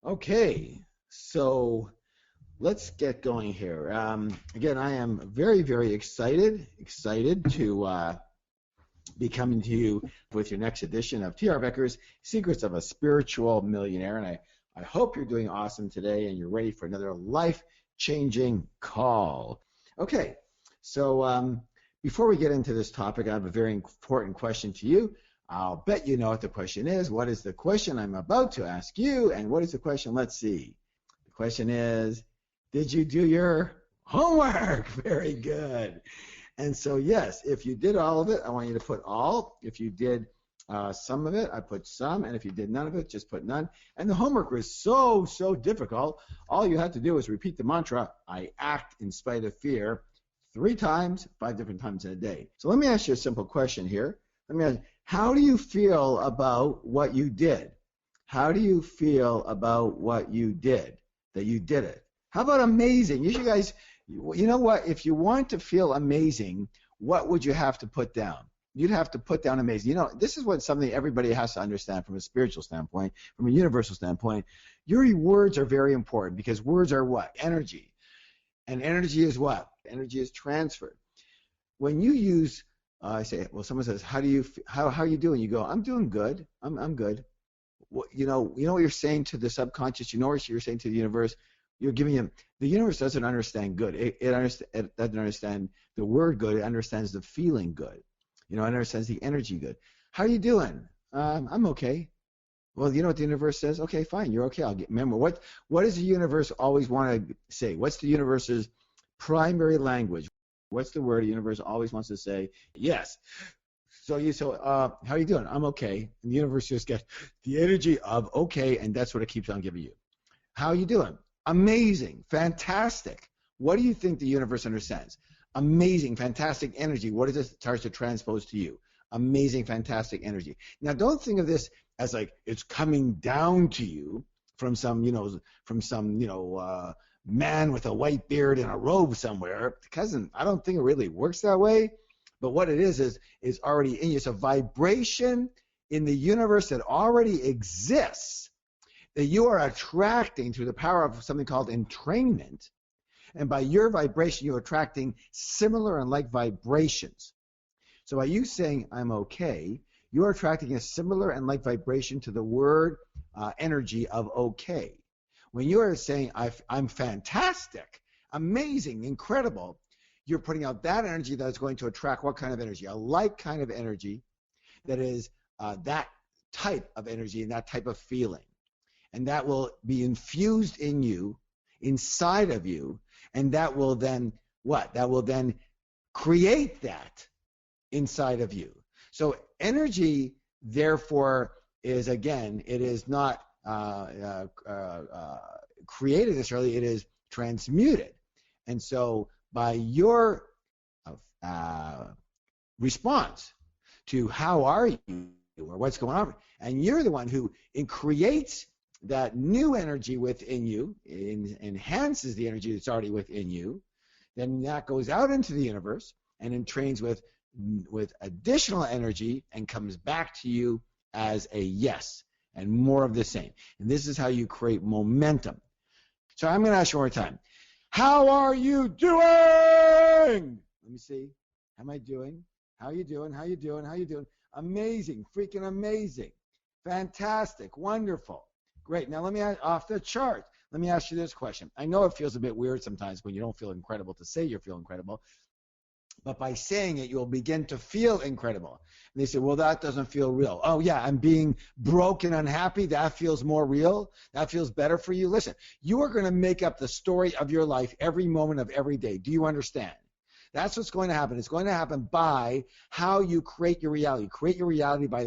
Okay, so let's get going here. Again, I am very, very excited to be coming to you with your next edition of T.R. Becker's Secrets of a Spiritual Millionaire. And I hope you're doing awesome today and you're ready for another life-changing call. Okay, so before we get into this topic, I have a very important question to you. I'll bet you know what the question is. What is the question I'm about to ask you? And what is the question? Let's see. The question is, did you do your homework? Very good. And so, yes, if you did all of it, I want you to put all. If you did some of it, I put some. And if you did none of it, just put none. And the homework was so difficult. All you had to do was repeat the mantra, I act in spite of fear, 3 times, 5 different times in a day. So let me ask you a simple question here. Let me ask you, how do you feel about what you did? How do you feel about what you did, that you did it? How about amazing? You guys, you know what? If you want to feel amazing, what would you have to put down? You'd have to put down amazing. You know, this is something everybody has to understand from a spiritual standpoint, from a universal standpoint. Your words are very important because words are what? Energy. And energy is what? Energy is transferred. When you use I say, well, someone says, how are you doing? You go, I'm doing good. I'm good. Well, you know what you're saying to the subconscious. You know what you're saying to the universe. You're giving him. The universe doesn't understand good. It doesn't understand the word good. It understands the feeling good. You know, it understands the energy good. How are you doing? I'm okay. Well, you know what the universe says? Okay, fine. You're okay. Remember what does the universe always want to say? What's the universe's primary language? What's the word the universe always wants to say? Yes. So how are you doing? I'm okay. And the universe just gets the energy of okay, and that's what it keeps on giving you. How are you doing? Amazing. Fantastic. What do you think the universe understands? Amazing, fantastic energy. What does it start to transpose to you? Amazing, fantastic energy. Now, don't think of this as like it's coming down to you from some man with a white beard and a robe somewhere. Cousin, I don't think it really works that way. But what it is already in you. It's a vibration in the universe that already exists that you are attracting through the power of something called entrainment. And by your vibration, you're attracting similar and like vibrations. So by you saying, I'm okay, you're attracting a similar and like vibration to the word energy of okay. When you are saying, I'm fantastic, amazing, incredible, you're putting out that energy that is going to attract what kind of energy? A like kind of energy that is that type of energy and that type of feeling. And that will be infused in you, inside of you, and that will then what? That will then create that inside of you. So energy, therefore, is, again, it is not created necessarily, it is transmuted. And so by your response to how are you or what's going on, and you're the one who creates that new energy within you, enhances the energy that's already within you, then that goes out into the universe and entrains with additional energy and comes back to you as a yes. And more of the same. And this is how you create momentum. So I'm going to ask you one more time. How are you doing? Let me see. How am I doing? How are you doing? How are you doing? How are you doing? Amazing. Freaking amazing. Fantastic. Wonderful. Great. Now let me ask, off the chart. Let me ask you this question. I know it feels a bit weird sometimes when you don't feel incredible to say you feel incredible. But by saying it, you'll begin to feel incredible. And they say, well, that doesn't feel real. Oh, yeah, I'm being broke and unhappy. That feels more real. That feels better for you. Listen, you are going to make up the story of your life every moment of every day. Do you understand? That's what's going to happen. It's going to happen by how you create your reality. Create your reality by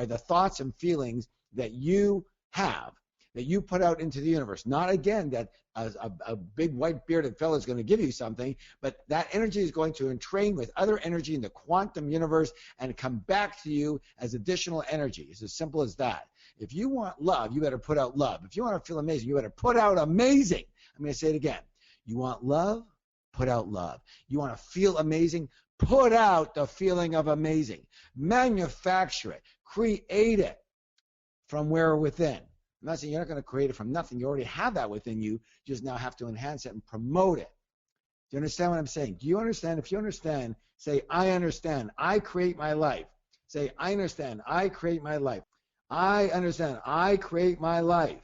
the thoughts and feelings that you have, that you put out into the universe. Not, again, that a big white bearded fellow is going to give you something, but that energy is going to entrain with other energy in the quantum universe and come back to you as additional energy. It's as simple as that. If you want love, you better put out love. If you want to feel amazing, you better put out amazing. I'm going to say it again. You want love? Put out love. You want to feel amazing? put out the feeling of amazing. Manufacture it. Create it from where within. I'm not saying you're not going to create it from nothing. You already have that within you. You just now have to enhance it and promote it. Do you understand what I'm saying? Do you understand? If you understand, say, I understand. I create my life. Say, I understand. I create my life. I understand. I create my life.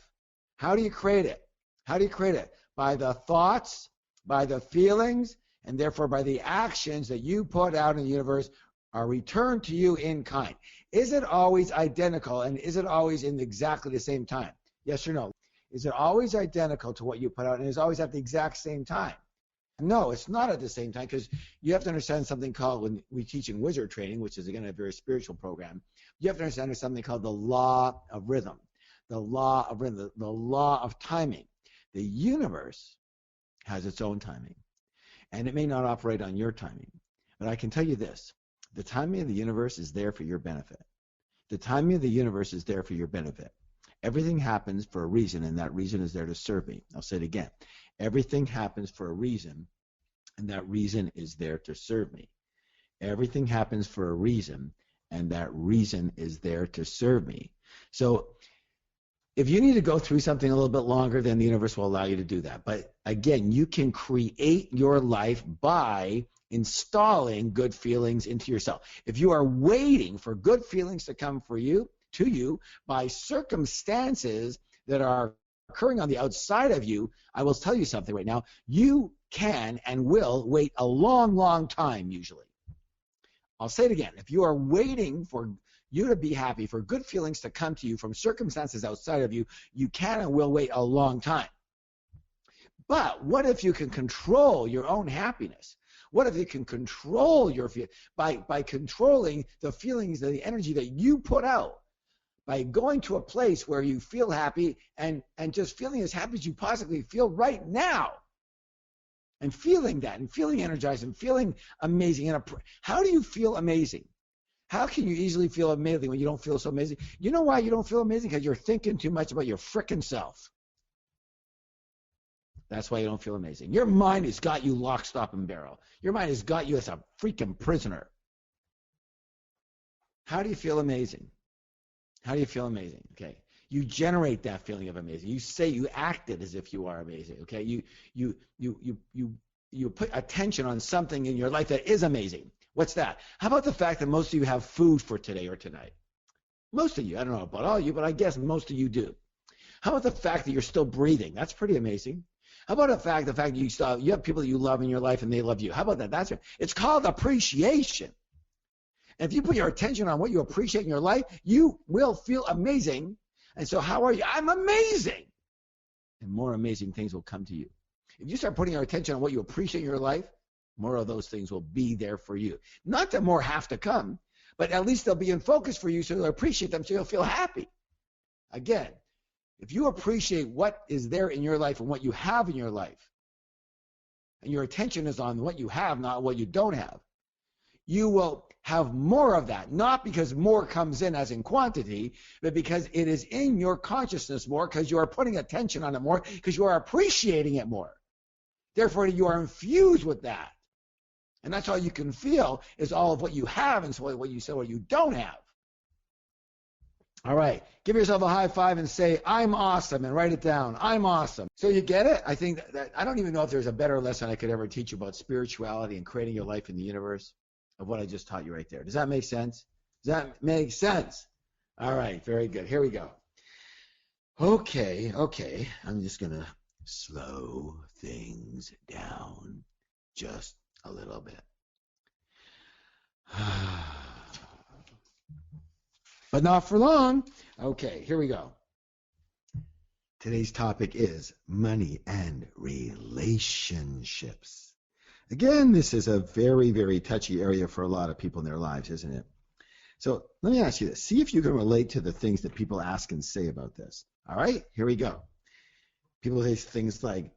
How do you create it? How do you create it? By the thoughts, by the feelings, and therefore by the actions that you put out in the universe are returned to you in kind. Is it always identical, and is it always in exactly the same time? Yes or no? Is it always identical to what you put out, and is it always at the exact same time? No, it's not at the same time, because you have to understand something called, when we teach in wizard training, which is again a very spiritual program, you have to understand something called the law of rhythm, the law of rhythm, the law of timing. The universe has its own timing, and it may not operate on your timing, but I can tell you this: the timing of the universe is there for your benefit. The timing of the universe is there for your benefit. Everything happens for a reason, and that reason is there to serve me. I'll say it again. Everything happens for a reason, and that reason is there to serve me. Everything happens for a reason, and that reason is there to serve me. So if you need to go through something a little bit longer, then the universe will allow you to do that. But again, you can create your life by installing good feelings into yourself. If you are waiting for good feelings to come for you, to you, by circumstances that are occurring on the outside of you, I will tell you something right now. You can and will wait a long, long time usually. I'll say it again. If you are waiting for you to be happy, for good feelings to come to you from circumstances outside of you, you can and will wait a long time. But what if you can control your own happiness? What if you can control your by controlling the feelings, the energy that you put out? By going to a place where you feel happy and just feeling as happy as you possibly feel right now, and feeling that and feeling energized and feeling amazing. How do you feel amazing? How can you easily feel amazing when you don't feel so amazing? You know why you don't feel amazing? Because you're thinking too much about your frickin' self. That's why you don't feel amazing. Your mind has got you lock, stock, and barrel. Your mind has got you as a freaking prisoner. How do you feel amazing? How do you feel amazing? Okay. You generate that feeling of amazing. You say, you act it as if you are amazing. Okay. You put attention on something in your life that is amazing. What's that? How about the fact that most of you have food for today or tonight? Most of you. I don't know about all of you, but I guess most of you do. How about the fact that you're still breathing? That's pretty amazing. How about the fact that you have people that you love in your life and they love you? How about that? It's called appreciation. And if you put your attention on what you appreciate in your life, you will feel amazing. And so how are you? I'm amazing. And more amazing things will come to you. If you start putting your attention on what you appreciate in your life, more of those things will be there for you. Not that more have to come, but at least they'll be in focus for you, so you'll appreciate them, so you'll feel happy. Again, if you appreciate what is there in your life and what you have in your life, and your attention is on what you have, not what you don't have, you will have more of that, not because more comes in as in quantity, but because it is in your consciousness more, because you are putting attention on it more, because you are appreciating it more. Therefore, you are infused with that. And that's all you can feel is all of what you have and what you say what you don't have. All right. Give yourself a high five and say, I'm awesome, and write it down. I'm awesome. So you get it? I think that I don't even know if there's a better lesson I could ever teach you about spirituality and creating your life in the universe of what I just taught you right there. Does that make sense? Does that make sense? All right. Very good. Here we go. Okay. I'm just going to slow things down just a little bit. But not for long. Okay, here we go. Today's topic is money and relationships. Again, this is a very, very touchy area for a lot of people in their lives, isn't it? So let me ask you this. See if you can relate to the things that people ask and say about this. All right, here we go. People say things like,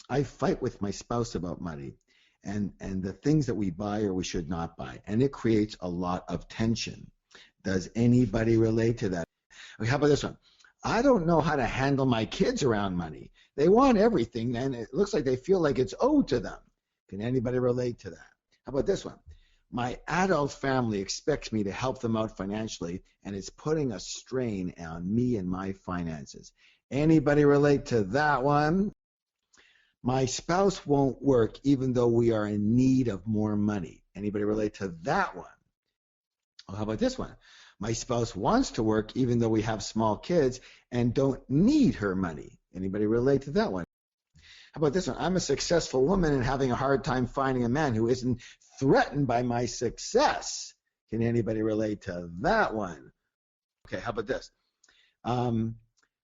I fight with my spouse about money and the things that we buy or we should not buy. And it creates a lot of tension. Does anybody relate to that? Okay, how about this one? I don't know how to handle my kids around money. They want everything, and it looks like they feel like it's owed to them. Can anybody relate to that? How about this one? My adult family expects me to help them out financially, and it's putting a strain on me and my finances. Anybody relate to that one? My spouse won't work even though we are in need of more money. Anybody relate to that one? Oh, how about this one? My spouse wants to work even though we have small kids and don't need her money. Anybody relate to that one? How about this one? I'm a successful woman and having a hard time finding a man who isn't threatened by my success. Can anybody relate to that one? Okay, how about this?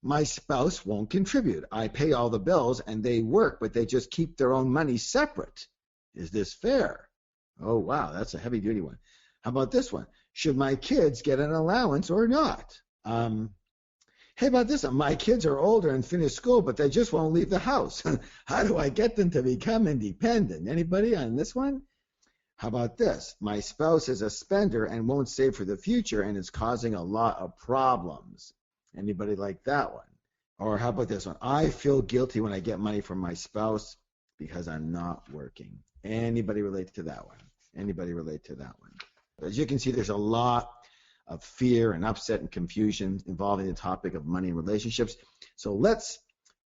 My spouse won't contribute. I pay all the bills and they work, but they just keep their own money separate. Is this fair? Oh, wow, that's a heavy duty one. How about this one? Should my kids get an allowance or not? Hey, about this one? My kids are older and finished school, but they just won't leave the house. How do I get them to become independent? Anybody on this one? How about this? My spouse is a spender and won't save for the future and is causing a lot of problems. Anybody like that one? Or how about this one? I feel guilty when I get money from my spouse because I'm not working. Anybody relate to that one? Anybody relate to that one? As you can see, there's a lot of fear and upset and confusion involving the topic of money and relationships. So let's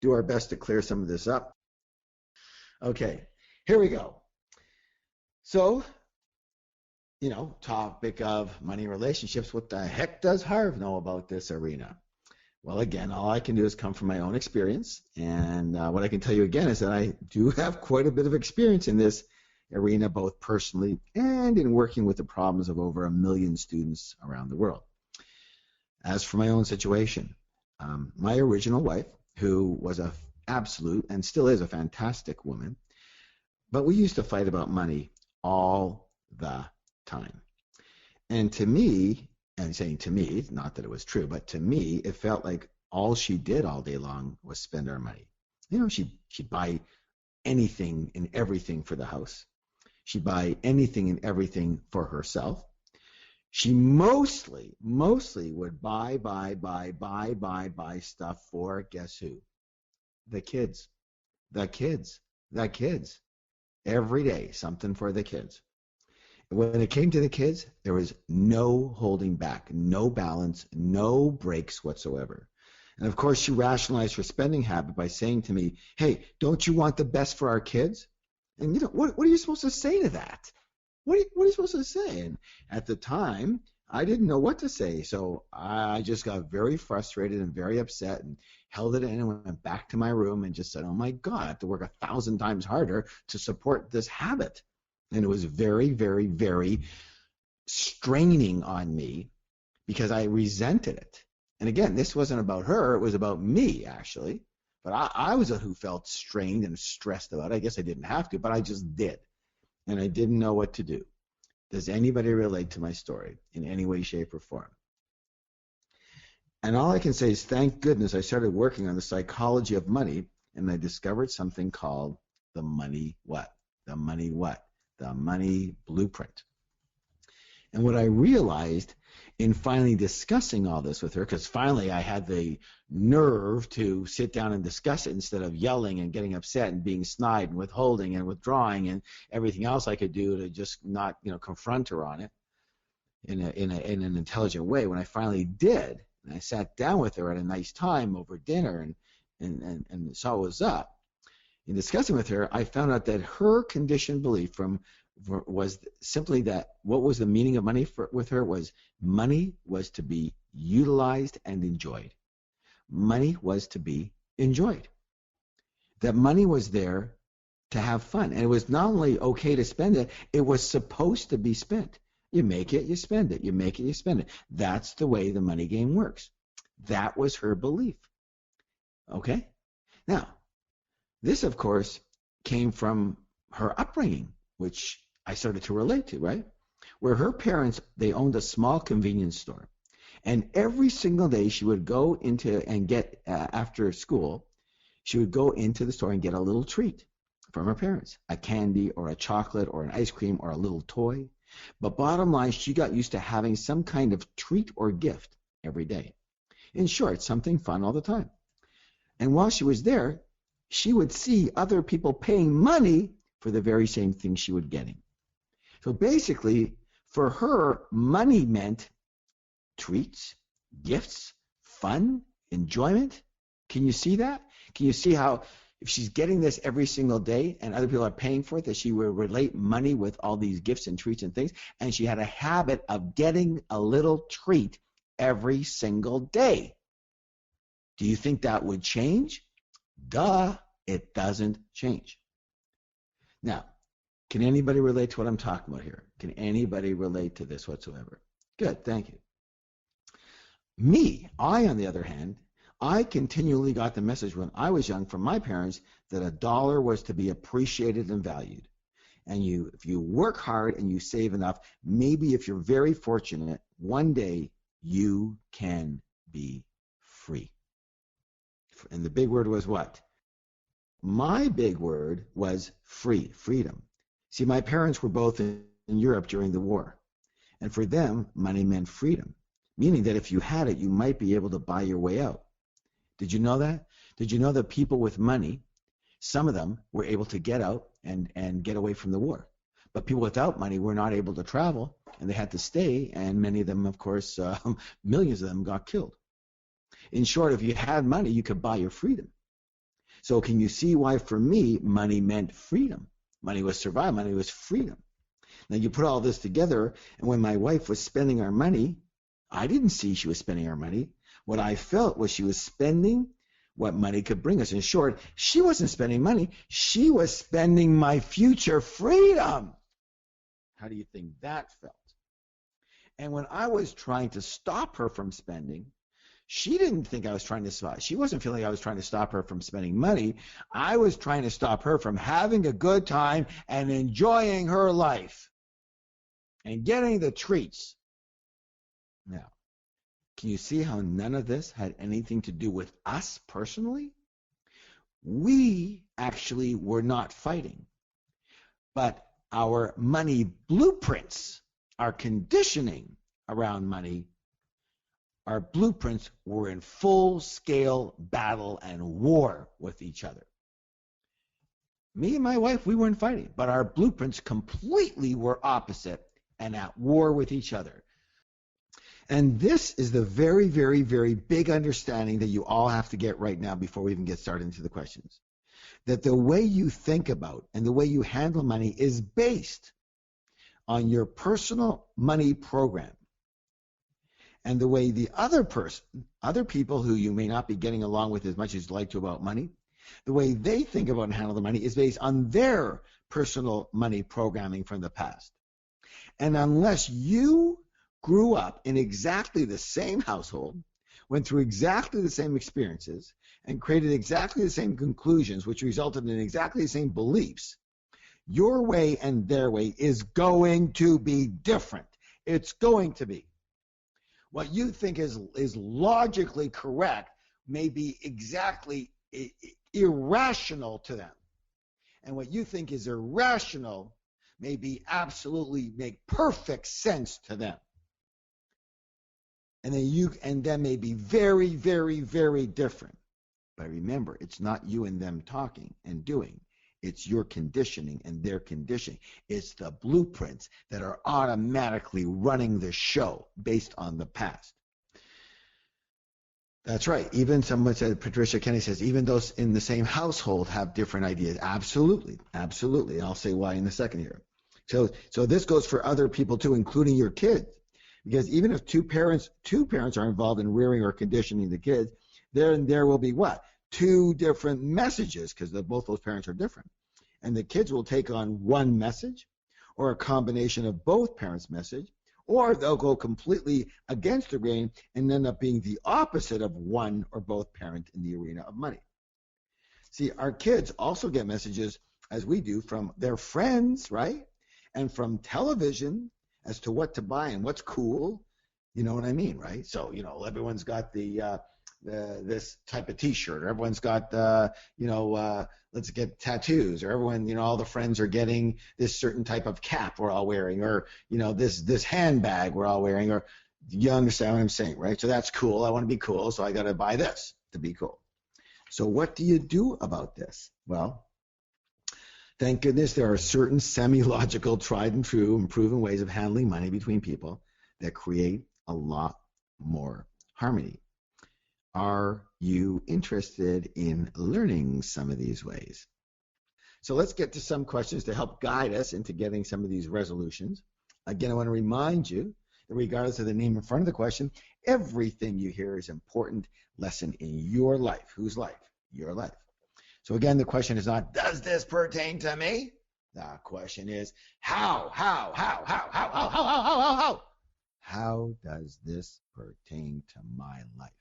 do our best to clear some of this up. Okay, here we go. So, topic of money and relationships. What the heck does Harv know about this arena? Well, again, all I can do is come from my own experience. And what I can tell you again is that I do have quite a bit of experience in this arena, both personally and in working with the problems of over 1 million students around the world. As for my own situation, my original wife, who was an absolute and still is a fantastic woman, but we used to fight about money all the time. And to me, and saying to me, not that it was true, but to me, it felt like all she did all day long was spend our money. She'd buy anything and everything for the house. She'd buy anything and everything for herself. She mostly would buy stuff for, guess who? The kids. Every day, something for the kids. When it came to the kids, there was no holding back, no balance, no breaks whatsoever. And of course, she rationalized her spending habit by saying to me, hey, don't you want the best for our kids? And what are you supposed to say to that? What are you supposed to say? And at the time, I didn't know what to say. So I just got very frustrated and very upset and held it in and went back to my room and just said, oh my God, I have to work 1,000 times harder to support this habit. And it was very, very, very straining on me because I resented it. And again, this wasn't about her. It was about me, actually. But I was the who felt strained and stressed about it. I guess I didn't have to, but I just did. And I didn't know what to do. Does anybody relate to my story in any way, shape, or form? And all I can say is thank goodness I started working on the psychology of money, and I discovered something called the money what? The money what? The money blueprint. And what I realized in finally discussing all this with her, because finally I had the nerve to sit down and discuss it instead of yelling and getting upset and being snide and withholding and withdrawing and everything else I could do to just not, confront her on it in an intelligent way. When I finally did, and I sat down with her at a nice time over dinner and saw what was up, in discussing with her, I found out that her conditioned belief was simply that what was the meaning of money with her was money was to be utilized and enjoyed. Money was to be enjoyed. That money was there to have fun. And it was not only okay to spend it, it was supposed to be spent. You make it, you spend it. You make it, you spend it. That's the way the money game works. That was her belief. Okay? Now, this, of course, came from her upbringing, which I started to relate to, right? Where her parents, they owned a small convenience store. And every single day she would go into and get, after school, she would go into the store and get a little treat from her parents, a candy or a chocolate or an ice cream or a little toy. But bottom line, she got used to having some kind of treat or gift every day. In short, something fun all the time. And while she was there, she would see other people paying money for the very same thing she was getting. So basically, for her, money meant treats, gifts, fun, enjoyment. Can you see that? Can you see how if she's getting this every single day and other people are paying for it, that she would relate money with all these gifts and treats and things, and she had a habit of getting a little treat every single day. Do you think that would change? Duh, it doesn't change. Now, can anybody relate to what I'm talking about here? Can anybody relate to this whatsoever? Good, thank you. Me, on the other hand, I continually got the message when I was young from my parents that a dollar was to be appreciated and valued. And if you work hard and you save enough, maybe if you're very fortunate, one day you can be free. And the big word was what? My big word was free, freedom. See, my parents were both in Europe during the war. And for them, money meant freedom, meaning that if you had it, you might be able to buy your way out. Did you know that? Did you know that people with money, some of them were able to get out and get away from the war? But people without money were not able to travel, and they had to stay, and many of them, of course, millions of them got killed. In short, if you had money, you could buy your freedom. So can you see why, for me, money meant freedom? Money was survival, money was freedom. Now you put all this together, and when my wife was spending our money, I didn't see she was spending our money. What I felt was she was spending what money could bring us. In short, she wasn't spending money. She was spending my future freedom. How do you think that felt? And when I was trying to stop her from spending, she didn't think I was trying to stop. She wasn't feeling I was trying to stop her from spending money. I was trying to stop her from having a good time and enjoying her life and getting the treats. Now, can you see how none of this had anything to do with us personally? We actually were not fighting, but our money blueprints, our conditioning around money, our blueprints were in full-scale battle and war with each other. Me and my wife, we weren't fighting, but our blueprints completely were opposite and at war with each other. And this is the very, very, very big understanding that you all have to get right now before we even get started into the questions. That the way you think about and the way you handle money is based on your personal money program. And the way the other people who you may not be getting along with as much as you'd like to about money, the way they think about and handle the money is based on their personal money programming from the past. And unless you grew up in exactly the same household, went through exactly the same experiences, and created exactly the same conclusions, which resulted in exactly the same beliefs, your way and their way is going to be different. It's going to be. What you think is logically correct may be exactly irrational to them. And what you think is irrational may be absolutely make perfect sense to them. And then may be very, very, very different. But remember, it's not you and them talking and doing. It's your conditioning and their conditioning. It's the blueprints that are automatically running the show based on the past. That's right. Even someone said, Patricia Kenny says, even those in the same household have different ideas. Absolutely. Absolutely. I'll say why in a second here. So this goes for other people too, including your kids. Because even if two parents are involved in rearing or conditioning the kids, there will be what? Two different messages, because both those parents are different. And the kids will take on one message or a combination of both parents' message, or they'll go completely against the grain and end up being the opposite of one or both parent in the arena of money. See, our kids also get messages, as we do, from their friends, right? And from television as to what to buy and what's cool. You know what I mean, right? So, everyone's got this type of T-shirt, or everyone's got, let's get tattoos, or everyone, all the friends are getting this certain type of cap we're all wearing, or, this handbag we're all wearing, or you understand what I'm saying, right? So that's cool. I want to be cool, so I got to buy this to be cool. So what do you do about this? Well, Thank goodness there are certain semi-logical, tried and true, and proven ways of handling money between people that create a lot more harmony. Are you interested in learning some of these ways? So let's get to some questions to help guide us into getting some of these resolutions. Again, I want to remind you that regardless of the name in front of the question, everything you hear is an important lesson in your life. Whose life? Your life. So again, the question is not, does this pertain to me? The question is, how? How does this pertain to my life?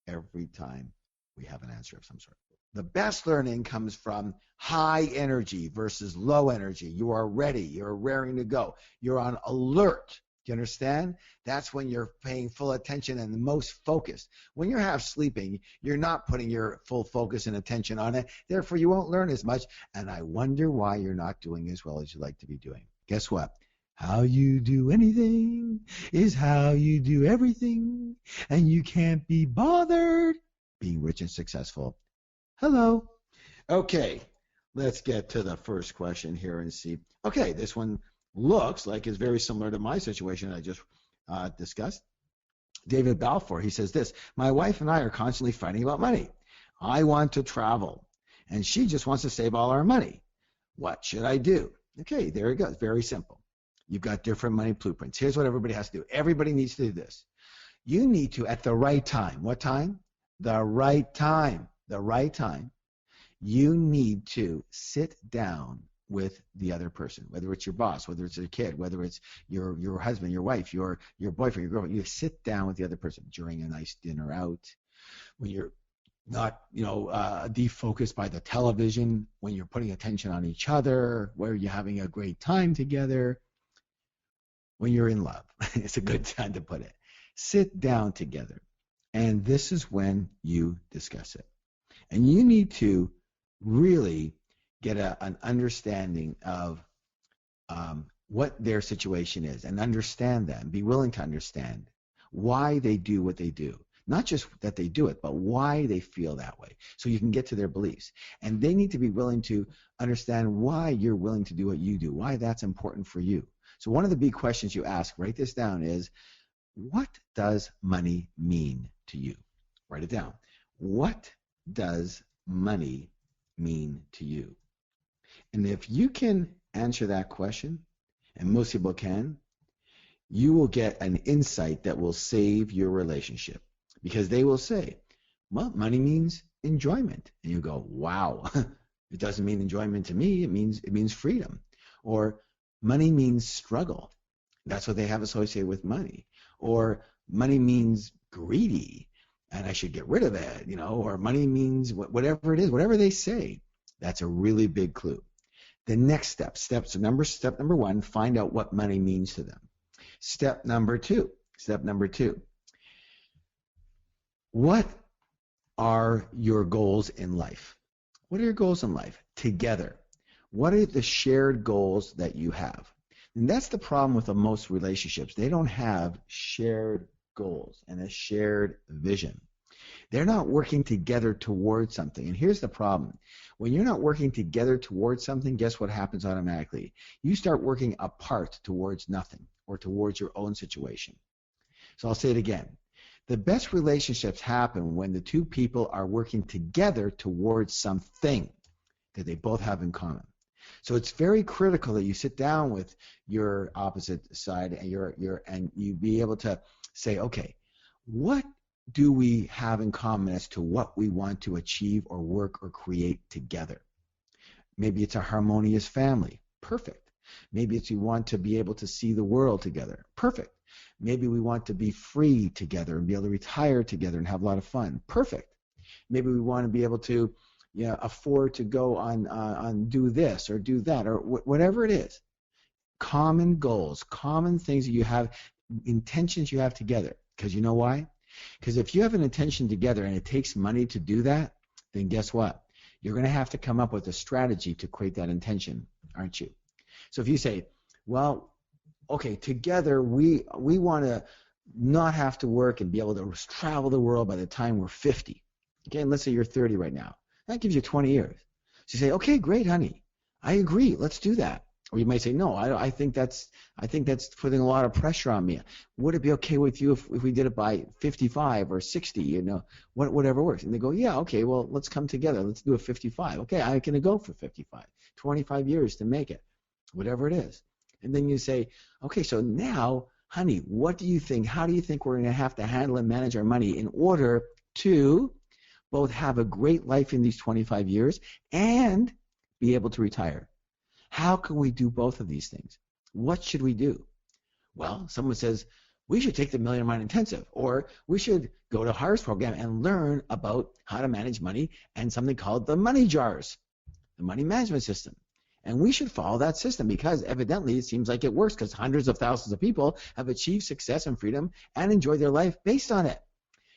Every time we have an answer of some sort. The best learning comes from high energy versus low energy. You are ready. You're raring to go. You're on alert. Do you understand? That's when you're paying full attention and the most focused. When you're half sleeping, you're not putting your full focus and attention on it. Therefore, you won't learn as much. And I wonder why you're not doing as well as you'd like to be doing. Guess what? How you do anything is how you do everything. And you can't be bothered being rich and successful. Hello. Okay, let's get to the first question here and see. Okay, this one looks like it's very similar to my situation I just discussed. David Balfour, he says this: my wife and I are constantly fighting about money. I want to travel, and she just wants to save all our money. What should I do? Okay, there you go. It's very simple. You've got different money blueprints. Here's what everybody has to do. Everybody needs to do this. You need to, at the right time. What time? The right time. The right time. You need to sit down with the other person, whether it's your boss, whether it's your kid, whether it's your husband, your wife, your boyfriend, your girlfriend. You sit down with the other person during a nice dinner out, when you're not, defocused by the television, when you're putting attention on each other, where you're having a great time together, when you're in love. It's a good time to put it. Sit down together, and this is when you discuss it. And you need to really get an understanding of what their situation is and understand them. Be willing to understand why they do what they do. Not just that they do it, but why they feel that way. So you can get to their beliefs. And they need to be willing to understand why you're willing to do what you do, why that's important for you. So one of the big questions you ask, write this down, is what does money mean to you? Write it down. What does money mean to you? And if you can answer that question, and most people can, you will get an insight that will save your relationship. Because they will say, well, money means enjoyment. And you go, wow, it doesn't mean enjoyment to me. It means freedom. Or money means struggle. That's what they have associated with money. Or money means greedy, and I should get rid of it, or money means whatever it is, whatever they say. That's a really big clue. The next step number one, find out what money means to them. Step number two, what are your goals in life? What are your goals in life together? What are the shared goals that you have? And that's the problem with most relationships. They don't have shared goals and a shared vision. They're not working together towards something. And here's the problem. When you're not working together towards something, guess what happens automatically? You start working apart towards nothing or towards your own situation. So I'll say it again. The best relationships happen when the two people are working together towards something that they both have in common. So it's very critical that you sit down with your opposite side and you be able to say, okay, what do we have in common as to what we want to achieve or work or create together? Maybe it's a harmonious family. Perfect. Maybe it's you want to be able to see the world together. Perfect. Maybe we want to be free together and be able to retire together and have a lot of fun. Perfect. Maybe we want to be able to afford to go on do this or do that or whatever it is. Common goals, common things that you have, intentions you have together. Because you know why? Because if you have an intention together and it takes money to do that, then guess what? You're going to have to come up with a strategy to create that intention, aren't you? So if you say, well, okay, together we want to not have to work and be able to travel the world by the time we're 50. Okay, and let's say you're 30 right now. That gives you 20 years. So you say, okay, great, honey. I agree. Let's do that. Or you might say, no, I think that's putting a lot of pressure on me. Would it be okay with you if we did it by 55 or 60? Whatever works. And they go, yeah, okay. Well, let's come together. Let's do a 55. Okay, I'm gonna go for 55. 25 years to make it, whatever it is. And then you say, okay, so now, honey, what do you think? How do you think we're gonna have to handle and manage our money in order to both have a great life in these 25 years and be able to retire? How can we do both of these things? What should we do? Well, someone says, we should take the Millionaire Mind Intensive, or we should go to HARS program and learn about how to manage money and something called the money jars, the money management system. And we should follow that system because evidently it seems like it works because hundreds of thousands of people have achieved success and freedom and enjoyed their life based on it.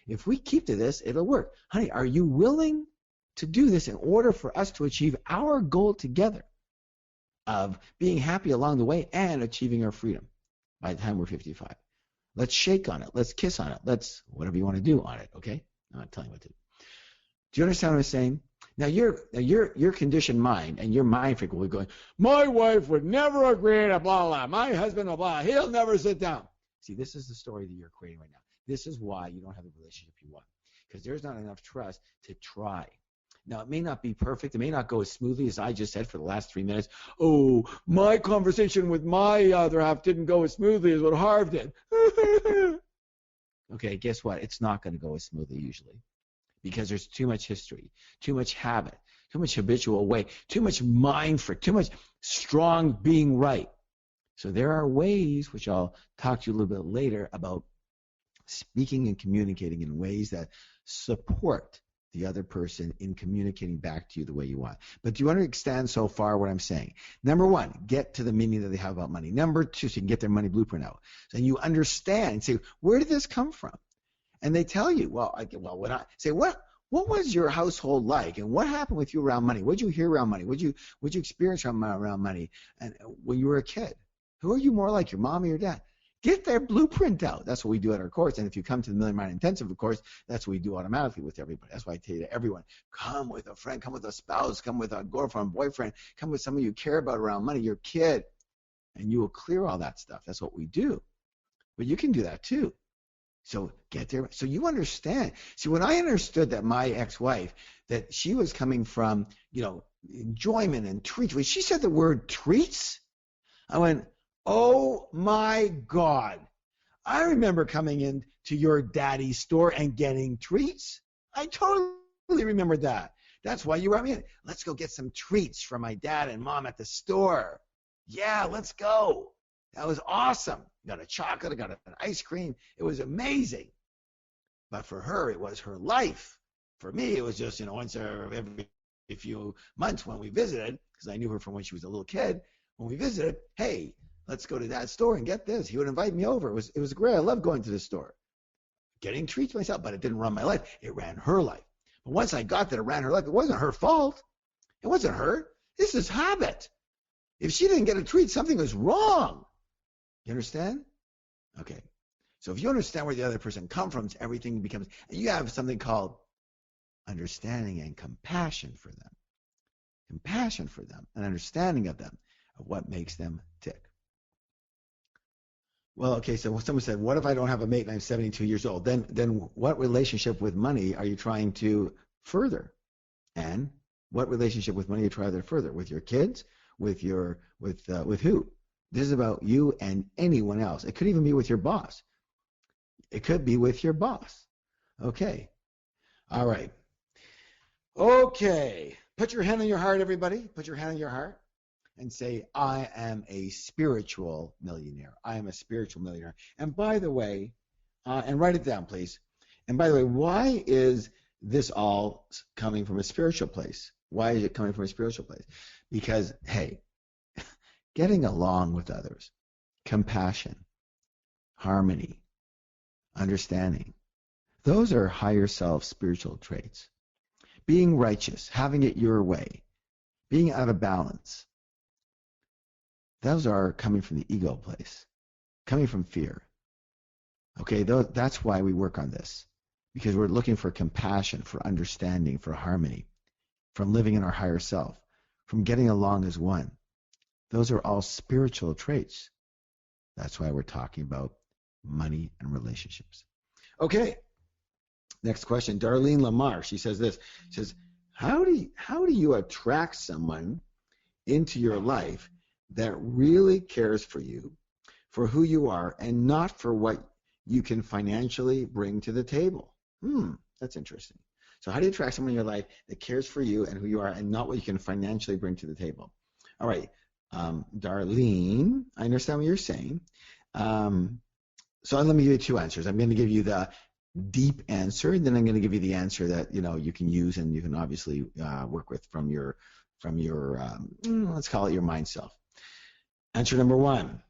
If we keep to this, it'll work. Honey, are you willing to do this in order for us to achieve our goal together of being happy along the way and achieving our freedom by the time we're 55? Let's shake on it. Let's kiss on it. Let's whatever you want to do on it, okay? I'm not telling you what to do. Do you understand what I'm saying? Now, your conditioned mind and your mind freak will be going, my wife would never agree to blah, blah, my husband, blah, blah, he'll never sit down. See, this is the story that you're creating right now. This is why you don't have the relationship you want, because there's not enough trust to try. Now, it may not be perfect. It may not go as smoothly as I just said for the last 3 minutes. Oh, my conversation with my other half didn't go as smoothly as what Harv did. Okay, guess what? It's not going to go as smoothly usually because there's too much history, too much habit, too much habitual way, too much mind freak, too much strong being right. So there are ways, which I'll talk to you a little bit later, about speaking and communicating in ways that support the other person in communicating back to you the way you want. But do you understand so far what I'm saying? Number one, get to the meaning that they have about money. Number two, so you can get their money blueprint out. So you understand and say, where did this come from? And they tell you, when I say, what was your household like? And what happened with you around money? What did you hear around money? What did you experience around money? And when you were a kid, who are you more like, your mom or your dad? Get their blueprint out. That's what we do at our course. And if you come to the Millionaire Mind Intensive, of course, that's what we do automatically with everybody. That's why I tell you to everyone, come with a friend, come with a spouse, come with a girlfriend, boyfriend, come with someone you care about around money, your kid, and you will clear all that stuff. That's what we do. But you can do that too. So get there. So you understand. See, when I understood that my ex-wife, that she was coming from, enjoyment and treats, when she said the word treats, I went, oh my God. I remember coming in to your daddy's store and getting treats. I totally remember that. That's why you brought me in. Let's go get some treats from my dad and mom at the store. Yeah, let's go. That was awesome. Got a chocolate, got an ice cream. It was amazing. But for her, it was her life. For me, it was just, once every few months when we visited, because I knew her from when she was a little kid. When we visited, hey, let's go to that store and get this. He would invite me over. It was great. I love going to the store. Getting treats myself, but it didn't run my life. It ran her life. But once I got that it ran her life, it wasn't her fault. It wasn't her. This is habit. If she didn't get a treat, something was wrong. You understand? Okay. So if you understand where the other person comes from, everything becomes, and you have something called understanding and compassion for them. Compassion for them, an understanding of them, of what makes them tick. Well, okay, so someone said, what if I don't have a mate and I'm 72 years old? Then what relationship with money are you trying to further? And what relationship with money are you trying to further? With your kids? With who? This is about you and anyone else. It could even be with your boss. It could be with your boss. Okay. All right. Okay. Put your hand on your heart, everybody. Put your hand on your heart. And say, I am a spiritual millionaire. I am a spiritual millionaire. And by the way, and write it down, please. And by the way, why is this all coming from a spiritual place? Why is it coming from a spiritual place? Because, hey, getting along with others, compassion, harmony, understanding, those are higher self spiritual traits. Being righteous, having it your way, being out of balance, those are coming from the ego place, coming from fear. Okay, that's why we work on this, because we're looking for compassion, for understanding, for harmony, from living in our higher self, from getting along as one. Those are all spiritual traits. That's why we're talking about money and relationships. Okay, next question. Darlene Lamar, she says this. She says, how do you attract someone into your life that really cares for you, for who you are, and not for what you can financially bring to the table? That's interesting. So how do you attract someone in your life that cares for you and who you are, and not what you can financially bring to the table? All right, Darlene, I understand what you're saying. So let me give you two answers. I'm going to give you the deep answer, and then I'm going to give you the answer that you can use and you can obviously work with from your let's call it your mind self. Answer number one.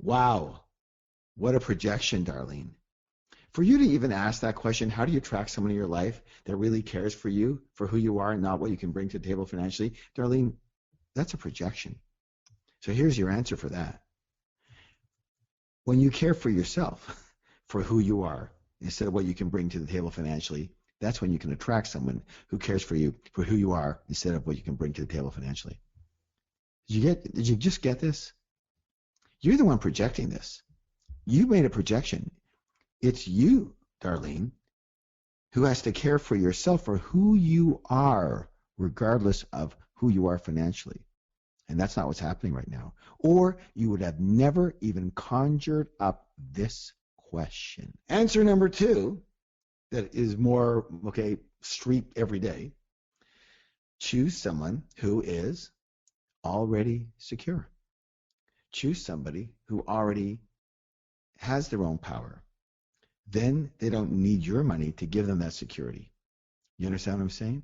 Wow, what a projection, Darlene. For you to even ask that question, how do you attract someone in your life that really cares for you, for who you are, and not what you can bring to the table financially, Darlene, that's a projection. So here's your answer for that. When you care for yourself, for who you are, instead of what you can bring to the table financially, that's when you can attract someone who cares for you, for who you are, instead of what you can bring to the table financially. Did you just get this? You're the one projecting this. You made a projection. It's you, Darlene, who has to care for yourself, for who you are, regardless of who you are financially. And that's not what's happening right now. Or you would have never even conjured up this question. Answer number two, that is more, street every day. Choose someone who is already secure. Choose somebody who already has their own power. Then they don't need your money to give them that security. You understand what I'm saying?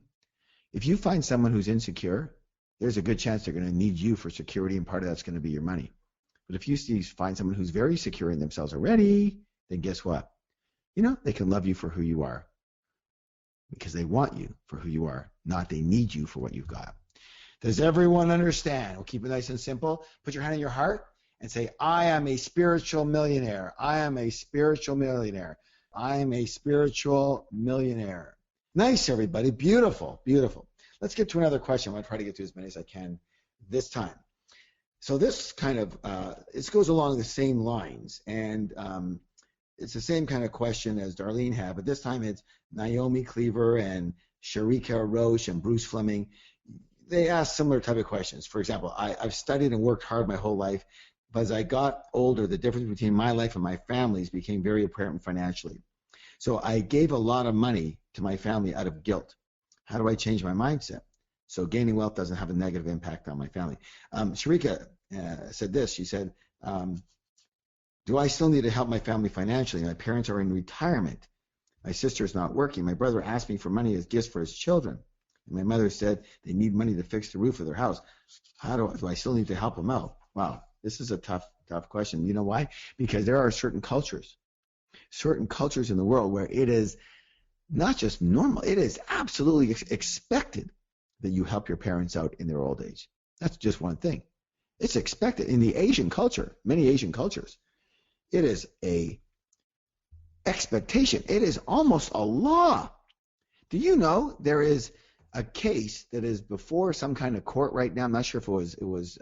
If you find someone who's insecure, there's a good chance they're going to need you for security, and part of that's going to be your money. But if you find someone who's very secure in themselves already, then guess what? They can love you for who you are because they want you for who you are, not they need you for what you've got. Does everyone understand? We'll keep it nice and simple. Put your hand on your heart and say, I am a spiritual millionaire. I am a spiritual millionaire. I am a spiritual millionaire. Nice, everybody. Beautiful, beautiful. Let's get to another question. I'm going to try to get to as many as I can this time. So this kind of, it goes along the same lines, and it's the same kind of question as Darlene had, but this time it's Naomi Cleaver and Sharika Roche and Bruce Fleming. They ask similar type of questions. For example, I've studied and worked hard my whole life, but as I got older, the difference between my life and my family's became very apparent financially. So I gave a lot of money to my family out of guilt. How do I change my mindset so gaining wealth doesn't have a negative impact on my family? Sharika said this. She said, do I still need to help my family financially? My parents are in retirement. My sister is not working. My brother asked me for money as gifts for his children. And my mother said they need money to fix the roof of their house. How do I still need to help them out? Wow, this is a tough question. You know why? Because there are certain cultures in the world where it is not just normal, it is absolutely expected that you help your parents out in their old age. That's just one thing. It's expected in the Asian culture, many Asian cultures. It is a expectation. It is almost a law. Do you know there is a case that is before some kind of court right now? I'm not sure if it was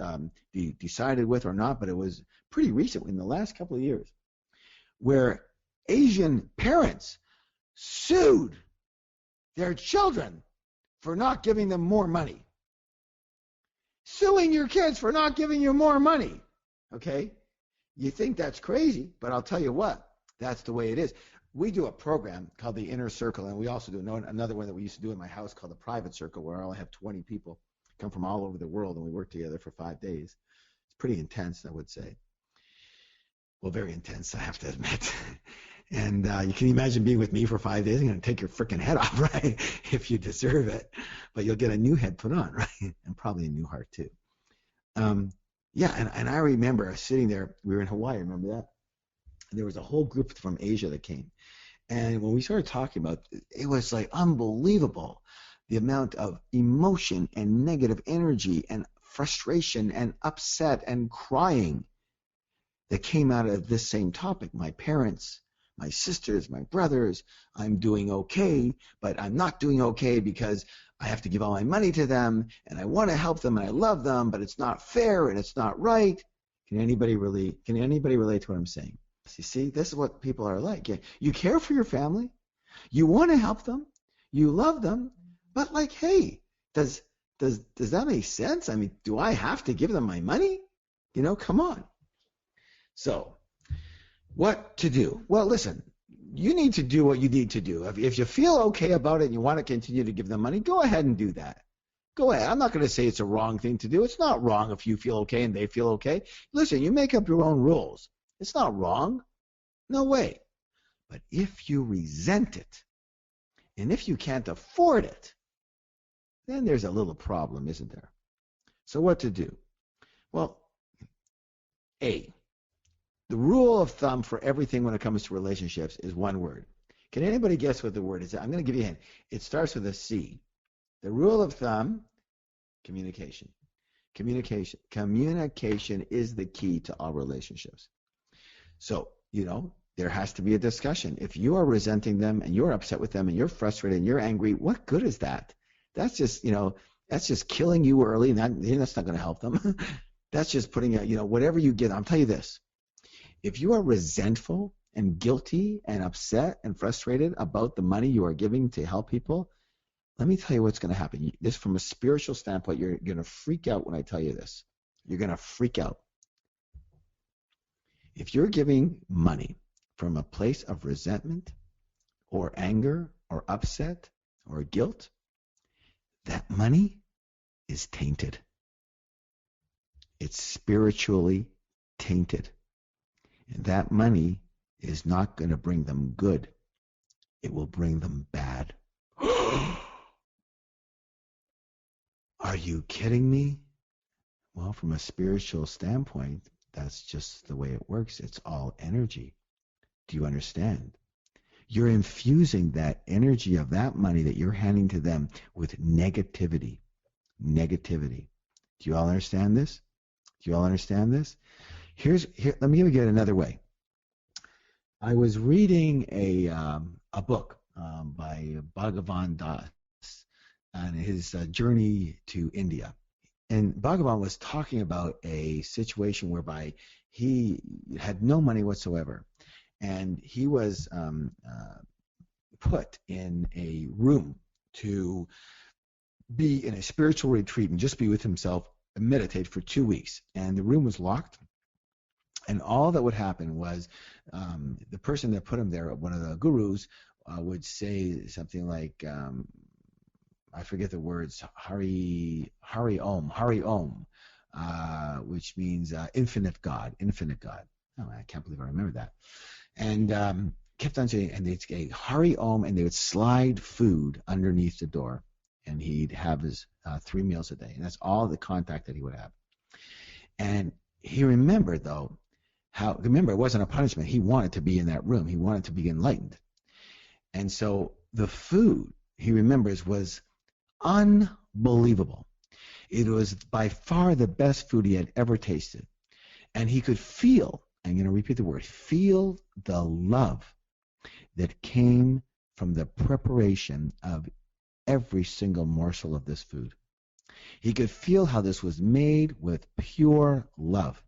decided with or not, but it was pretty recent in the last couple of years, where Asian parents sued their children for not giving them more money. Suing your kids for not giving you more money. Okay? You think that's crazy, but I'll tell you what, that's the way it is. We do a program called the Inner Circle, and we also do another one that we used to do in my house called the Private Circle, where I only have 20 people come from all over the world, and we work together for 5 days. It's pretty intense, I would say. Well, very intense, I have to admit. And you can imagine being with me for 5 days. I'm going to take your freaking head off, right, if you deserve it. But you'll get a new head put on, right, and probably a new heart too. And I remember sitting there. We were in Hawaii, remember that? And there was a whole group from Asia that came. And when we started talking about it, it was like unbelievable, the amount of emotion and negative energy and frustration and upset and crying that came out of this same topic. My parents, my sisters, my brothers, I'm doing okay, but I'm not doing okay because I have to give all my money to them, and I want to help them, and I love them, but it's not fair and it's not right. Can anybody relate to what I'm saying? You see, this is what people are like. You care for your family, you want to help them, you love them, but like, hey, does that make sense? I mean, do I have to give them my money? Come on. So, what to do? Well, listen, you need to do what you need to do. If you feel okay about it and you want to continue to give them money, go ahead and do that. Go ahead. I'm not going to say it's a wrong thing to do. It's not wrong if you feel okay and they feel okay. Listen, you make up your own rules. It's not wrong. No way. But if you resent it, and if you can't afford it, then there's a little problem, isn't there? So what to do? Well, A, the rule of thumb for everything when it comes to relationships is one word. Can anybody guess what the word is? I'm going to give you a hint. It starts with a C. The rule of thumb, communication. Communication is the key to all relationships. So, there has to be a discussion. If you are resenting them and you're upset with them and you're frustrated and you're angry, what good is that? That's just, that's just killing you early, and that's not going to help them. That's just putting, whatever you get. I'll tell you this. If you are resentful and guilty and upset and frustrated about the money you are giving to help people, let me tell you what's going to happen. This, from a spiritual standpoint, you're going to freak out when I tell you this. You're going to freak out. If you're giving money from a place of resentment or anger or upset or guilt, that money is tainted. It's spiritually tainted. And that money is not going to bring them good. It will bring them bad. Are you kidding me? Well, from a spiritual standpoint, that's just the way it works. It's all energy. Do you understand? You're infusing that energy of that money that you're handing to them with negativity. Negativity. Do you all understand this? Do you all understand this? Here, let me give you another way. I was reading a book by Bhagavan Das on his journey to India. And Bhagavan was talking about a situation whereby he had no money whatsoever. And he was put in a room to be in a spiritual retreat and just be with himself and meditate for 2 weeks. And the room was locked. And all that would happen was the person that put him there, one of the gurus, would say something like, I forget the words, Hari Om, which means infinite God. Oh, I can't believe I remember that. And kept on saying, and they'd say Hari Om, and they would slide food underneath the door, and he'd have his 3 meals a day, and that's all the contact that he would have. And he remembered, though, remember, it wasn't a punishment. He wanted to be in that room. He wanted to be enlightened. And so the food, he remembers, was unbelievable. It was by far the best food he had ever tasted. And he could feel, I'm going to repeat the word, feel the love that came from the preparation of every single morsel of this food. He could feel how this was made with pure love.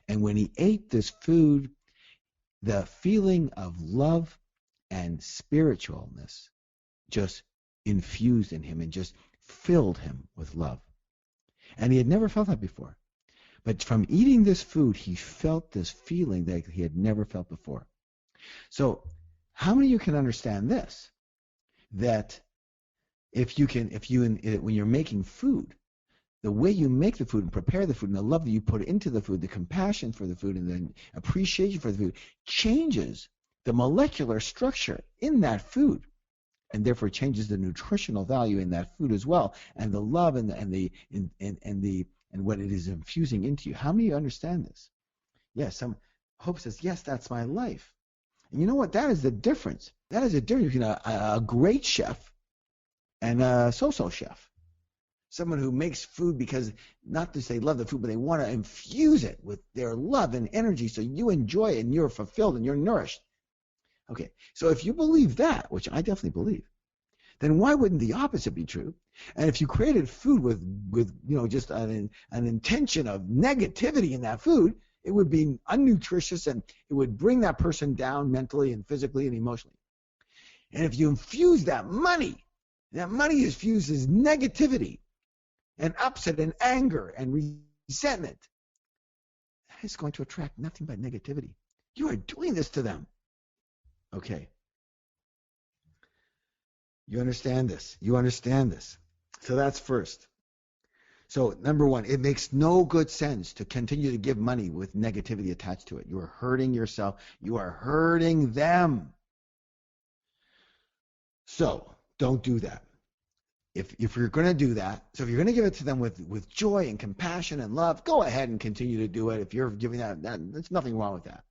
And when he ate this food, the feeling of love and spiritualness just infused in him and just filled him with love. And he had never felt that before. But from eating this food, he felt this feeling that he had never felt before. So how many of you can understand this? That when you're making food, the way you make the food and prepare the food and the love that you put into the food, the compassion for the food and the appreciation for the food changes the molecular structure in that food, and therefore changes the nutritional value in that food as well, and the love and what it is infusing into you. How many of you understand this? Yes, Hope says, yes, that's my life. And you know what? That is the difference. That is the difference between a great chef and a so-so chef. Someone who makes food because, not to say love the food, but they want to infuse it with their love and energy so you enjoy it and you're fulfilled and you're nourished. Okay, so if you believe that, which I definitely believe, then why wouldn't the opposite be true? And if you created food with just an intention of negativity in that food, it would be unnutritious and it would bring that person down mentally and physically and emotionally. And if you infuse that money is fused as negativity and upset and anger and resentment, that is going to attract nothing but negativity. You are doing this to them. Okay. You understand this. You understand this. So that's first. So number one, it makes no good sense to continue to give money with negativity attached to it. You are hurting yourself. You are hurting them. So don't do that. If you're going to do that, so if you're going to give it to them with joy and compassion and love, go ahead and continue to do it. If you're giving that, there's nothing wrong with that.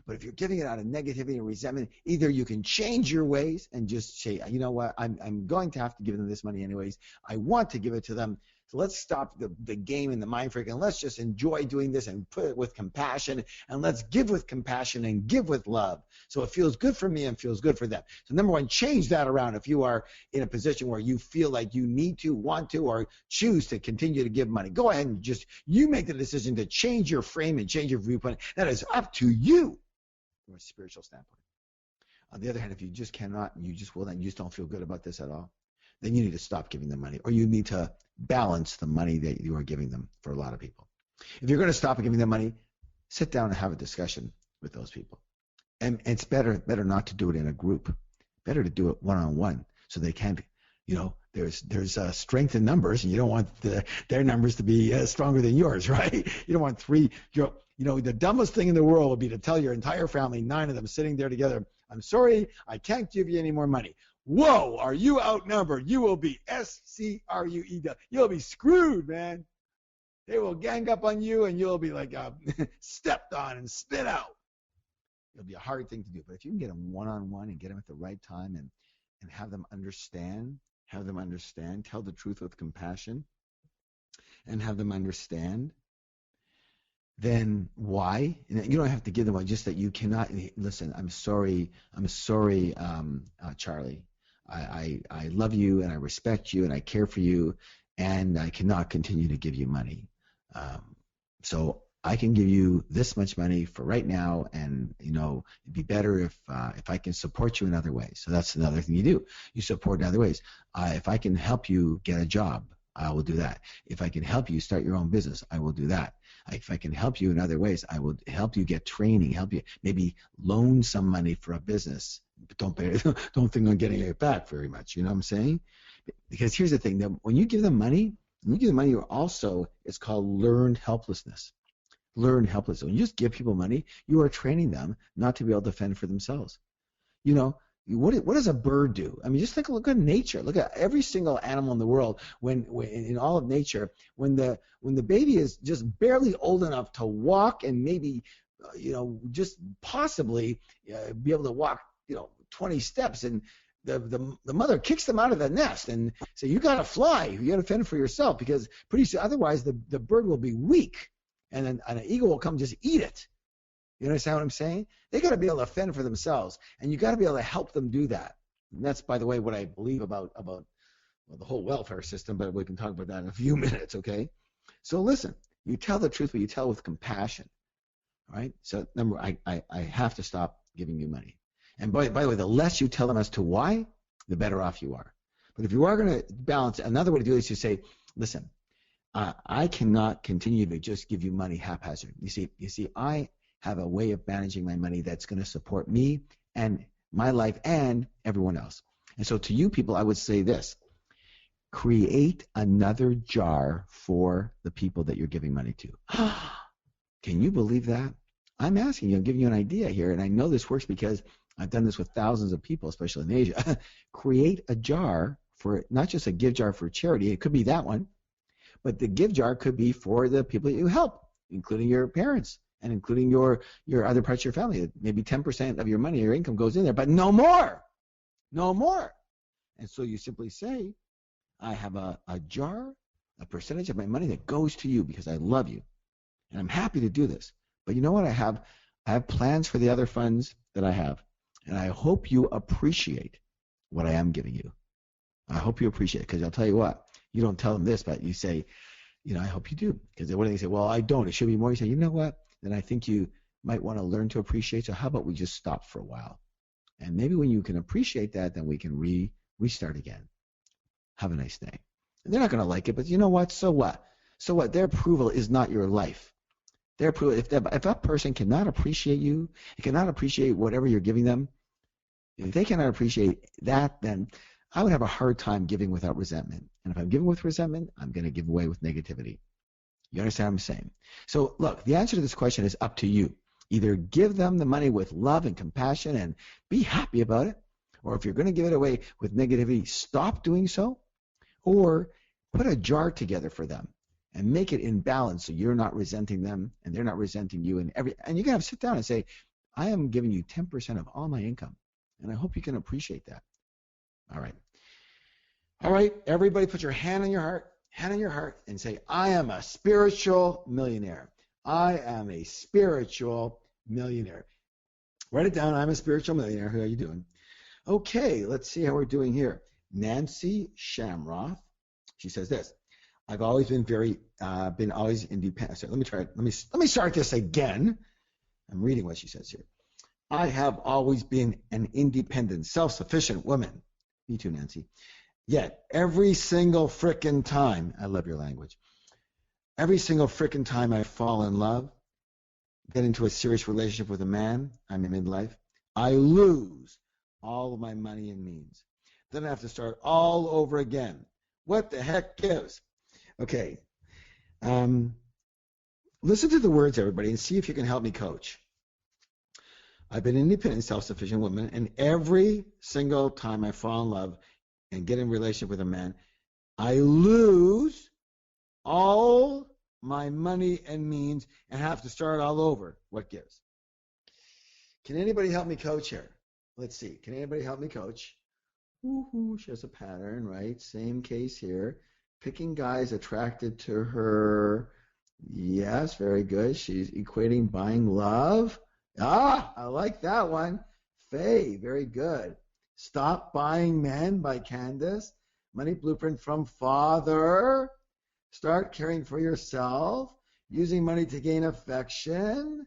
But if you're giving it out of negativity and resentment, either you can change your ways and just say, you know what, I'm going to have to give them this money anyways. I want to give it to them. So let's stop the game and the mind freak, and let's just enjoy doing this and put it with compassion, and let's give with compassion and give with love. So it feels good for me and feels good for them. So number one, change that around. If you are in a position where you feel like you need to, want to, or choose to continue to give money, go ahead and you make the decision to change your frame and change your viewpoint. That is up to you from a spiritual standpoint. On the other hand, if you just cannot, and you just will, and you just don't feel good about this at all, then you need to stop giving them money, or you need to balance the money that you are giving them. For a lot of people, if you're going to stop giving them money, sit down and have a discussion with those people. And it's better not to do it in a group. Better to do it one-on-one, so they can't, there's strength in numbers, and you don't want their numbers to be stronger than yours, right? You don't want three. The dumbest thing in the world would be to tell your entire family, 9 of them sitting there together, I'm sorry, I can't give you any more money. Whoa, are you outnumbered? You will be SCRUED. You'll be screwed, man. They will gang up on you, and you'll be like stepped on and spit out. It'll be a hard thing to do. But if you can get them one-on-one and get them at the right time and have them understand, tell the truth with compassion, and have them understand, then why? You don't have to give them just that you cannot. Listen, I'm sorry, Charlie. I love you and I respect you and I care for you, and I cannot continue to give you money. So I can give you this much money for right now, and it'd be better if I can support you in other ways. So that's another thing you do. You support in other ways. If I can help you get a job, I will do that. If I can help you start your own business, I will do that. If I can help you in other ways, I will help you get training, help you maybe loan some money for a business. But don't think I'm getting it back very much. You know what I'm saying? Because here's the thing: that when you give them money, you're also, it's called learned helplessness. Learned helplessness. When you just give people money, you are training them not to be able to fend for themselves. What does a bird do? I mean, just look at nature. Look at every single animal in the world. When in all of nature, when the baby is just barely old enough to walk and maybe, just possibly be able to walk, 20 steps, and the mother kicks them out of the nest and say, you got to fly. You got to fend for yourself, because pretty soon, otherwise the bird will be weak, and then an eagle will come just eat it. You understand what I'm saying? They got to be able to fend for themselves, and you got to be able to help them do that. And that's, by the way, what I believe about the whole welfare system, but we can talk about that in a few minutes, okay? So listen, you tell the truth, but you tell with compassion, all right? So I have to stop giving you money. And by the way, the less you tell them as to why, the better off you are. But if you are going to balance, another way to do it is to say, listen, I cannot continue to just give you money haphazard. You see, I have a way of managing my money that's going to support me and my life and everyone else. And so to you people, I would say this: create another jar for the people that you're giving money to. Can you believe that? I'm asking you, I'm giving you an idea here, and I know this works because I've done this with thousands of people, especially in Asia. Create a jar for, not just a gift jar for charity, it could be that one, but the gift jar could be for the people that you help, including your parents, and including your other parts of your family. Maybe 10% of your money, your income goes in there, but no more. And so you simply say, I have a jar, a percentage of my money that goes to you because I love you, and I'm happy to do this. But you know what? I have plans for the other funds that I have, and I hope you appreciate what I am giving you. I hope you appreciate it, because I'll tell you what, you don't tell them this, but you say, I hope you do. Because what do they say? Well, I don't. It should be more. You say, you know what? Then I think you might want to learn to appreciate. So how about we just stop for a while? And maybe when you can appreciate that, then we can restart again. Have a nice day. And they're not going to like it, but you know what? So what? So what? Their approval is not your life. Their approval. If that person cannot appreciate you, cannot appreciate whatever you're giving them, if they cannot appreciate that, then I would have a hard time giving without resentment. And if I'm giving with resentment, I'm going to give away with negativity. You understand what I'm saying? So look, the answer to this question is up to you. Either give them the money with love and compassion and be happy about it, or if you're going to give it away with negativity, stop doing so, or put a jar together for them and make it in balance so you're not resenting them and they're not resenting you. And you can have to sit down and say, I am giving you 10% of all my income, and I hope you can appreciate that. All right. All right, everybody put your hand on your heart, and say, I am a spiritual millionaire. I am a spiritual millionaire. Write it down. I'm a spiritual millionaire. How are you doing? Okay, let's see how we're doing here. Nancy Shamroth, she says this. I've always been always independent. So let me try it. Let me start this again. I'm reading what she says here. I have always been an independent, self-sufficient woman. Me too, Nancy. Yet, every single frickin' time, I love your language, every single frickin' time I fall in love, get into a serious relationship with a man, I'm in midlife, I lose all of my money and means. Then I have to start all over again. What the heck gives? Okay. Listen to the words, everybody, and see if you can help me coach. I've been an independent, self-sufficient woman, and every single time I fall in love and get in a relationship with a man, I lose all my money and means and have to start all over. What gives? Can anybody help me coach here? Let's see. Can anybody help me coach? Woohoo, she has a pattern, right? Same case here. Picking guys attracted to her. Yes, very good. She's equating buying love. Ah, I like that one. Faye, very good. Stop Buying Men by Candace. Money Blueprint from Father. Start caring for yourself. Using money to gain affection.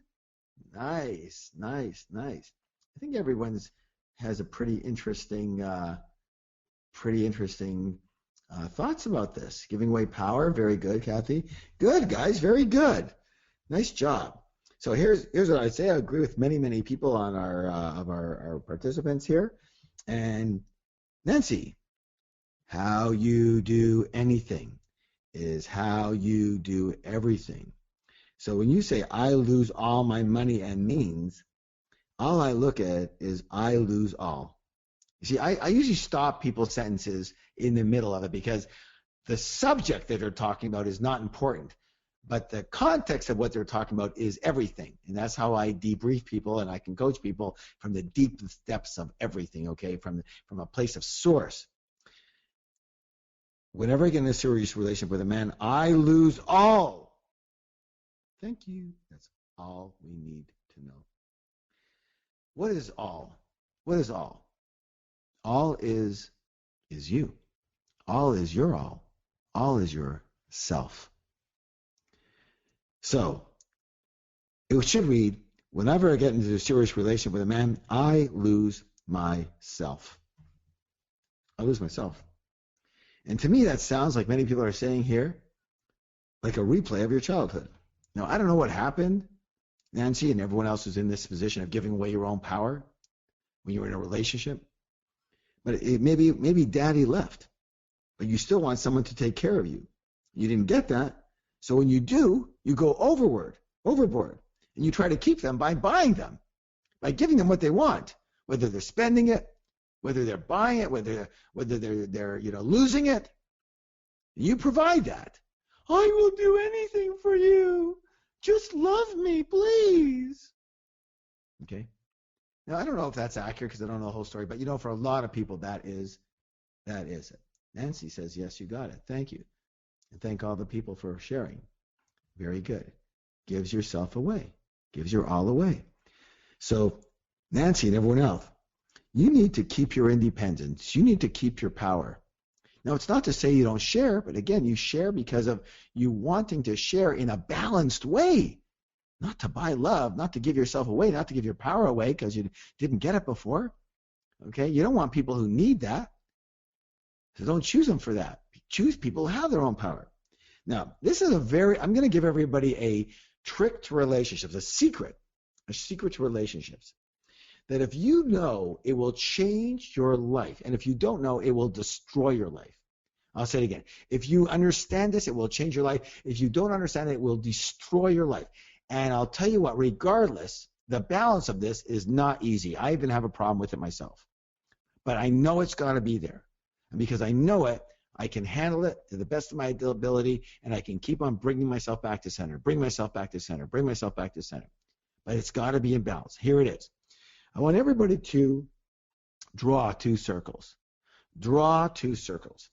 Nice, nice, nice. I think everyone's has a pretty interesting thoughts about this. Giving away power. Very good, Kathy. Good, guys. Very good. Nice job. So here's what I'd say. I agree with many people on our participants here. And Nancy, how you do anything is how you do everything. So when you say I lose all my money and means, all I look at is I lose all. You see, I usually stop people's sentences in the middle of it because the subject that they're talking about is not important. But the context of what they're talking about is everything. And that's how I debrief people and I can coach people from the deepest depths of everything, okay, from a place of source. Whenever I get in a serious relationship with a man, I lose all. Thank you. That's all we need to know. What is all? What is all? All is you. All is your all. All is your self. So, it should read, whenever I get into a serious relationship with a man, I lose myself. I lose myself. And to me, that sounds like many people are saying here, like a replay of your childhood. Now, I don't know what happened, Nancy, and everyone else who's in this position of giving away your own power when you were in a relationship. But maybe daddy left, but you still want someone to take care of you. You didn't get that. So when you do, you go overboard, and you try to keep them by buying them, by giving them what they want, whether they're spending it, whether they're buying it, whether they're losing it. You provide that. I will do anything for you. Just love me, please. Okay. Now I don't know if that's accurate because I don't know the whole story, but for a lot of people that is it. Nancy says yes, you got it. Thank you. And thank all the people for sharing. Very good. Gives yourself away. Gives your all away. So, Nancy and everyone else, you need to keep your independence. You need to keep your power. Now, it's not to say you don't share, but again, you share because of you wanting to share in a balanced way, not to buy love, not to give yourself away, not to give your power away because you didn't get it before. Okay? You don't want people who need that. So don't choose them for that. Choose people who have their own power. Now, this is I'm going to give everybody a trick to relationships, a secret to relationships. That if you know, it will change your life. And if you don't know, it will destroy your life. I'll say it again. If you understand this, it will change your life. If you don't understand it, it will destroy your life. And I'll tell you what, regardless, the balance of this is not easy. I even have a problem with it myself. But I know it's got to be there. And because I know it, I can handle it to the best of my ability, and I can keep on bringing myself back to center, bring myself back to center, bring myself back to center. But it's got to be in balance. Here it is. I want everybody to draw 2 circles. Draw 2 circles.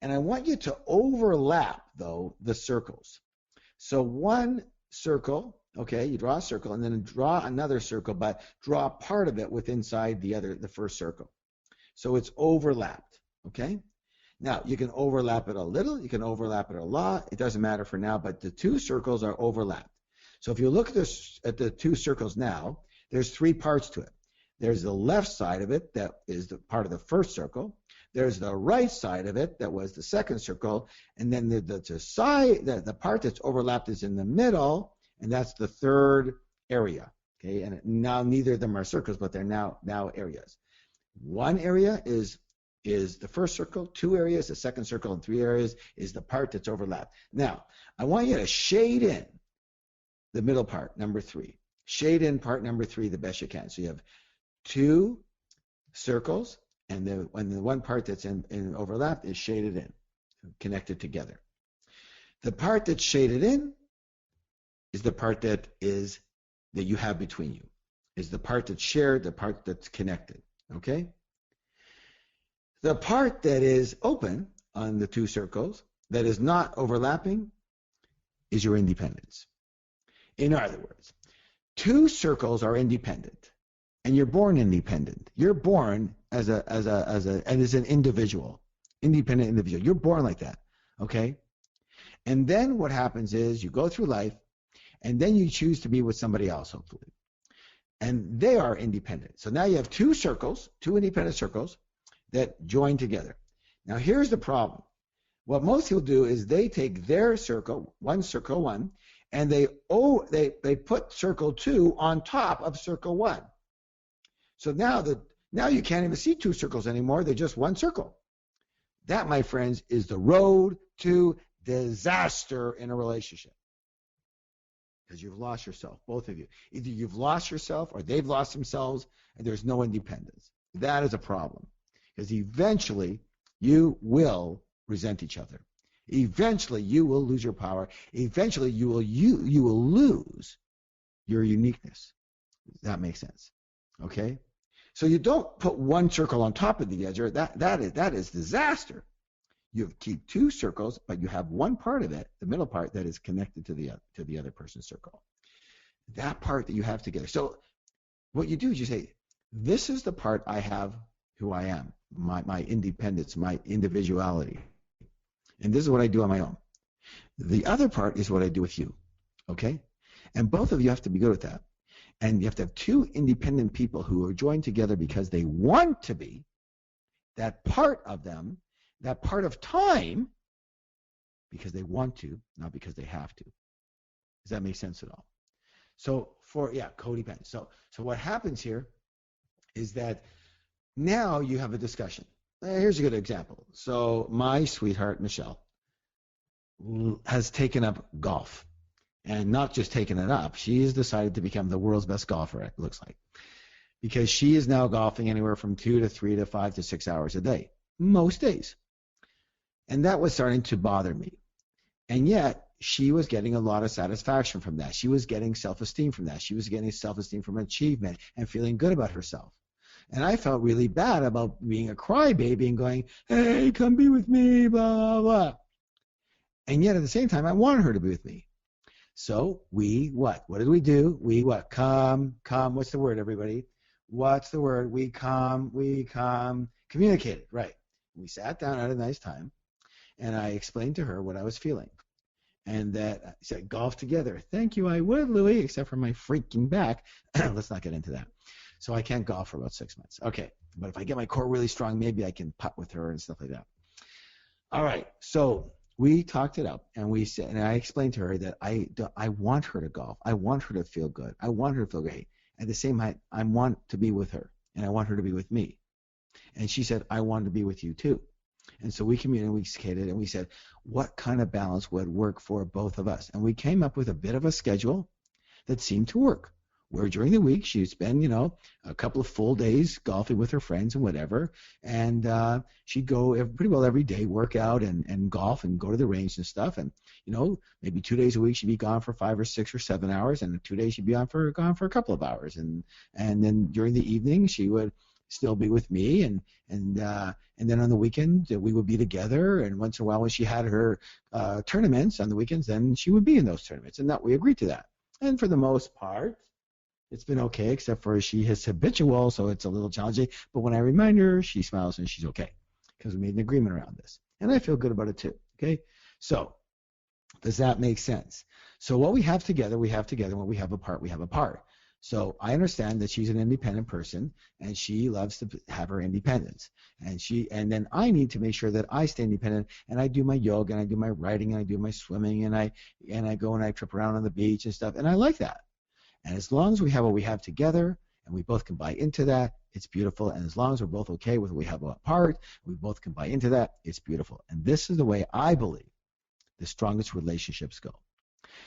And I want you to overlap, though, the circles. So one circle, okay, you draw a circle, and then draw another circle, but draw part of it inside the first circle. So it's overlapped, okay? Now, you can overlap it a little, you can overlap it a lot. It doesn't matter for now, but the 2 circles are overlapped. So if you look at the 2 circles now, there's 3 parts to it. There's the left side of it that is the part of the first circle. There's the right side of it that was the second circle, and then the part that's overlapped is in the middle, and that's the third area. Okay, and now neither of them are circles, but they're now areas. One area is the first circle, 2 areas, the second circle, and 3 areas is the part that's overlapped. Now, I want you to shade in the middle part, number 3. Shade in part number 3 the best you can. So you have 2 circles, and the one part that's in overlap is shaded in, connected together. The part that's shaded in is the part that you have between you, is the part that's shared, the part that's connected. Okay? The part that is open on the 2 circles, that is not overlapping, is your independence. In other words, 2 circles are independent, and you're born independent. You're born as an individual, independent individual. You're born like that, okay? And then what happens is you go through life, and then you choose to be with somebody else, hopefully. And they are independent. So now you have 2 circles, 2 independent circles that join together. Now here's the problem. What most people do is they take their circle, circle one, and they put circle 2 on top of circle 1. So now you can't even see 2 circles anymore. They're just 1 circle. That, my friends, is the road to disaster in a relationship. Because you've lost yourself, both of you. Either you've lost yourself or they've lost themselves, and there's no independence. That is a problem. Because eventually you will resent each other. Eventually you will lose your power. Eventually you will lose your uniqueness. That makes sense. Okay? So you don't put 1 circle on top of the other. That is disaster. You keep 2 circles, but you have 1 part of it, the middle part, that is connected to the other person's circle. That part that you have together. So what you do is you say, this is the part I have who I am, my independence, my individuality. And this is what I do on my own. The other part is what I do with you. Okay? And both of you have to be good at that. And you have to have 2 independent people who are joined together because they want to be, that part of them, that part of time, because they want to, not because they have to. Does that make sense at all? So codependent. So what happens here is that now you have a discussion. Here's a good example. So my sweetheart, Michelle, has taken up golf. And not just taken it up, she has decided to become the world's best golfer, it looks like. Because she is now golfing anywhere from 2 to 3 to 5 to 6 hours a day, most days. And that was starting to bother me. And yet, she was getting a lot of satisfaction from that. She was getting self-esteem from that. She was getting self-esteem from achievement and feeling good about herself. And I felt really bad about being a crybaby and going, hey, come be with me, blah, blah, blah. And yet, at the same time, I wanted her to be with me. So we what? What did we do? We what? Come. What's the word, everybody? What's the word? We communicated, right. we sat down at a nice time, and I explained to her what I was feeling. And that I said, golf together. Thank you, I would, Louie, except for my freaking back. Let's not get into that. So I can't golf for about 6 months. Okay, but if I get my core really strong, maybe I can putt with her and stuff like that. All right, so we talked it up, and we said, and I explained to her that I want her to golf. I want her to feel good. I want her to feel great. At the same time, I want to be with her, and I want her to be with me. And she said, I want to be with you too. And so we communicated, and we said, what kind of balance would work for both of us? And we came up with a bit of a schedule that seemed to work, where during the week she'd spend, a couple of full days golfing with her friends and whatever, and she'd go pretty well every day, work out and golf and go to the range and stuff, and maybe 2 days a week she'd be gone for 5 or 6 or 7 hours, and 2 days she'd be gone for a couple of hours, and then during the evening she would still be with me, and then on the weekend we would be together, and once in a while when she had her tournaments on the weekends, then she would be in those tournaments, and that we agreed to that. And for the most part, it's been okay, except for she is habitual, so it's a little challenging. But when I remind her, she smiles and she's okay, because we made an agreement around this, and I feel good about it too. Okay, so does that make sense? So what we have together, we have together. What we have apart, we have apart. So I understand that she's an independent person, and she loves to have her independence. And then I need to make sure that I stay independent, and I do my yoga, and I do my writing, and I do my swimming, and I go and I trip around on the beach and stuff, and I like that. And as long as we have what we have together, and we both can buy into that, it's beautiful. And as long as we're both okay with what we have apart, we both can buy into that, it's beautiful. And this is the way I believe the strongest relationships go.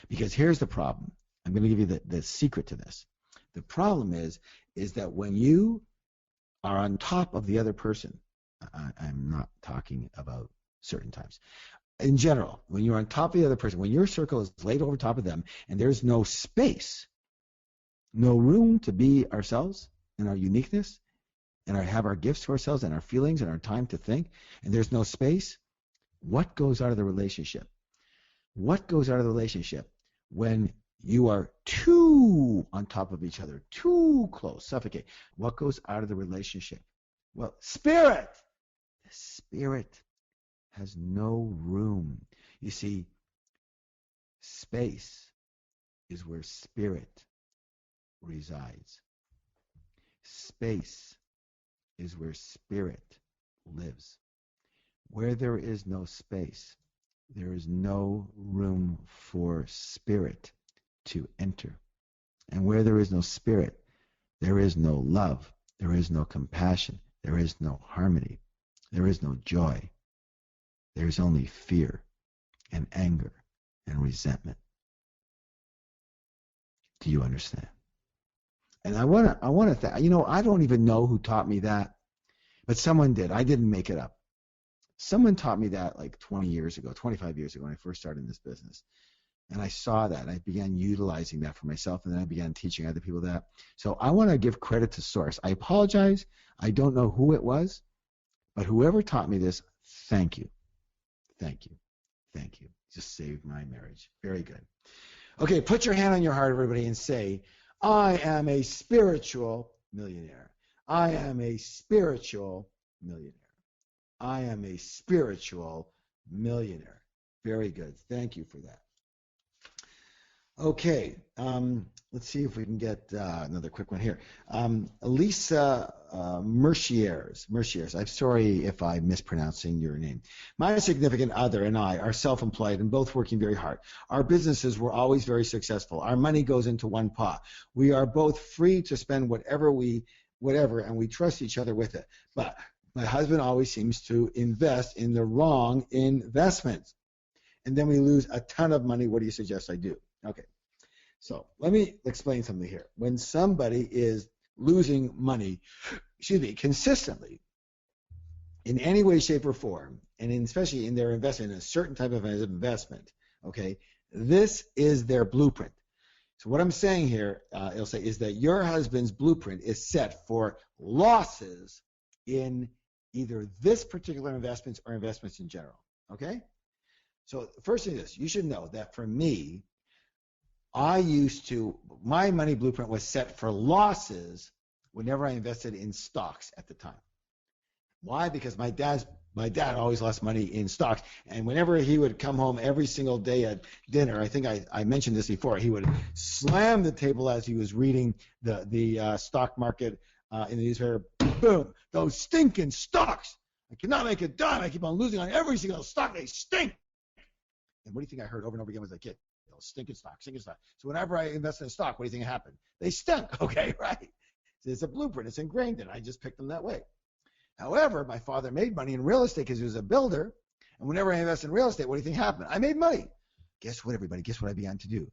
Because here's the problem. I'm going to give you the secret to this. The problem is that when you are on top of the other person, I'm not talking about certain times. In general, when you're on top of the other person, when your circle is laid over top of them, and there's no space, no room to be ourselves and our uniqueness, and have our gifts to ourselves and our feelings and our time to think, and there's no space, what goes out of the relationship? What goes out of the relationship when you are too on top of each other, too close, suffocate? What goes out of the relationship? Well, spirit. The spirit has no room. You see, space is where spirit resides. Space is where spirit lives. Where there is no space, there is no room for spirit to enter. And where there is no spirit, there is no love, there is no compassion, there is no harmony, there is no joy. There is only fear and anger and resentment. Do you understand? And I want to I don't even know who taught me that, but someone did. I didn't make it up. Someone taught me that like 20 years ago, 25 years ago when I first started in this business. And I saw that. I began utilizing that for myself, and then I began teaching other people that. So I want to give credit to Source. I apologize. I don't know who it was, but whoever taught me this, thank you. Thank you. Thank you. Just saved my marriage. Very good. Okay, put your hand on your heart, everybody, and say, I am a spiritual millionaire. I am a spiritual millionaire. I am a spiritual millionaire. Very good. Thank you for that. Okay, let's see if we can get another quick one here. Lisa Merciers. I'm sorry if I'm mispronouncing your name. My significant other and I are self-employed and both working very hard. Our businesses were always very successful. Our money goes into one pot. We are both free to spend whatever, and we trust each other with it. But my husband always seems to invest in the wrong investments. And then we lose a ton of money. What do you suggest I do? Okay, so let me explain something here. When somebody is losing money, consistently, in any way, shape, or form, and especially in their investment in a certain type of investment, okay, this is their blueprint. So what I'm saying here, Ilse, is that your husband's blueprint is set for losses in either this particular investments or investments in general, okay? So the first thing is, you should know that for me, my money blueprint was set for losses whenever I invested in stocks at the time. Why? Because my dad always lost money in stocks, and whenever he would come home every single day at dinner, I think I mentioned this before, he would slam the table as he was reading the stock market in the newspaper. Boom! Those stinking stocks! I cannot make a dime. I keep on losing on every single stock. They stink. And what do you think I heard over and over again as a kid? Those stinking stocks, stinking stocks. So whenever I invest in a stock, what do you think happened? They stink. Okay, right? So it's a blueprint. It's ingrained in it. I just picked them that way. However, my father made money in real estate because he was a builder. And whenever I invest in real estate, what do you think happened? I made money. Guess what, everybody? Guess what I began to do?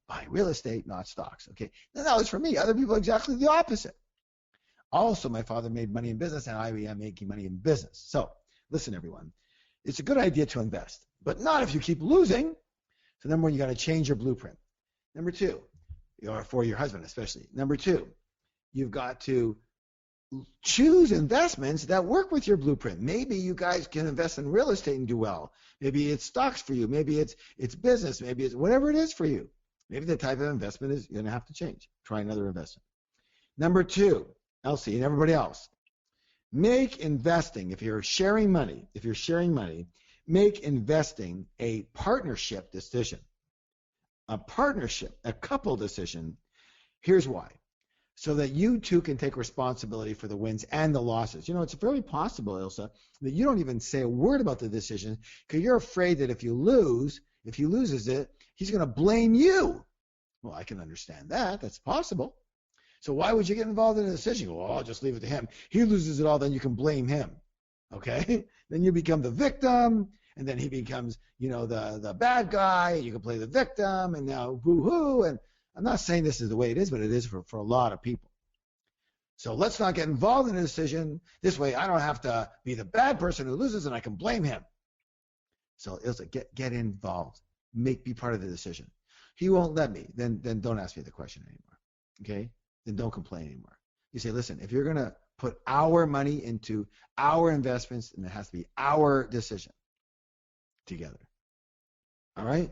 Buy real estate, not stocks. Okay. Now, that was for me. Other people, exactly the opposite. Also, my father made money in business, and I am making money in business. So, listen, everyone. It's a good idea to invest, but not if you keep losing. So, number one, you got to change your blueprint. Number two, or for your husband especially. Number two, you've got to choose investments that work with your blueprint. Maybe you guys can invest in real estate and do well. Maybe it's stocks for you. Maybe it's business. Maybe it's whatever it is for you. Maybe the type of investment is you're going to have to change. Try another investment. Number two, Elsie and everybody else, make investing, if you're sharing money, make investing a partnership decision. A partnership, a couple decision. Here's why. So that you two can take responsibility for the wins and the losses. You know, it's very possible, Ilsa, that you don't even say a word about the decision because you're afraid that if he loses it, he's going to blame you. Well, I can understand that. That's possible. So why would you get involved in a decision? Well, I'll just leave it to him. He loses it all, then you can blame him. Okay? Then you become the victim, and then he becomes, the bad guy. You can play the victim, and now boo-hoo, and I'm not saying this is the way it is, but it is for a lot of people. So let's not get involved in a decision. This way I don't have to be the bad person who loses and I can blame him. So Ilsa, get involved. Be part of the decision. He won't let me. Then don't ask me the question anymore. Okay? Then don't complain anymore. You say, listen, if you're going to put our money into our investments, then it has to be our decision together. All right?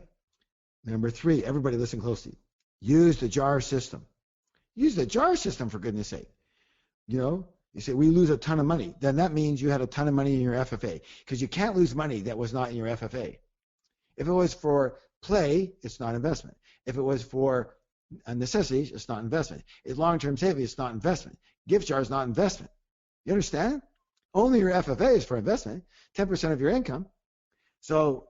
Number three, everybody listen closely. Use the JAR system. Use the JAR system, for goodness sake. You say, we lose a ton of money. Then that means you had a ton of money in your FFA, because you can't lose money that was not in your FFA. If it was for play, it's not investment. If it was for necessities, it's not investment. If long-term savings, it's not investment. Gift jar is not investment. You understand? Only your FFA is for investment, 10% of your income. So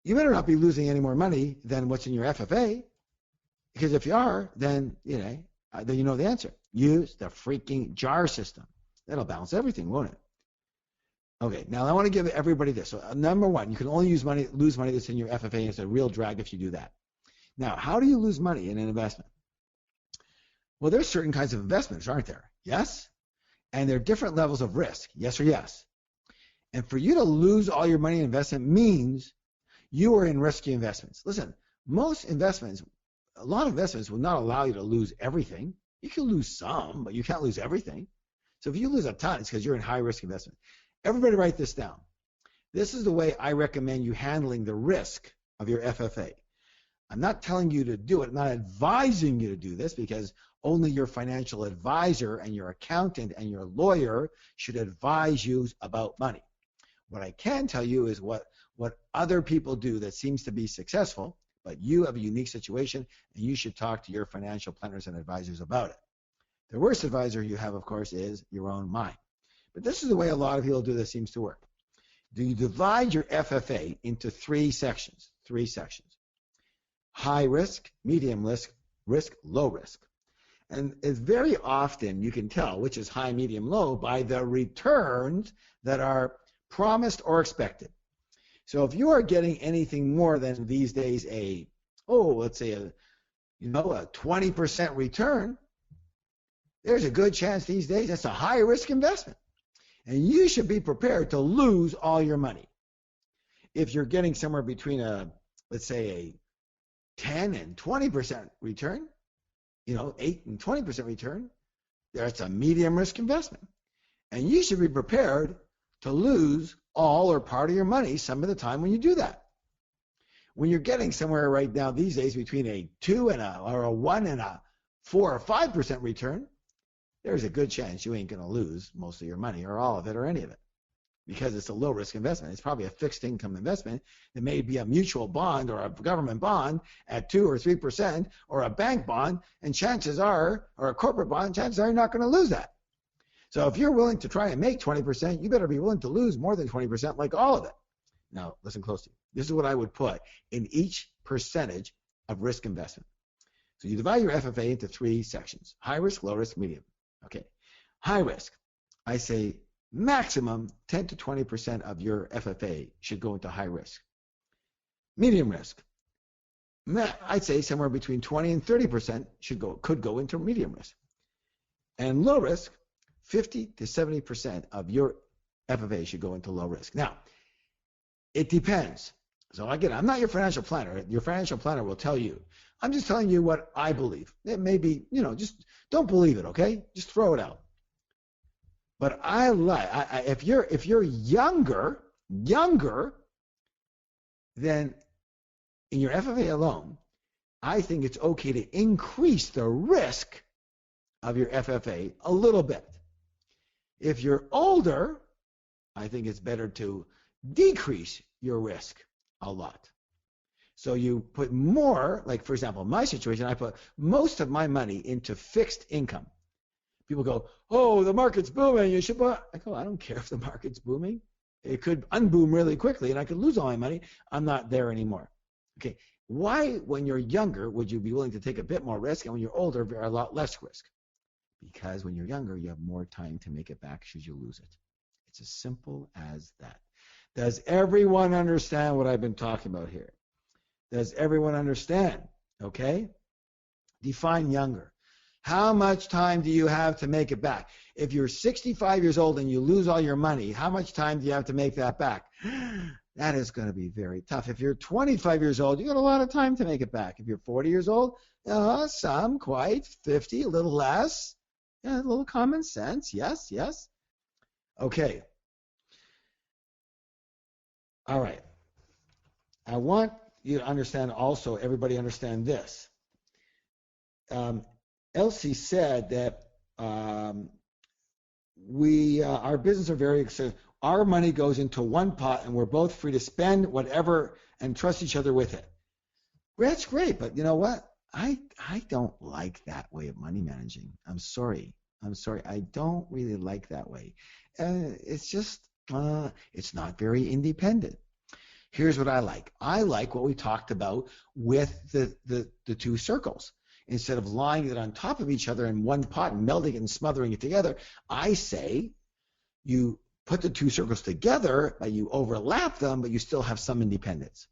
you better not be losing any more money than what's in your FFA. Because if you are, then you know the answer. Use the freaking JAR system. That'll balance everything, won't it? Okay, now I want to give everybody this. So number one, you can only lose money that's in your FFA, and it's a real drag if you do that. Now, how do you lose money in an investment? Well, there's certain kinds of investments, aren't there? Yes? And there are different levels of risk, yes or yes. And for you to lose all your money in investment means you are in risky investments. Listen, a lot of investments will not allow you to lose everything. You can lose some, but you can't lose everything. So if you lose a ton, it's because you're in high-risk investment. Everybody write this down. This is the way I recommend you handling the risk of your FFA. I'm not telling you to do it. I'm not advising you to do this because only your financial advisor and your accountant and your lawyer should advise you about money. What I can tell you is what other people do that seems to be successful, but you have a unique situation, and you should talk to your financial planners and advisors about it. The worst advisor you have, of course, is your own mind. But this is the way a lot of people do this seems to work. Do you divide your FFA into three sections? High risk, medium risk, low risk. And it's very often you can tell which is high, medium, low by the returns that are promised or expected. So if you are getting anything more than these days let's say a 20% return, there's a good chance these days that's a high risk investment. And you should be prepared to lose all your money. If you're getting somewhere between let's say a 10 and 20% return, 8 and 20% return, that's a medium risk investment. And you should be prepared to lose all or part of your money some of the time when you do that. When you're getting somewhere right now these days between a 2 and or a 1 and a 4 or 5% return, there's a good chance you ain't going to lose most of your money or all of it or any of it, because it's a low risk investment. It's probably a fixed income investment. It may be a mutual bond or a government bond at 2 or 3%, or a bank bond, and chances are, or a corporate bond, chances are you're not going to lose that. So if you're willing to try and make 20%, you better be willing to lose more than 20%, like all of it. Now, listen closely. This is what I would put in each percentage of risk investment. So you divide your FFA into 3 sections: high risk, low risk, medium. Okay. High risk, I say maximum 10 to 20% of your FFA should go into high risk. Medium risk, I'd say somewhere between 20 and 30% could go into medium risk. And low risk, 50 to 70% of your FFA should go into low risk. Now, it depends. So again, I'm not your financial planner. Your financial planner will tell you. I'm just telling you what I believe. It may be, just don't believe it, okay? Just throw it out. But if you're younger than in your FFA alone, I think it's okay to increase the risk of your FFA a little bit. If you're older, I think it's better to decrease your risk a lot. So you put more, like for example, in my situation, I put most of my money into fixed income. People go, oh, the market's booming, you should buy. I go, I don't care if the market's booming. It could unboom really quickly and I could lose all my money. I'm not there anymore. Okay, why, when you're younger, would you be willing to take a bit more risk, and when you're older, a lot less risk? Because when you're younger, you have more time to make it back should you lose it. It's as simple as that. Does everyone understand what I've been talking about here? Does everyone understand? Okay? Define younger. How much time do you have to make it back? If you're 65 years old and you lose all your money, how much time do you have to make that back? That is going to be very tough. If you're 25 years old, you got a lot of time to make it back. If you're 40 years old, some quite, 50, a little less. Yeah, a little common sense. Yes, yes. Okay. All right. I want you to understand also, everybody understand this. Elsie said that our business are very exciting. Our money goes into one pot and we're both free to spend whatever and trust each other with it. That's great, but you know what? I don't like that way of money managing. I'm sorry. I don't really like that way. It's just, it's not very independent. Here's what I like. I like what we talked about with the 2 circles. Instead of lying it on top of each other in one pot and melding it and smothering it together, I say you put the 2 circles together, but you overlap them, but you still have some independence.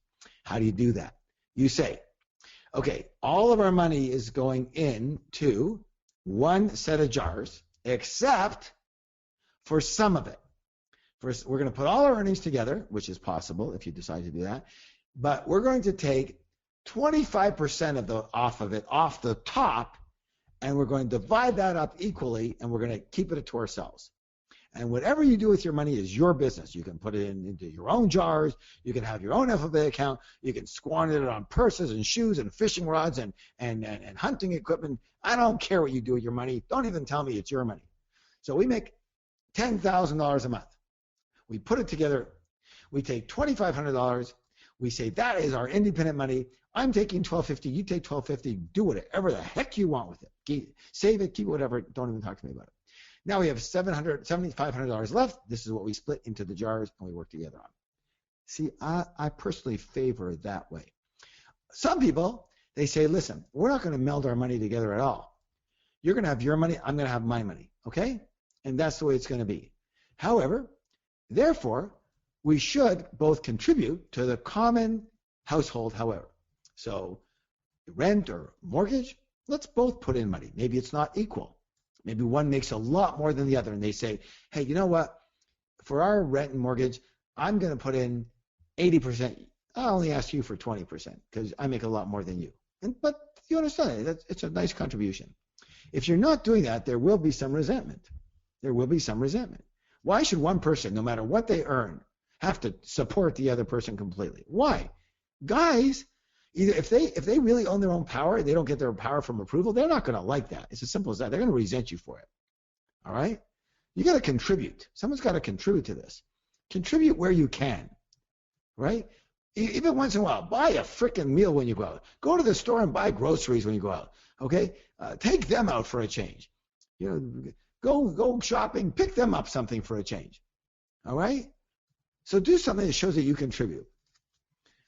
How do you do that? You say, okay, all of our money is going into one set of jars, except for some of it. First, we're going to put all our earnings together, which is possible if you decide to do that, but we're going to take 25% off the top, and we're going to divide that up equally, and we're going to keep it to ourselves. And whatever you do with your money is your business. You can put it into your own jars. You can have your own FFA account. You can squander it on purses and shoes and fishing rods and hunting equipment. I don't care what you do with your money. Don't even tell me it's your money. So we make $10,000 a month. We put it together. We take $2,500. We say that is our independent money. I'm taking $1,250. You take $1,250. Do whatever the heck you want with it. Save it. Keep it. Whatever. Don't even talk to me about it. Now we have $7,500 left. This is what we split into the jars and we work together on. See, I personally favor that way. Some people, they say, listen, we're not going to meld our money together at all. You're going to have your money. I'm going to have my money. Okay? And that's the way it's going to be. However, therefore, we should both contribute to the common household, however. So rent or mortgage, let's both put in money. Maybe it's not equal. Maybe one makes a lot more than the other, and they say, hey, you know what? For our rent and mortgage, I'm going to put in 80%. I'll only ask you for 20% because I make a lot more than you. But you understand, it's a nice contribution. If you're not doing that, there will be some resentment. There will be some resentment. Why should one person, no matter what they earn, have to support the other person completely? Why? Guys, either if they really own their own power, they don't get their power from approval, they're not going to like that. It's as simple as that. They're going to resent you for it. All right? You got to contribute. Someone's got to contribute to this. Contribute where you can, right? Even once in a while, buy a freaking meal when you go out. Go to the store and buy groceries when you go out. Okay? Take them out for a change. Go shopping. Pick them up something for a change. All right? So do something that shows that you contribute.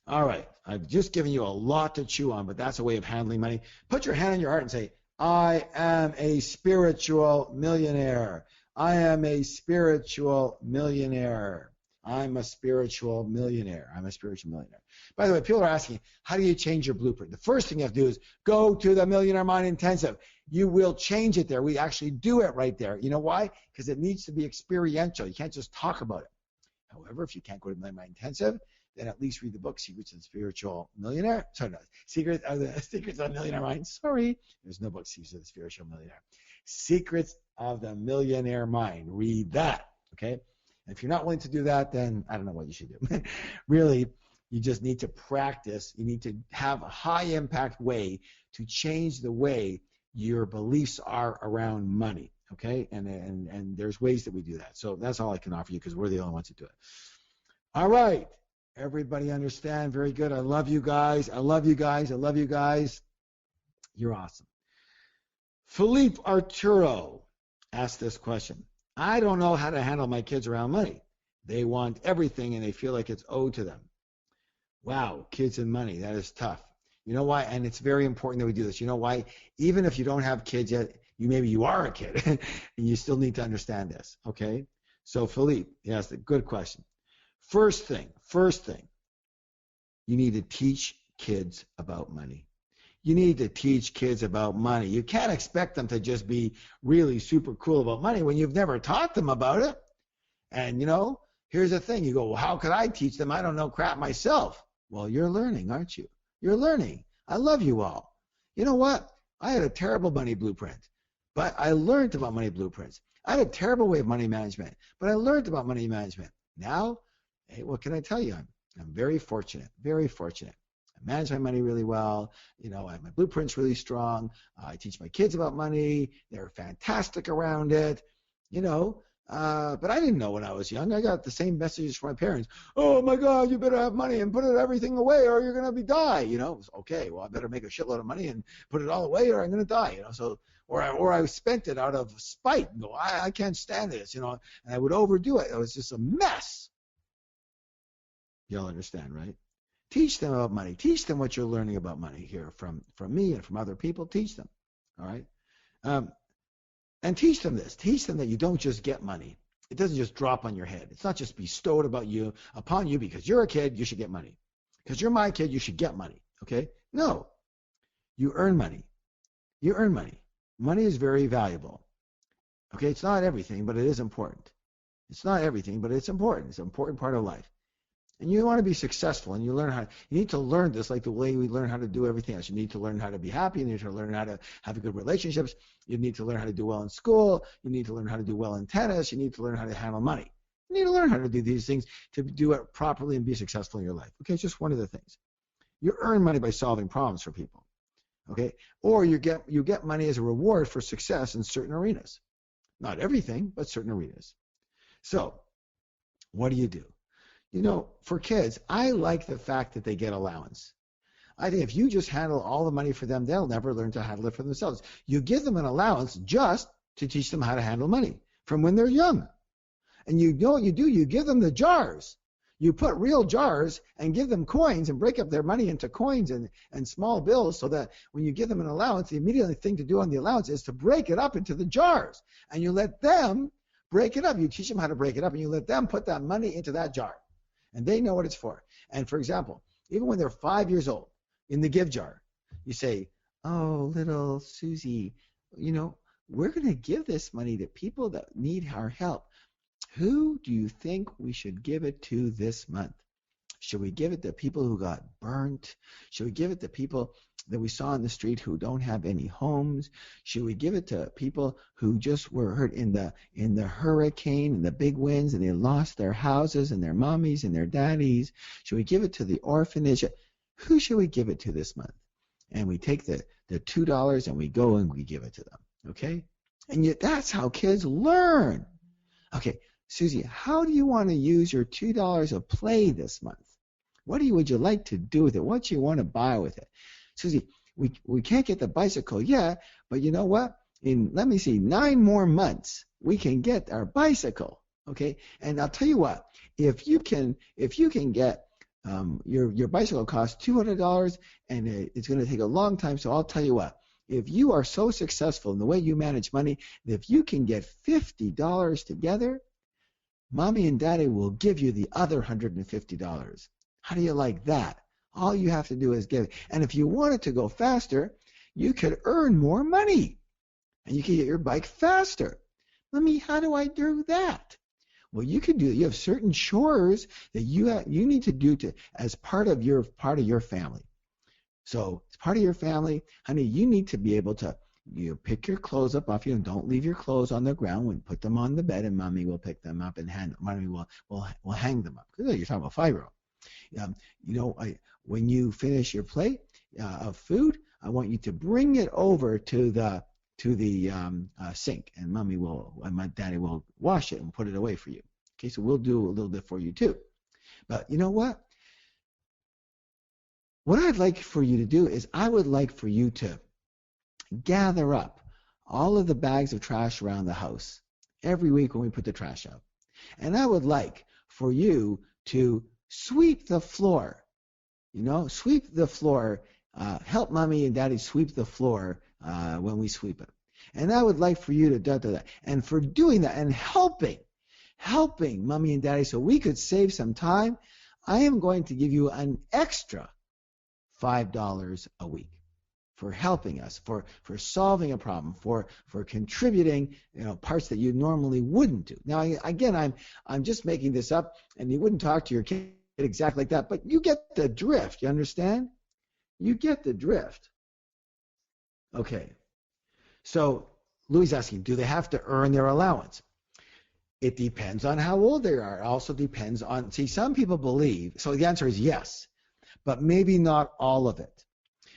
All right. I've just given you a lot to chew on, but that's a way of handling money. Put your hand on your heart and say, I am a spiritual millionaire. I am a spiritual millionaire. I'm a spiritual millionaire. I'm a spiritual millionaire. By the way, people are asking, how do you change your blueprint? The first thing you have to do is go to the Millionaire Mind Intensive. You will change it there. We actually do it right there. You know why? Because it needs to be experiential. You can't just talk about it. However, if you can't go to the Millionaire Mind Intensive, then at least read the book, Secrets of the Spiritual Millionaire. Sorry, no, Secrets of the Millionaire Mind. Sorry. There's no book, Secrets of the Spiritual Millionaire. Secrets of the Millionaire Mind. Read that, okay? And if you're not willing to do that, then I don't know what you should do. Really, you just need to practice. You need to have a high-impact way to change the way your beliefs are around money, okay? And there's ways that we do that. So that's all I can offer you because we're the only ones that do it. All right. Everybody understand? Very good. I love you guys. I love you guys. I love you guys. You're awesome. Philippe Arturo asked this question. I don't know how to handle my kids around money. They want everything and they feel like it's owed to them. Wow, kids and money, that is tough. You know why? And it's very important that we do this. You know why? Even if you don't have kids yet, maybe you are a kid, and you still need to understand this, okay? So Philippe, yes, good question. First thing, you need to teach kids about money. You need to teach kids about money. You can't expect them to just be really super cool about money when you've never taught them about it. And, here's the thing. You go, well, how could I teach them? I don't know crap myself. Well, you're learning, aren't you? You're learning. I love you all. You know what? I had a terrible money blueprint, but I learned about money blueprints. I had a terrible way of money management, but I learned about money management. Now, hey, what can I tell you? I'm very fortunate, very fortunate. I manage my money really well. I have my blueprints really strong. I teach my kids about money. They're fantastic around it. But I didn't know when I was young. I got the same messages from my parents. Oh my God, you better have money and put everything away or you're going to die. Okay, well, I better make a shitload of money and put it all away or I'm going to die. Or I spent it out of spite. No, I can't stand this, and I would overdo it. It was just a mess. You'll understand, right? Teach them about money. Teach them what you're learning about money here from me and from other people. Teach them, all right? And teach them this. Teach them that you don't just get money. It doesn't just drop on your head. It's not just bestowed upon you because you're a kid, you should get money. Because you're my kid, you should get money, okay? No. You earn money. You earn money. Money is very valuable. Okay, it's not everything, but it is important. It's not everything, but it's important. It's an important part of life. And you want to be successful, and you need to learn this like the way we learn how to do everything else. You need to learn how to be happy. You need to learn how to have good relationships. You need to learn how to do well in school. You need to learn how to do well in tennis. You need to learn how to handle money. You need to learn how to do these things to do it properly and be successful in your life. Okay, it's just one of the things. You earn money by solving problems for people. Okay, or you get money as a reward for success in certain arenas. Not everything, but certain arenas. So, what do? For kids, I like the fact that they get allowance. I think if you just handle all the money for them, they'll never learn to handle it for themselves. You give them an allowance just to teach them how to handle money from when they're young. And you know what you do? You give them the jars. You put real jars and give them coins and break up their money into coins and small bills so that when you give them an allowance, the immediate thing to do on the allowance is to break it up into the jars. And you let them break it up. You teach them how to break it up and you let them put that money into that jar. And they know what it's for. And for example, even when they're 5 years old, in the give jar, you say, oh, little Susie, we're going to give this money to people that need our help. Who do you think we should give it to this month? Should we give it to people who got burnt? Should we give it to people that we saw on the street who don't have any homes? Should we give it to people who just were hurt in the hurricane and the big winds and they lost their houses and their mommies and their daddies? Should we give it to the orphanage? Who should we give it to this month? And we take the $2 and we go and we give it to them. Okay? And yet that's how kids learn. Okay, Susie, how do you want to use your $2 of play this month? What would you like to do with it? What do you want to buy with it? Susie, we can't get the bicycle yet, but you know what? In, let me see, 9 more months, we can get our bicycle. Okay, and I'll tell you what, if you can get your bicycle costs $200 and it's going to take a long time, so I'll tell you what, if you are so successful in the way you manage money, that if you can get $50 together, Mommy and Daddy will give you the other $150. How do you like that? All you have to do is give it. And if you want it to go faster, you could earn more money and you can get your bike faster. How do I do that? Well, you have certain chores that you need to do as part of your family. So as part of your family, honey, you need to be able to pick your clothes up off you, and don't leave your clothes on the ground. Put them on the bed, and Mommy will pick them up and Mommy will hang them up. Because you're talking about 5-year-old. When you finish your plate of food, I want you to bring it over to the sink, and my Daddy will wash it and put it away for you. Okay, so we'll do a little bit for you too. But you know what? What I'd like for you to do is I would like for you to gather up all of the bags of trash around the house every week when we put the trash out. And I would like for you to sweep the floor. Sweep the floor. Help Mommy and Daddy sweep the floor when we sweep it. And I would like for you to do that. And for doing that and helping Mommy and Daddy so we could save some time, I am going to give you an extra $5 a week for helping us, for solving a problem, for contributing parts that you normally wouldn't do. Now, again, I'm just making this up, and you wouldn't talk to your kid exactly like that, but you get the drift. You understand? You get the drift. Okay. So Louis is asking, do they have to earn their allowance? It depends on how old they are. It also depends on, some people believe, so the answer is yes, but maybe not all of it.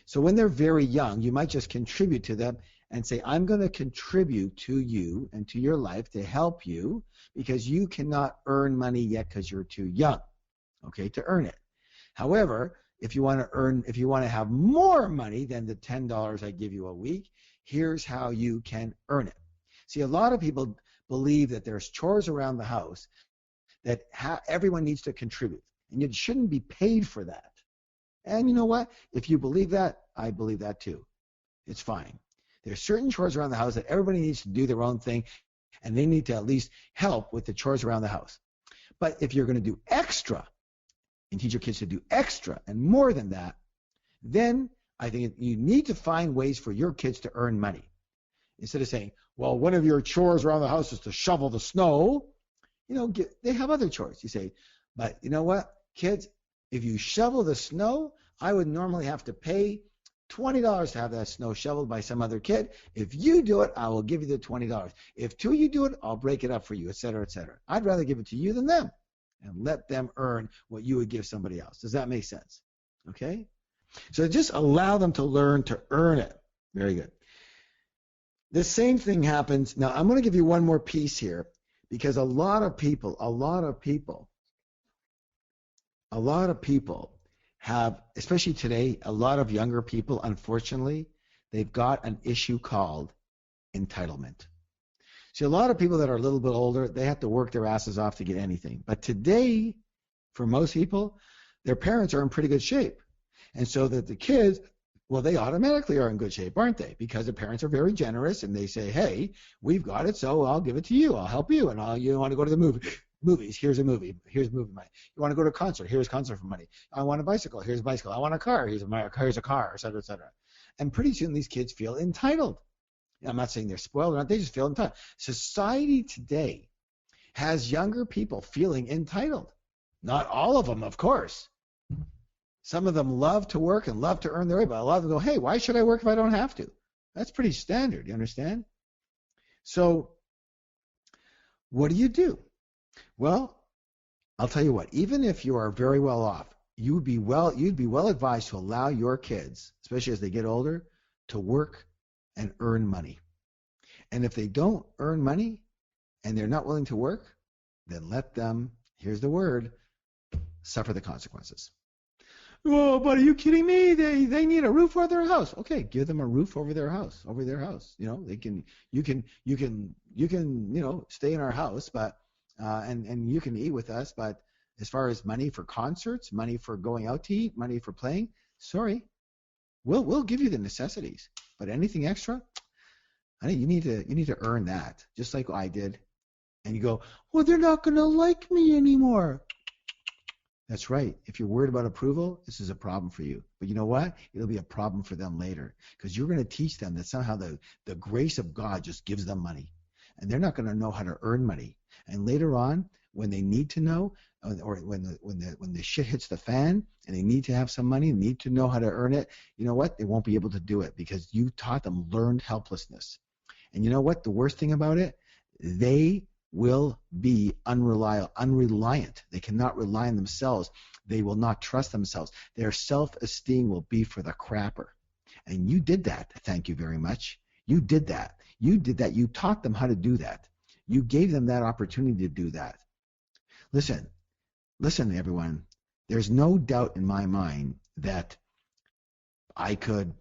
So when they're very young, you might just contribute to them and say, I'm going to contribute to you and to your life to help you because you cannot earn money yet because you're too young, okay, to earn it. However, if you want to have more money than the $10 I give you a week, here's how you can earn it. See, a lot of people believe that there's chores around the house that everyone needs to contribute, and you shouldn't be paid for that. And you know what? If you believe that, I believe that too. It's fine. There's certain chores around the house that everybody needs to do their own thing, and they need to at least help with the chores around the house. But if you're going to do extra and teach your kids to do extra and more than that, then I think you need to find ways for your kids to earn money. Instead of saying, well, one of your chores around the house is to shovel the snow, they have other chores. You say, but you know what, kids, if you shovel the snow, I would normally have to pay $20 to have that snow shoveled by some other kid. If you do it, I will give you the $20. If two of you do it, I'll break it up for you, et cetera, et cetera. I'd rather give it to you than them and let them earn what you would give somebody else. Does that make sense? Okay? So just allow them to learn to earn it. Very good. The same thing happens. Now, I'm going to give you one more piece here because a lot of people have, especially today, a lot of younger people, unfortunately, they've got an issue called entitlement. See, a lot of people that are a little bit older, they have to work their asses off to get anything. But today, for most people, their parents are in pretty good shape. And so that the kids, well, they automatically are in good shape, aren't they? Because the parents are very generous and they say, hey, we've got it, so I'll give it to you. I'll help you. And you want to go to the movies, here's a movie. Here's movie money. You want to go to a concert, here's concert for money. I want a bicycle, here's a bicycle. I want a car, here's a car, et cetera, et cetera. And pretty soon these kids feel entitled. I'm not saying they're spoiled or not, they just feel entitled. Society today has younger people feeling entitled. Not all of them, of course. Some of them love to work and love to earn their way, but a lot of them go, hey, why should I work if I don't have to? That's pretty standard, you understand? So what do you do? Well, I'll tell you what, even if you are very well off, you'd be well advised to allow your kids, especially as they get older, to work and earn money. And if they don't earn money and they're not willing to work, then let them, here's the word, suffer the consequences. Oh, but are you kidding me? They need a roof over their house. Okay, give them a roof over their house, You know, you can stay in our house, but and you can eat with us, but as far as money for concerts, money for going out to eat, money for playing, sorry, we'll give you the necessities, but anything extra, I think you need to earn that, just like I did. And you go, well, they're not going to like me anymore. That's right. If you're worried about approval, this is a problem for you. But you know what? It'll be a problem for them later, because you're going to teach them that somehow the grace of God just gives them money, and they're not going to know how to earn money. And later on, when they need to know, or when the shit hits the fan and they need to have some money, need to know how to earn it, you know what? They won't be able to do it because you taught them learned helplessness. And you know what? The worst thing about it, they will be unreliant. They cannot rely on themselves. They will not trust themselves. Their self-esteem will be for the crapper. And you did that. Thank you very much. You did that. You did that. You taught them how to do that. You gave them that opportunity to do that. Listen, everyone. There's no doubt in my mind that I could,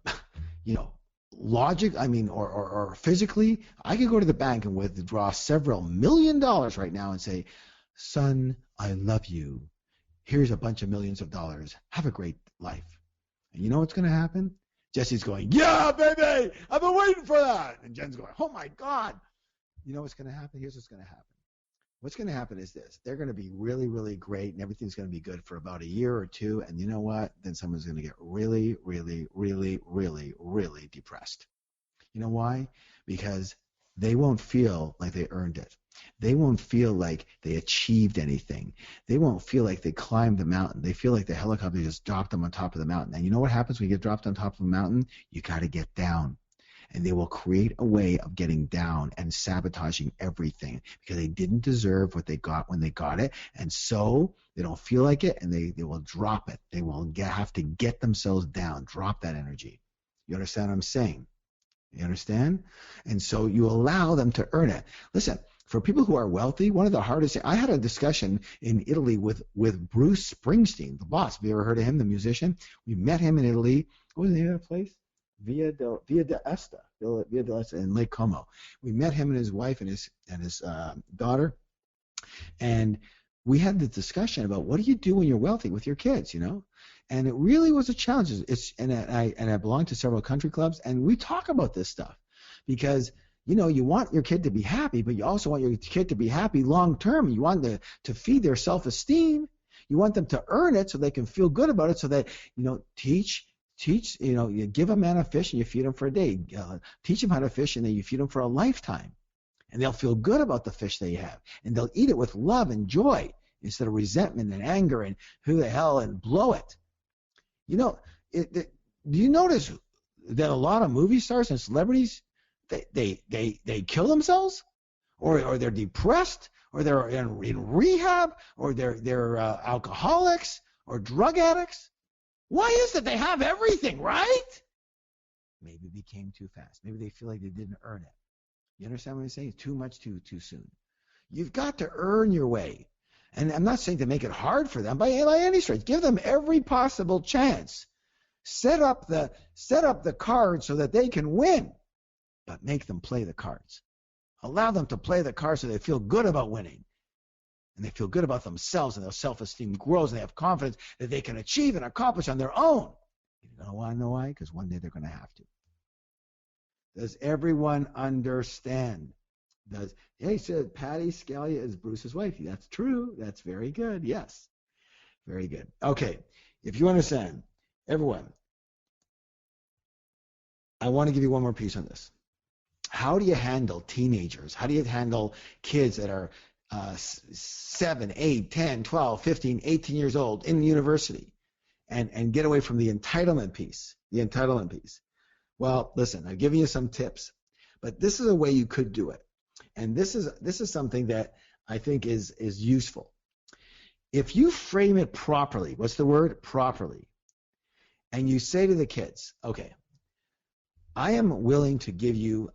or physically, I could go to the bank and withdraw several $1 million right now and say, son, I love you. Here's a bunch of millions of dollars. Have a great life. And you know what's going to happen? Jesse's going, yeah, baby, I've been waiting for that. And Jen's going, oh my God. You know what's going to happen? Here's what's going to happen. What's going to happen is this. They're going to be really, really great, and everything's going to be good for about a year or two. And you know what? Then someone's going to get really, really, really, really, really depressed. You know why? Because they won't feel like they earned it. They won't feel like they achieved anything. They won't feel like they climbed the mountain. They feel like the helicopter just dropped them on top of the mountain. And you know what happens when you get dropped on top of a mountain? You got to get down. And they will create a way of getting down and sabotaging everything because they didn't deserve what they got when they got it. And so they don't feel like it, and they will drop it. They will have to get themselves down, drop that energy. You understand what I'm saying? You understand? And so you allow them to earn it. Listen, for people who are wealthy, one of the hardest things, I had a discussion in Italy with Bruce Springsteen, the boss. Have you ever heard of him, the musician? We met him in Italy. What was the name of that place? Via d'Este in Lake Como. We met him and his wife and his daughter, and we had the discussion about what do you do when you're wealthy with your kids, And it really was a challenge. I belong to several country clubs, and we talk about this stuff because you want your kid to be happy, but you also want your kid to be happy long term. You want to feed their self-esteem. You want them to earn it so they can feel good about it. So that teach, you give a man a fish and you feed him for a day. Teach him how to fish and then you feed him for a lifetime. And they'll feel good about the fish they have. And they'll eat it with love and joy instead of resentment and anger and who the hell and blow it. Do you notice that a lot of movie stars and celebrities, they kill themselves? Or they're depressed? Or they're in rehab? Or they're alcoholics? Or drug addicts? Why is it they have everything, right? Maybe it became too fast. Maybe they feel like they didn't earn it. You understand what I'm saying? Too much too soon. You've got to earn your way. And I'm not saying to make it hard for them by any stretch. Give them every possible chance. Set up the cards so that they can win, but make them play the cards. Allow them to play the cards so they feel good about winning. And they feel good about themselves, and their self-esteem grows, and they have confidence that they can achieve and accomplish on their own. You don't want to know why? Because one day they're going to have to. Does everyone understand? He said Patty Scalia is Bruce's wife. That's true. That's very good. Yes. Very good. Okay. If you understand, everyone, I want to give you one more piece on this. How do you handle teenagers? How do you handle kids that are 7, 8, 10, 12, 15, 18 years old in university and get away from the entitlement piece? The entitlement piece. Well, listen, I've given you some tips, but this is a way you could do it. And this is something that I think is useful. If you frame it properly, what's the word? Properly. And you say to the kids, okay, I am willing to give you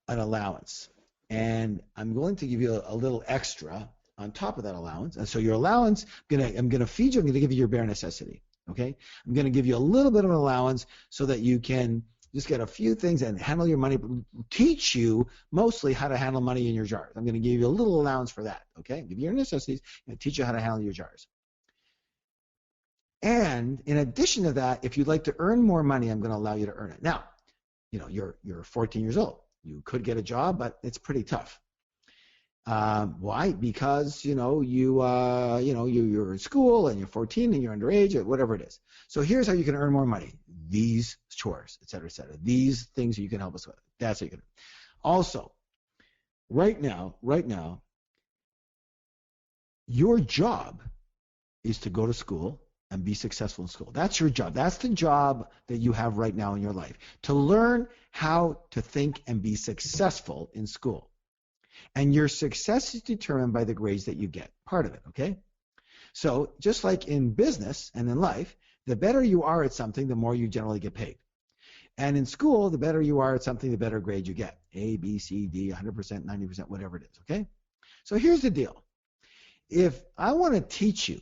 an allowance, and I'm going to give you a little extra on top of that allowance. And so your allowance, I'm gonna feed you. I'm gonna give you your bare necessity. Okay, I'm gonna give you a little bit of an allowance so that you can just get a few things and handle your money. Teach you mostly how to handle money in your jars. I'm gonna give you a little allowance for that. Okay, give you your necessities and teach you how to handle your jars. And in addition to that, if you'd like to earn more money, I'm going to allow you to earn it. Now, you're 14 years old. You could get a job, but it's pretty tough. Why? Because you're in school and you're 14 and you're underage or whatever it is. So here's how you can earn more money: these chores, et cetera, et cetera. These things you can help us with. That's how you can. Also, right now, your job is to go to school and be successful in school. That's your job. That's the job that you have right now in your life, to learn how to think and be successful in school. And your success is determined by the grades that you get, part of it, okay? So just like in business and in life, the better you are at something, the more you generally get paid. And in school, the better you are at something, the better grade you get. A, B, C, D, 100%, 90%, whatever it is, okay? So here's the deal. If I want to teach you,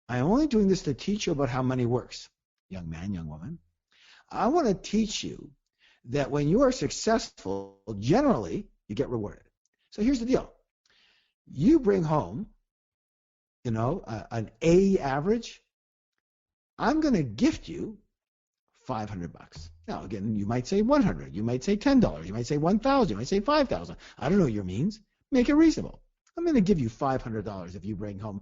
I'm only doing this to teach you about how money works, young man, young woman. I want to teach you that when you are successful, generally, you get rewarded. So here's the deal. You bring home, an A average, I'm going to gift you $500. Now, again, you might say $100, you might say $10, you might say $1,000, you might say $5,000. I don't know your means. Make it reasonable. I'm going to give you $500 if you bring home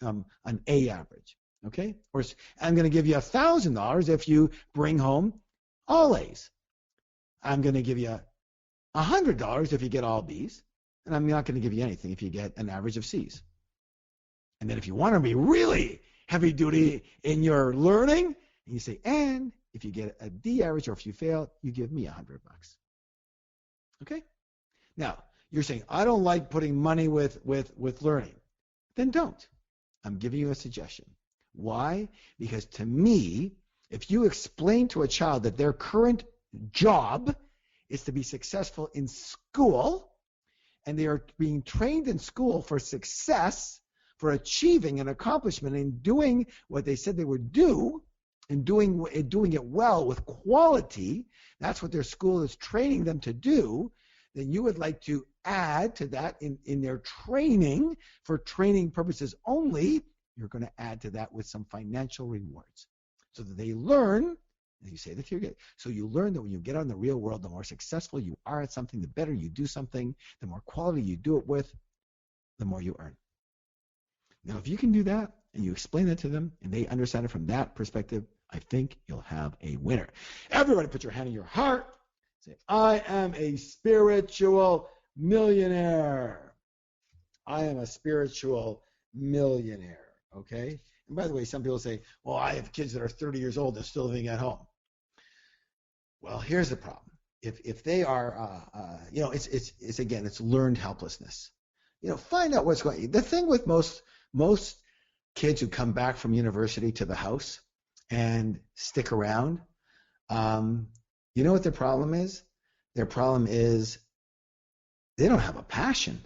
an A average, okay? Or I'm going to give you $1,000 if you bring home all A's. I'm going to give you $100 if you get all B's, and I'm not going to give you anything if you get an average of C's. And then if you want to be really heavy duty in your learning, and you say, and if you get a D average or if you fail, you give me $100. Okay? Now, you're saying, I don't like putting money with learning. Then don't. I'm giving you a suggestion. Why? Because to me, if you explain to a child that their current job is to be successful in school, and they are being trained in school for success, for achieving an accomplishment and doing what they said they would do, and doing it well with quality, that's what their school is training them to do, then you would like to add to that in their training, for training purposes only, you're going to add to that with some financial rewards so that they learn, and you say that to your kid, so you learn that when you get out in the real world, the more successful you are at something, the better you do something, the more quality you do it with, the more you earn. Now, if you can do that and you explain that to them and they understand it from that perspective, I think you'll have a winner. Everybody put your hand on your heart. Say, I am a spiritual millionaire. I am a spiritual millionaire, okay? And by the way, some people say, well, I have kids that are 30 years old and still living at home. Well, here's the problem. If they are, it's learned helplessness. Find out what's going on. The thing with most kids who come back from university to the house and stick around, you know what their problem is? Their problem is they don't have a passion.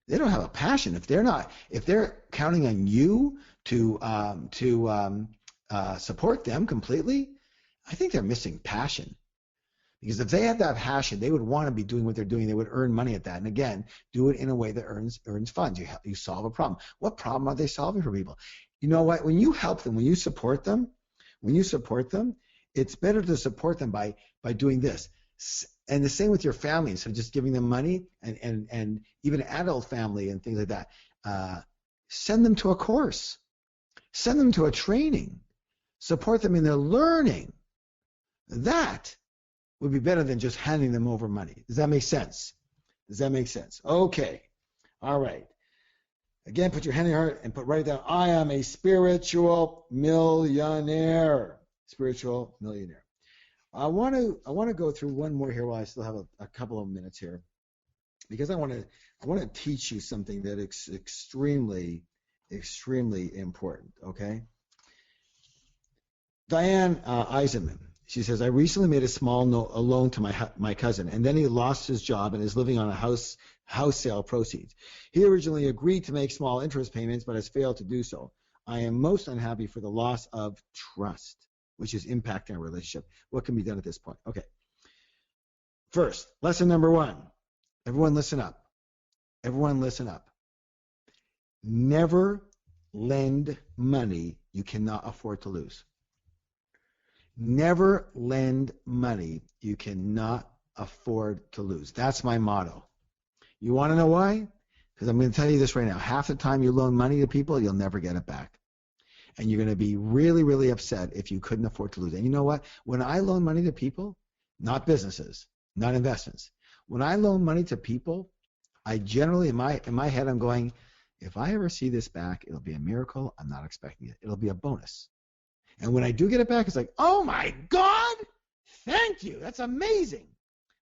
They don't have a passion. If they're counting on you to support them completely, I think they're missing passion. Because if they had that passion, they would want to be doing what they're doing. They would earn money at that. And again, do it in a way that earns funds. You solve a problem. What problem are they solving for people? You know what? When you help them, when you support them, it's better to support them by doing this. And the same with your family. So just giving them money and even adult family and things like that. Send them to a course. Send them to a training. Support them in their learning. That would be better than just handing them over money. Does that make sense? Okay. All right. Again, put your hand in your heart and write down, I am a spiritual millionaire. Spiritual millionaire. I want to go through one more here while I still have a couple of minutes here, because I want to teach you something that is extremely, extremely important. Okay. Diane Eisenman She says, I recently made a small a loan to my cousin, and then he lost his job and is living on a house sale proceeds. He originally agreed to make small interest payments, but has failed to do so. I am most unhappy for the loss of trust, which is impacting our relationship. What can be done at this point? Okay. First, lesson number 1. Everyone listen up. Everyone listen up. Never lend money you cannot afford to lose. Never lend money you cannot afford to lose. That's my motto. You want to know why? Because I'm going to tell you this right now. Half the time you loan money to people, you'll never get it back. And you're going to be really, really upset if you couldn't afford to lose. And you know what? When I loan money to people, not businesses, not investments, when I loan money to people, I generally, in my head, I'm going, if I ever see this back, it'll be a miracle. I'm not expecting it. It'll be a bonus. And when I do get it back, it's like, oh my God, thank you. That's amazing.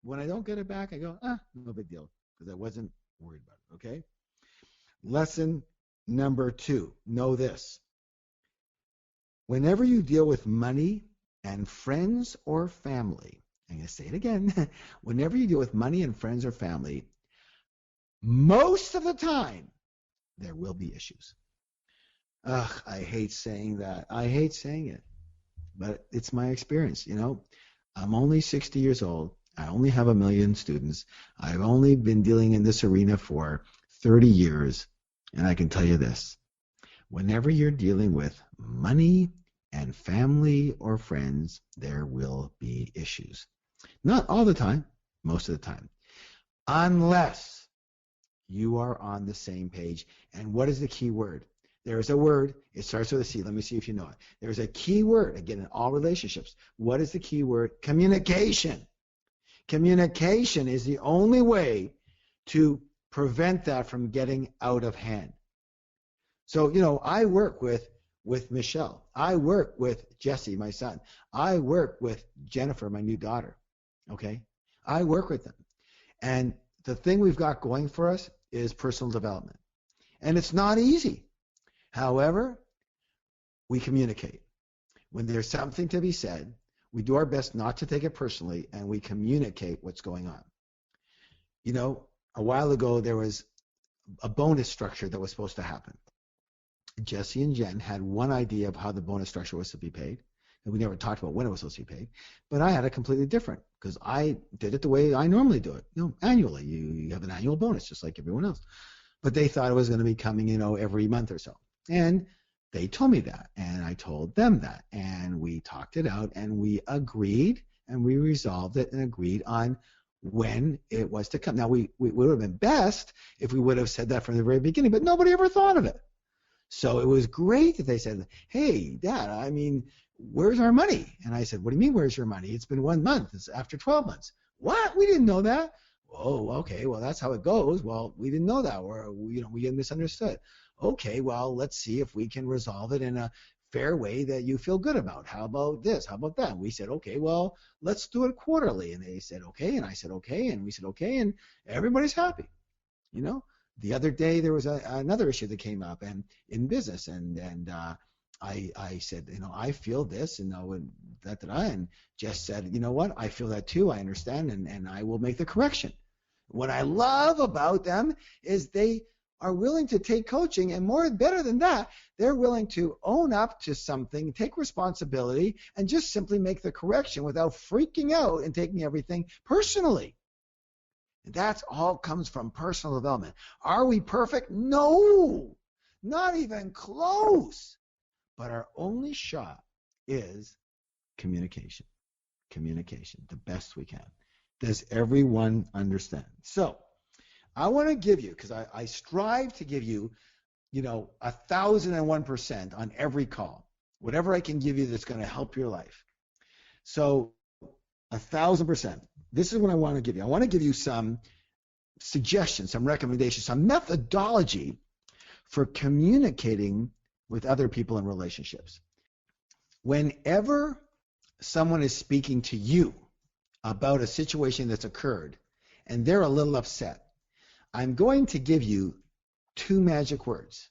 When I don't get it back, I go, no big deal, because I wasn't worried about it, okay? Lesson number 2, know this. Whenever you deal with money and friends or family, I'm going to say it again, whenever you deal with money and friends or family, most of the time, there will be issues. Ugh, I hate saying that. I hate saying it, but it's my experience. You know, I'm only 60 years old. I only have 1 million students. I've only been dealing in this arena for 30 years, and I can tell you this. Whenever you're dealing with money and family or friends, there will be issues. Not all the time, most of the time, unless you are on the same page. And what is the key word? There is a word. It starts with a C. Let me see if you know it. There's a key word, again, in all relationships. What is the key word? Communication. Communication is the only way to prevent that from getting out of hand. So, you know, I work with Michelle. I work with Jesse, my son. I work with Jennifer, my new daughter. Okay? I work with them. And the thing we've got going for us is personal development. And it's not easy. However, we communicate. When there's something to be said, we do our best not to take it personally, and we communicate what's going on. You know, a while ago, there was a bonus structure that was supposed to happen. Jesse and Jen had one idea of how the bonus structure was to be paid, and we never talked about when it was supposed to be paid. But I had a completely different, because I did it the way I normally do it. You know, annually, you have an annual bonus just like everyone else. But they thought it was going to be coming, you know, every month or so. And they told me that, and I told them that, and we talked it out, and we agreed, and we resolved it and agreed on when it was to come. Now, we would have been best if we would have said that from the very beginning, but nobody ever thought of it. So it was great that they said, hey, Dad, I mean, where's our money? And I said, what do you mean, where's your money? It's been 1 month. It's after 12 months. What? We didn't know that. Oh, okay. Well, that's how it goes. Well, we didn't know that. Or, you know, we misunderstood. Okay, well, let's see if we can resolve it in a fair way that you feel good about. How about this? How about that? And we said, okay, well, let's do it quarterly. And they said, okay. And I said, okay. And we said, okay. And everybody's happy. You know, the other day there was another issue that came up and in business. And I said, you know, I feel this, and and Jess said, you know what? I feel that too. I understand. And I will make the correction. What I love about them is they are willing to take coaching, and better than that, they're willing to own up to something, take responsibility, and just simply make the correction without freaking out and taking everything personally. And that's all comes from personal development. Are we perfect? No, not even close. But our only shot is communication. Communication, the best we can. Does everyone understand? So, I want to give you, because I strive to give you, you know, 1,001% on every call. Whatever I can give you that's going to help your life. So 1,000%. This is what I want to give you. I want to give you some suggestions, some recommendations, some methodology for communicating with other people in relationships. Whenever someone is speaking to you about a situation that's occurred and they're a little upset, I'm going to give you 2 magic words.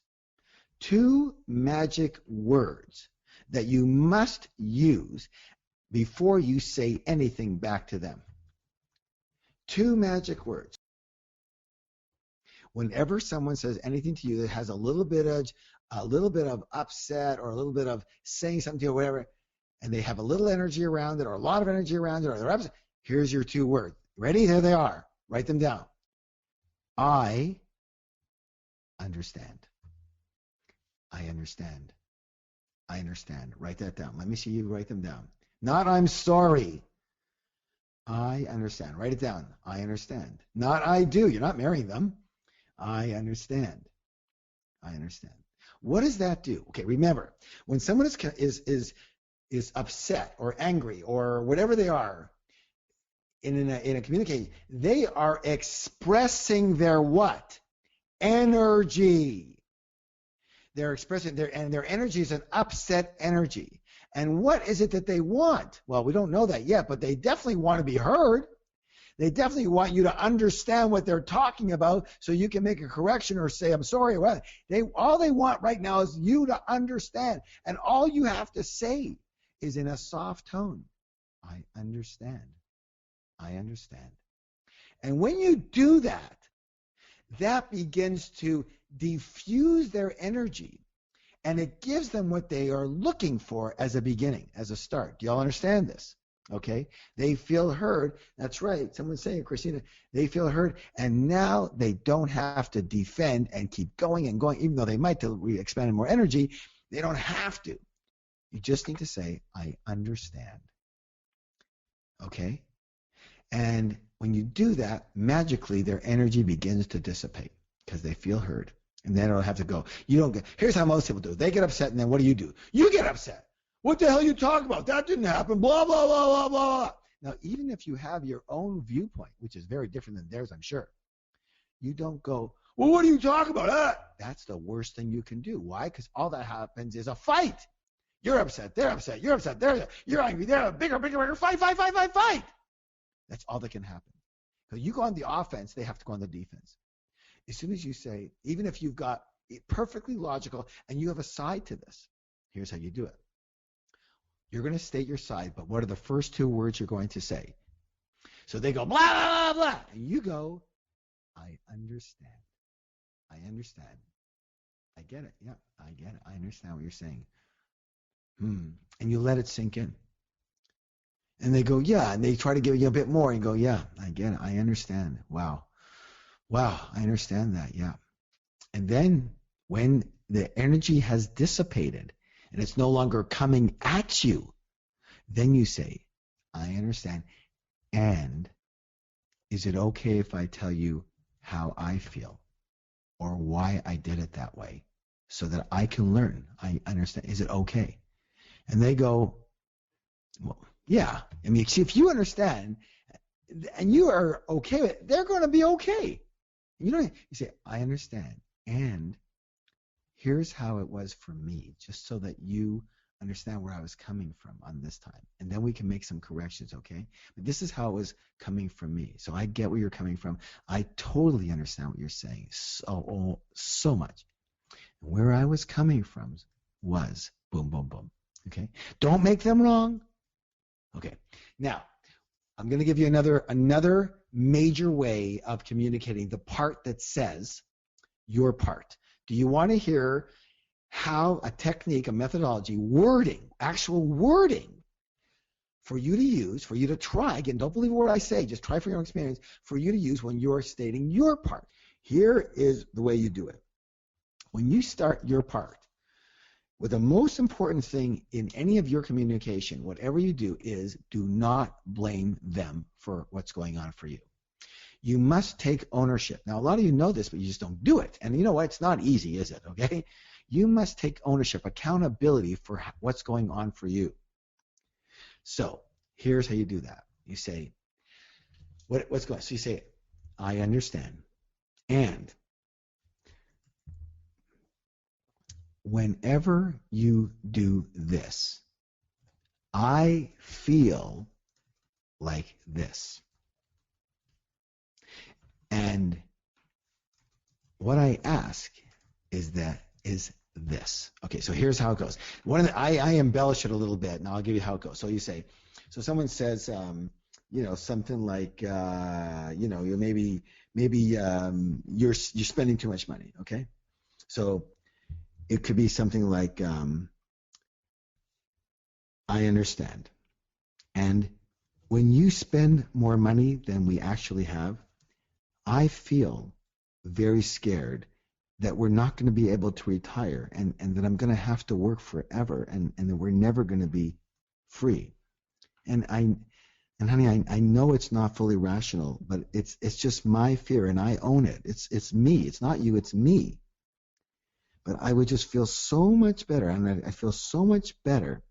2 magic words that you must use before you say anything back to them. 2 magic words. Whenever someone says anything to you that has a little bit of upset or a little bit of saying something to you or whatever, and they have a little energy around it or a lot of energy around it or they're upset, here's your 2 words. Ready? There they are. Write them down. I understand. I understand. I understand. Write that down. Let me see you write them down. Not I'm sorry. I understand. Write it down. I understand. Not I do. You're not marrying them. I understand. I understand. What does that do? Okay, remember, when someone is upset or angry or whatever they are in a communication, they are expressing their what? Energy. They're expressing their energy is an upset energy. And what is it that they want? Well, we don't know that yet, but they definitely want to be heard. They definitely want you to understand what they're talking about so you can make a correction or say, I'm sorry. All they want right now is you to understand. And all you have to say is in a soft tone, I understand. I understand. And when you do that, that begins to diffuse their energy. And it gives them what they are looking for as a beginning, as a start. Do y'all understand this? Okay? They feel heard. That's right. Someone's saying, Christina, they feel heard. And now they don't have to defend and keep going and going, even though they might to expend more energy. They don't have to. You just need to say, I understand. Okay? And when you do that, magically their energy begins to dissipate because they feel heard. And then it'll have to go. Here's how most people do. They get upset, and then what do? You get upset. What the hell are you talking about? That didn't happen. Blah, blah, blah, blah, blah. Now, even if you have your own viewpoint, which is very different than theirs, I'm sure, you don't go, well, what are you talking about? That's the worst thing you can do. Why? Because all that happens is a fight. You're upset. They're upset. You're upset. You're angry. They're bigger. Fight. That's all that can happen. So you go on the offense, they have to go on the defense. As soon as you say, even if you've got it perfectly logical and you have a side to this, here's how you do it. You're going to state your side, but what are the first 2 words you're going to say? So they go, blah, blah, blah, blah. And you go, I understand. I understand. I get it. Yeah, I get it. I understand what you're saying. And you let it sink in. And they go, yeah. And they try to give you a bit more and go, yeah, I get it. I understand. Wow, I understand that. Yeah. And then when the energy has dissipated and it's no longer coming at you, then you say, I understand. And is it okay if I tell you how I feel or why I did it that way so that I can learn? I understand. Is it okay? And they go, well, yeah. I mean, see, if you understand and you are okay with it, they're going to be okay. You say, I understand. And here's how it was for me, just so that you understand where I was coming from on this time. And then we can make some corrections, okay? But this is how it was coming from me. So I get where you're coming from. I totally understand what you're saying so much. And where I was coming from was boom, boom, boom. Okay? Don't make them wrong. Okay. Now, I'm going to give you another major way of communicating, the part that says your part. Do you want to hear how a technique, a methodology, wording, actual wording for you to use, for you to try, again, don't believe what I say, just try for your own experience, for you to use when you're stating your part. Here is the way you do it. When you start your part, with the most important thing in any of your communication, whatever you do, is do not blame them for what's going on for you. You must take ownership. Now, a lot of you know this, but you just don't do it. And you know what? It's not easy, is it? Okay? You must take ownership, accountability for what's going on for you. So here's how you do that. You say, what's going on? So you say, I understand. And whenever you do this, I feel like this. And what I ask is this. Okay, so here's how it goes. I embellish it a little bit, and I'll give you how it goes. So you say, So someone says, something like, you you're spending too much money. Okay, so it could be something like, I understand. And when you spend more money than we actually have, I feel very scared that we're not going to be able to retire, and that I'm going to have to work forever, and that we're never going to be free. And honey, I know it's not fully rational, but it's just my fear, and I own it. It's me. It's not you. It's me. But I would just feel so much better, and I feel so much better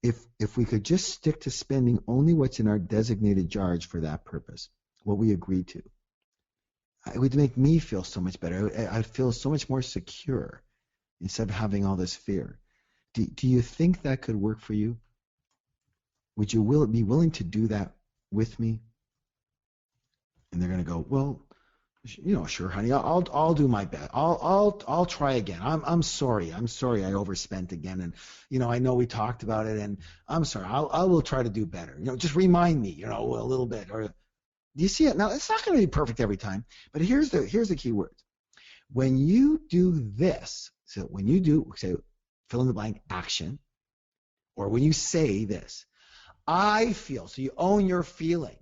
if we could just stick to spending only what's in our designated jars for that purpose, what we agreed to. It would make me feel so much better. I'd feel so much more secure instead of having all this fear. Do you think that could work for you? Would you be willing to do that with me? And they're going to go, well, sure, honey, I'll do my best. I'll try again. I'm sorry. I overspent again, and I know we talked about it, and I'm sorry. I will try to do better. Just remind me, a little bit. Or do you see it? Now, it's not going to be perfect every time, but here's the key words. When you do this, so when you do, say, fill in the blank action, or when you say this, I feel. So you own your feeling.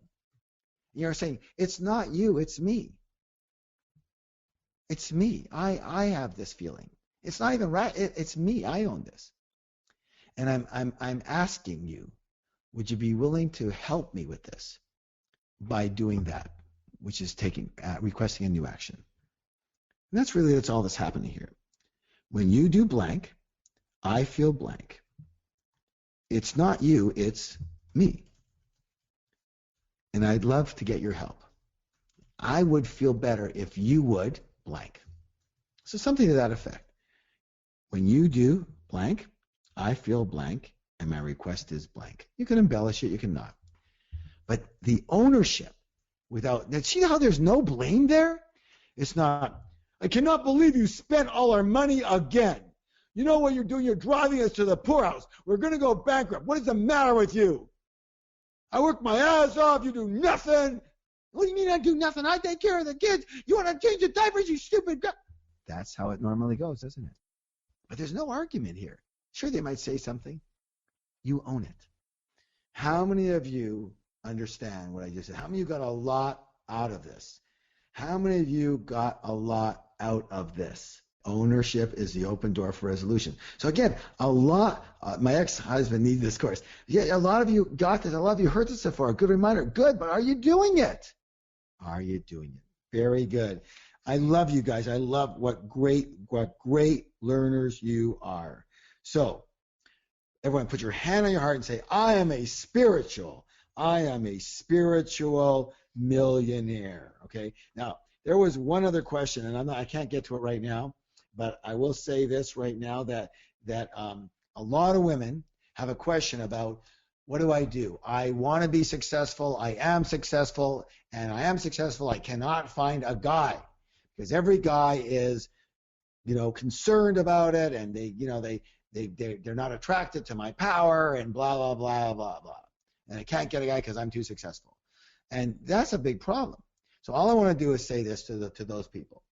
You're saying it's not you, it's me. It's me. I have this feeling. It's not even right. It's me. I own this. And I'm asking you, would you be willing to help me with this by doing that, which is requesting a new action? And that's all that's happening here. When you do blank, I feel blank. It's not you, it's me. And I'd love to get your help. I would feel better if you would blank. So something to that effect. When you do blank, I feel blank, and my request is blank. You can embellish it, you can not. But the ownership see how there's no blame there? It's not, I cannot believe you spent all our money again. You know what you're doing? You're driving us to the poorhouse. We're going to go bankrupt. What is the matter with you? I work my ass off. You do nothing. What do you mean I do nothing? I take care of the kids. You want to change the diapers, you stupid guy. That's how it normally goes, doesn't it? But there's no argument here. Sure, they might say something. You own it. How many of you understand what I just said? How many of you got a lot out of this? How many of you got a lot out of this? Ownership is the open door for resolution. So again, my ex-husband needed this course. Yeah, a lot of you got this. A lot of you heard this before. A good reminder. Good, but are you doing it? Are you doing it? Very good. I love you guys. I love what great learners you are. So everyone put your hand on your heart and say, I am a spiritual millionaire. Okay. Now, there was one other question, and I can't get to it right now, but I will say this right now that a lot of women have a question about, what do I do? I want to be successful. I am successful, and I am successful. I cannot find a guy because every guy is, concerned about it, and they're not attracted to my power, and blah blah blah blah blah. And I can't get a guy because I'm too successful, and that's a big problem. So all I want to do is say this to those people.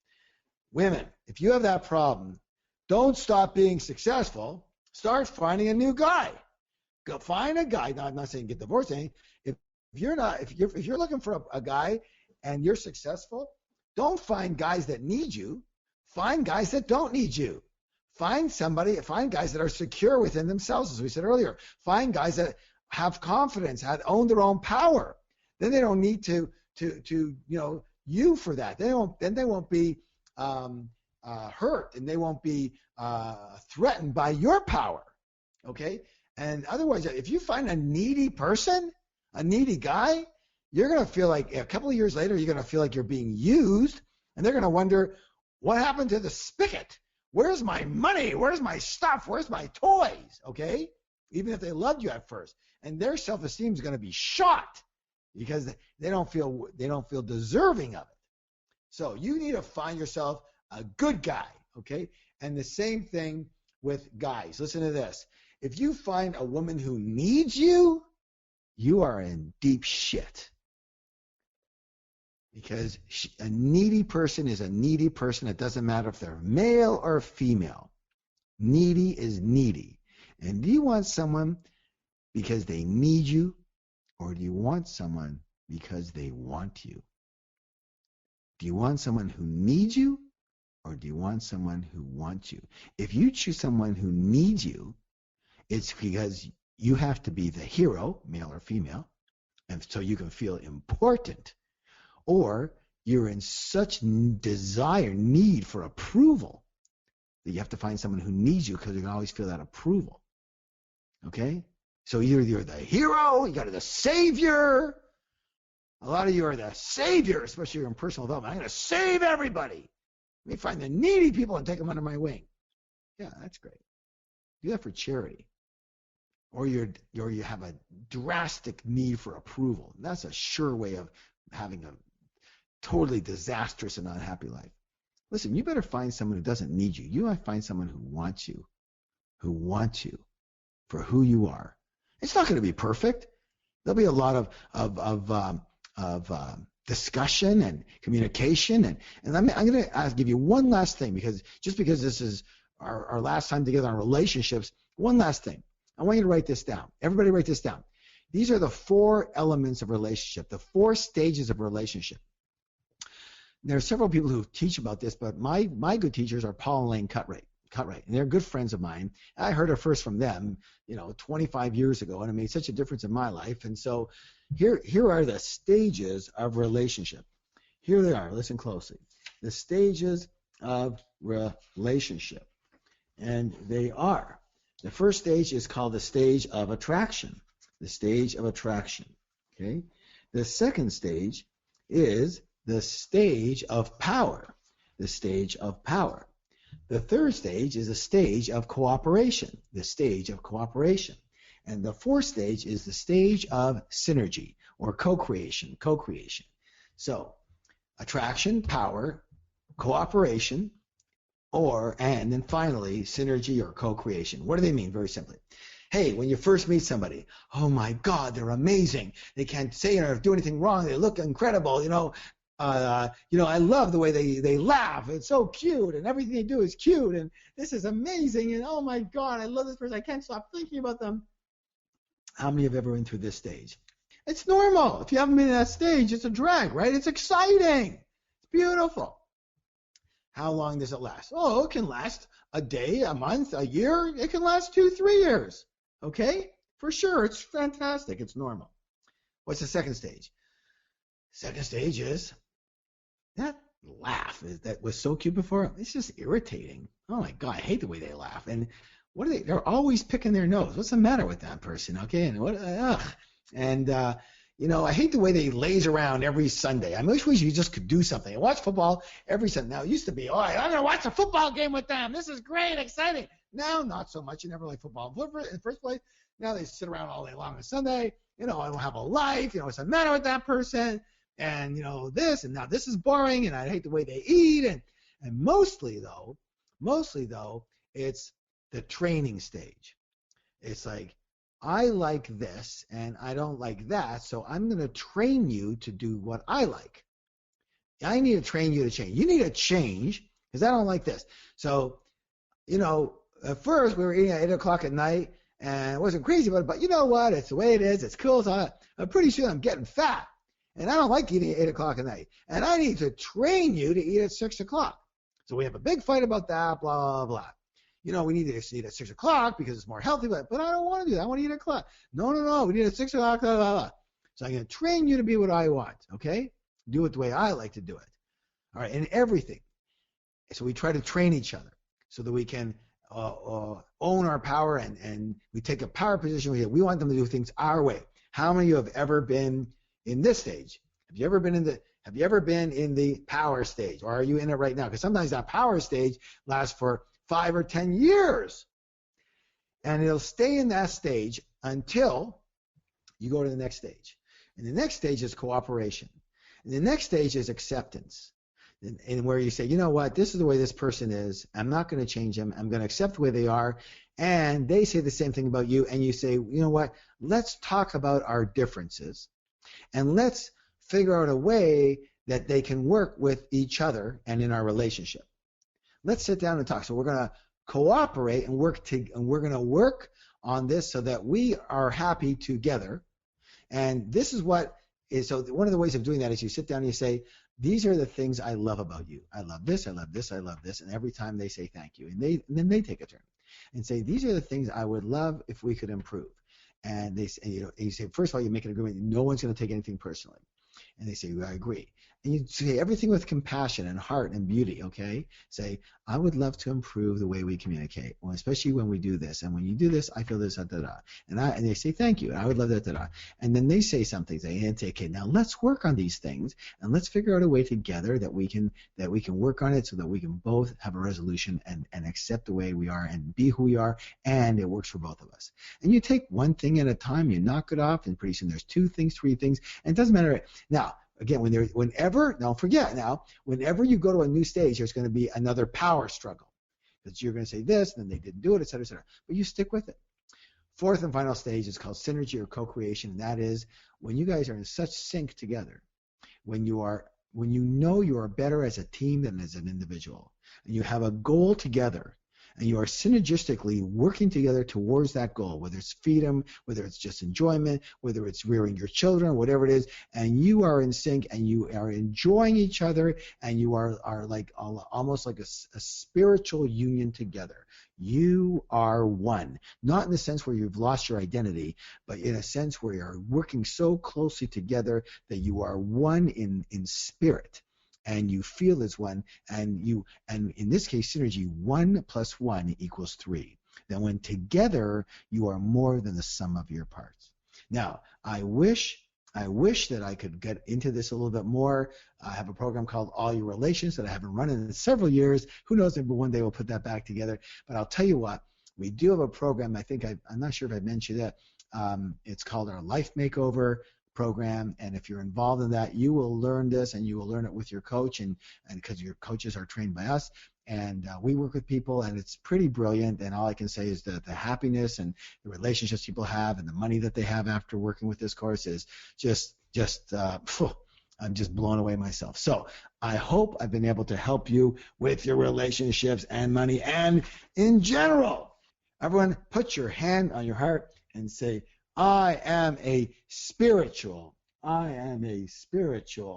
Women, if you have that problem, don't stop being successful. Start finding a new guy. Go find a guy. Now, I'm not saying get divorced. If you're looking for a guy and you're successful, don't find guys that need you. Find guys that don't need you. Find guys that are secure within themselves, as we said earlier. Find guys that have confidence, own their own power. Then they don't need to you for that. They won't be hurt, and they won't be threatened by your power. Okay. And otherwise, if you find a needy person, a needy guy, you're going to feel like a couple of years later, you're going to feel like you're being used, and they're going to wonder, what happened to the spigot? Where's my money? Where's my stuff? Where's my toys? Okay? Even if they loved you at first. And their self-esteem is going to be shot because they don't feel deserving of it. So you need to find yourself a good guy, okay? And the same thing with guys. Listen to this. If you find a woman who needs you, you are in deep shit. Because a needy person is a needy person. It doesn't matter if they're male or female. Needy is needy. And do you want someone because they need you, or do you want someone because they want you? Do you want someone who needs you, or do you want someone who wants you? If you choose someone who needs you, it's because you have to be the hero, male or female, and so you can feel important. Or you're in such need for approval that you have to find someone who needs you because you can always feel that approval. Okay? So either you're the hero, you got the savior. A lot of you are the savior, especially in personal development. I'm going to save everybody. Let me find the needy people and take them under my wing. Yeah, that's great. Do that for charity. Or you have a drastic need for approval. That's a sure way of having a totally disastrous and unhappy life. Listen, you better find someone who doesn't need you. You might find someone who wants you for who you are. It's not going to be perfect. There'll be a lot of discussion and communication, and I'm going to give you one last thing, because this is our last time together on relationships. One last thing. I want you to write this down. Everybody write this down. These are the 4 elements of relationship, the 4 stages of relationship. There are several people who teach about this, but my good teachers are Paul and Elaine Cutright, and they're good friends of mine. I heard it first from them, 25 years ago, and it made such a difference in my life. And so here are the stages of relationship. Here they are. Listen closely. The stages of relationship, and they are: the first stage is called the stage of attraction. The stage of attraction. Okay. The second stage is the stage of power. The stage of power. The third stage is the stage of cooperation. The stage of cooperation. And the fourth stage is the stage of synergy or co-creation. Co-creation. So, attraction, power, cooperation, and then finally synergy or co-creation. What do they mean? Very simply. Hey, when you first meet somebody, oh my God, they're amazing. They can't say or do anything wrong. They look incredible. I love the way they laugh. It's so cute, and everything they do is cute, and this is amazing, and oh my God, I love this person. I can't stop thinking about them. How many have ever been through this stage? It's normal. If you haven't been in that stage, it's a drag, right? It's exciting. It's beautiful. How long does it last? Oh, it can last a day, a month, a year. It can last 2-3 years. Okay? For sure. It's fantastic. It's normal. What's the second stage? Second stage is that laugh that was so cute before. It's just irritating. Oh my God, I hate the way they laugh. And what are they? They're always picking their nose. What's the matter with that person? Okay, and what? And I hate the way they laze around every Sunday. I wish you just could do something. I watch football every Sunday. Now it used to be, all right, I'm gonna watch a football game with them. This is great, exciting. Now not so much. You never like football in the first place. Now they sit around all day long on Sunday. I don't have a life. What's the matter with that person? And this, and now this is boring, and I hate the way they eat, and mostly though, it's the training stage. It's like, I like this and I don't like that, so I'm going to train you to do what I like. I need to train you to change. You need to change because I don't like this. So, at first we were eating at 8 o'clock at night, and I wasn't crazy about it, but you know what? It's the way it is. It's cool. So I'm pretty sure I'm getting fat. And I don't like eating at 8 o'clock at night. And I need to train you to eat at 6 o'clock. So we have a big fight about that, blah, blah, blah. We need to eat at 6 o'clock because it's more healthy, but I don't want to do that. I want to eat at o'clock. No. We need at 6 o'clock, blah, blah, blah. So I'm going to train you to be what I want, okay? Do it the way I like to do it. All right, in everything. So we try to train each other so that we can own our power, and we take a power position. We want them to do things our way. How many of you have ever been in this stage? Have you ever been in the power stage, or are you in it right now? Because sometimes that power stage lasts for 5 or 10 years, and it'll stay in that stage until you go to the next stage. And the next stage is cooperation, and the next stage is acceptance. and where you say, you know what, this is the way this person is. I'm not going to change them. I'm going to accept the way they are. And they say the same thing about you. And you say, you know what, let's talk about our differences. And let's figure out a way that they can work with each other and in our relationship. Let's sit down and talk. So we're going to cooperate and we're going to work on this so that we are happy together. And this is what is, so one of the ways of doing that is you sit down and you say, these are the things I love about you. I love this, I love this, I love this. And every time they say thank you. And then they take a turn and say, these are the things I would love if we could improve. And they say, you say, first of all, you make an agreement. No one's going to take anything personally. And they say, well, I agree. And you say everything with compassion and heart and beauty, okay? Say, I would love to improve the way we communicate, well, especially when we do this. And when you do this, I feel this, da, da, da. And they say, thank you. And I would love that, da, da. And then they say something. They say, okay, now let's work on these things and let's figure out a way together that we can work on it so that we can both have a resolution and accept the way we are and be who we are, and it works for both of us. And you take one thing at a time, you knock it off, and pretty soon there's 2 things, 3 things, and it doesn't matter. Now, again, don't forget now, whenever you go to a new stage, there's going to be another power struggle. Because you're going to say this, and then they didn't do it, et cetera, et cetera. But you stick with it. 4th and final stage is called synergy or co-creation, and that is when you guys are in such sync together, when you know you are better as a team than as an individual, and you have a goal together, and you are synergistically working together towards that goal, whether it's freedom, whether it's just enjoyment, whether it's rearing your children, whatever it is, and you are in sync and you are enjoying each other, and you are like almost like a spiritual union together. You are one, not in the sense where you've lost your identity, but in a sense where you're working so closely together that you are one in spirit. And you feel as one, and in this case, synergy, 1 + 1 = 3. Then when together, you are more than the sum of your parts. Now, I wish that I could get into this a little bit more. I have a program called All Your Relations that I haven't run in several years. Who knows, maybe one day we'll put that back together. But I'll tell you what, we do have a program, I'm not sure if I mentioned it. It's called our Life Makeover program, and if you're involved in that, you will learn this, and you will learn it with your coach, and because your coaches are trained by us, and we work with people, and it's pretty brilliant. And all I can say is that the happiness and the relationships people have and the money that they have after working with this course is just I'm just blown away myself. So I hope I've been able to help you with your relationships and money and in general. Everyone, put your hand on your heart and say, I am a spiritual millionaire.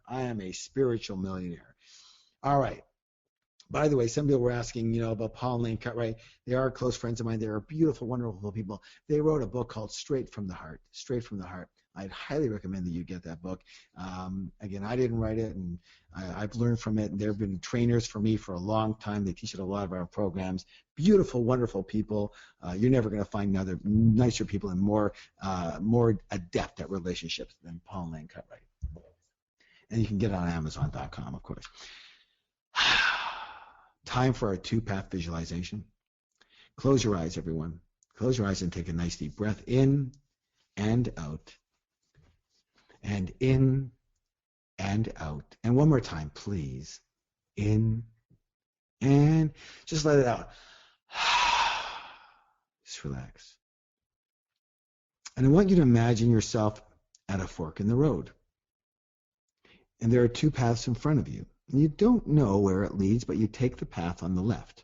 I am a spiritual millionaire. All right. By the way, some people were asking, about Paul and Elaine Cutright. They are close friends of mine. They are beautiful, wonderful people. They wrote a book called Straight from the Heart. Straight from the Heart. I'd highly recommend that you get that book. Again, I didn't write it, and I've learned from it. And they've been trainers for me for a long time. They teach it a lot of our programs. Beautiful, wonderful people. You're never going to find nicer people and more adept at relationships than Paul and Elaine Cutright. And you can get it on Amazon.com, of course. Time for our 2-path visualization. Close your eyes, everyone. Close your eyes and take a nice deep breath in and out. And in and out. And one more time, please. In and just let it out. Just relax. And I want you to imagine yourself at a fork in the road. And there are 2 paths in front of you. And you don't know where it leads, but you take the path on the left.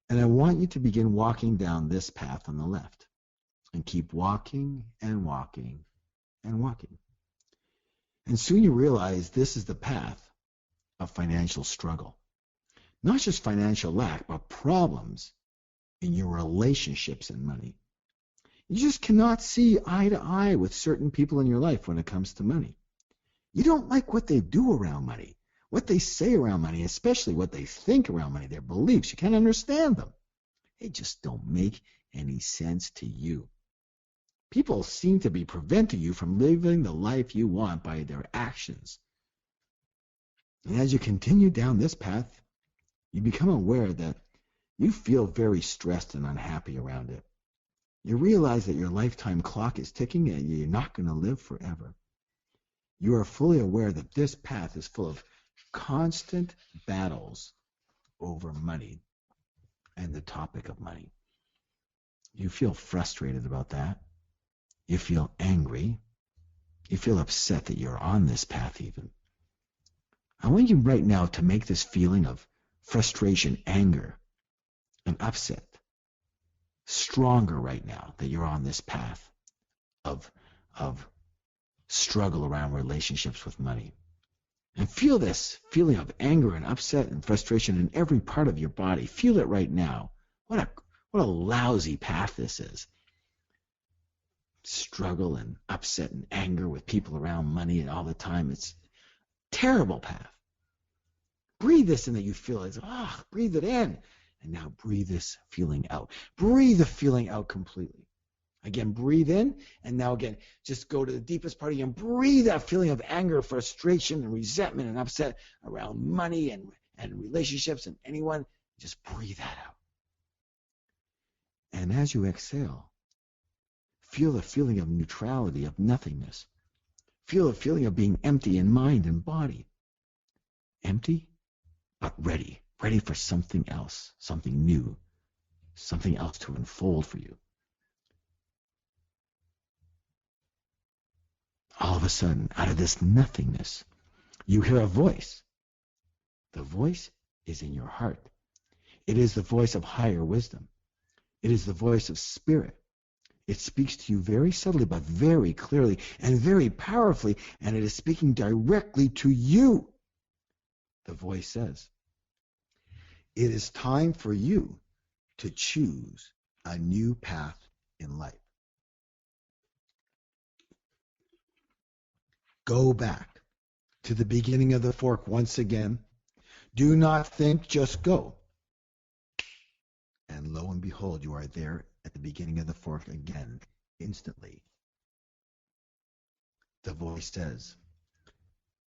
And I want you to begin walking down this path on the left. And keep walking and walking and walking. And soon you realize this is the path of financial struggle. Not just financial lack, but problems in your relationships and money. You just cannot see eye to eye with certain people in your life when it comes to money. You don't like what they do around money, what they say around money, especially what they think around money, their beliefs. You can't understand them. They just don't make any sense to you. People seem to be preventing you from living the life you want by their actions. And as you continue down this path, you become aware that you feel very stressed and unhappy around it. You realize that your lifetime clock is ticking and you're not going to live forever. You are fully aware that this path is full of constant battles over money and the topic of money. You feel frustrated about that. You feel angry. You feel upset that you're on this path even. I want you right now to make this feeling of frustration, anger, and upset stronger right now that you're on this path of struggle around relationships with money. And feel this feeling of anger and upset and frustration in every part of your body. Feel it right now. What a lousy path this is. Struggle and upset and anger with people around money and all the time. It's a terrible path. Breathe this in that you feel it. Breathe it in. And now breathe this feeling out. Breathe the feeling out completely. Again, breathe in, and now again, just go to the deepest part of you and breathe that feeling of anger, frustration, and resentment and upset around money and relationships and anyone. Just breathe that out. And as you exhale, feel the feeling of neutrality, of nothingness. Feel the feeling of being empty in mind and body. Empty, but ready for something else, something new, something else to unfold for you. All of a sudden, out of this nothingness, you hear a voice. The voice is in your heart. It is the voice of higher wisdom. It is the voice of spirit. It speaks to you very subtly, but very clearly and very powerfully, and it is speaking directly to you. The voice says, it is time for you to choose a new path in life. Go back to the beginning of the fork once again. Do not think, just go. And lo and behold, you are there at the beginning of the fork again, instantly. The voice says,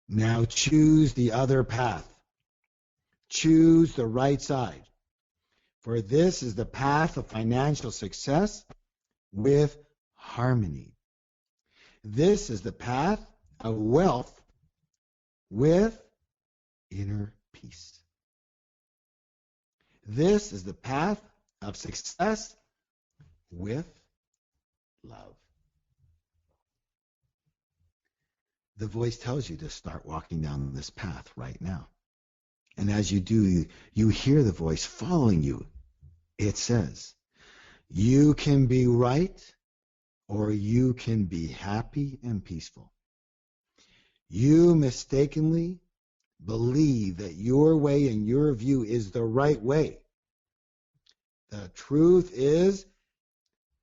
now choose the other path. Choose the right side. For this is the path of financial success with harmony. This is the path of wealth with inner peace. This is the path of success with love. The voice tells you to start walking down this path right now. And as you do, you hear the voice following you. It says, you can be right or you can be happy and peaceful. You mistakenly believe that your way and your view is the right way. The truth is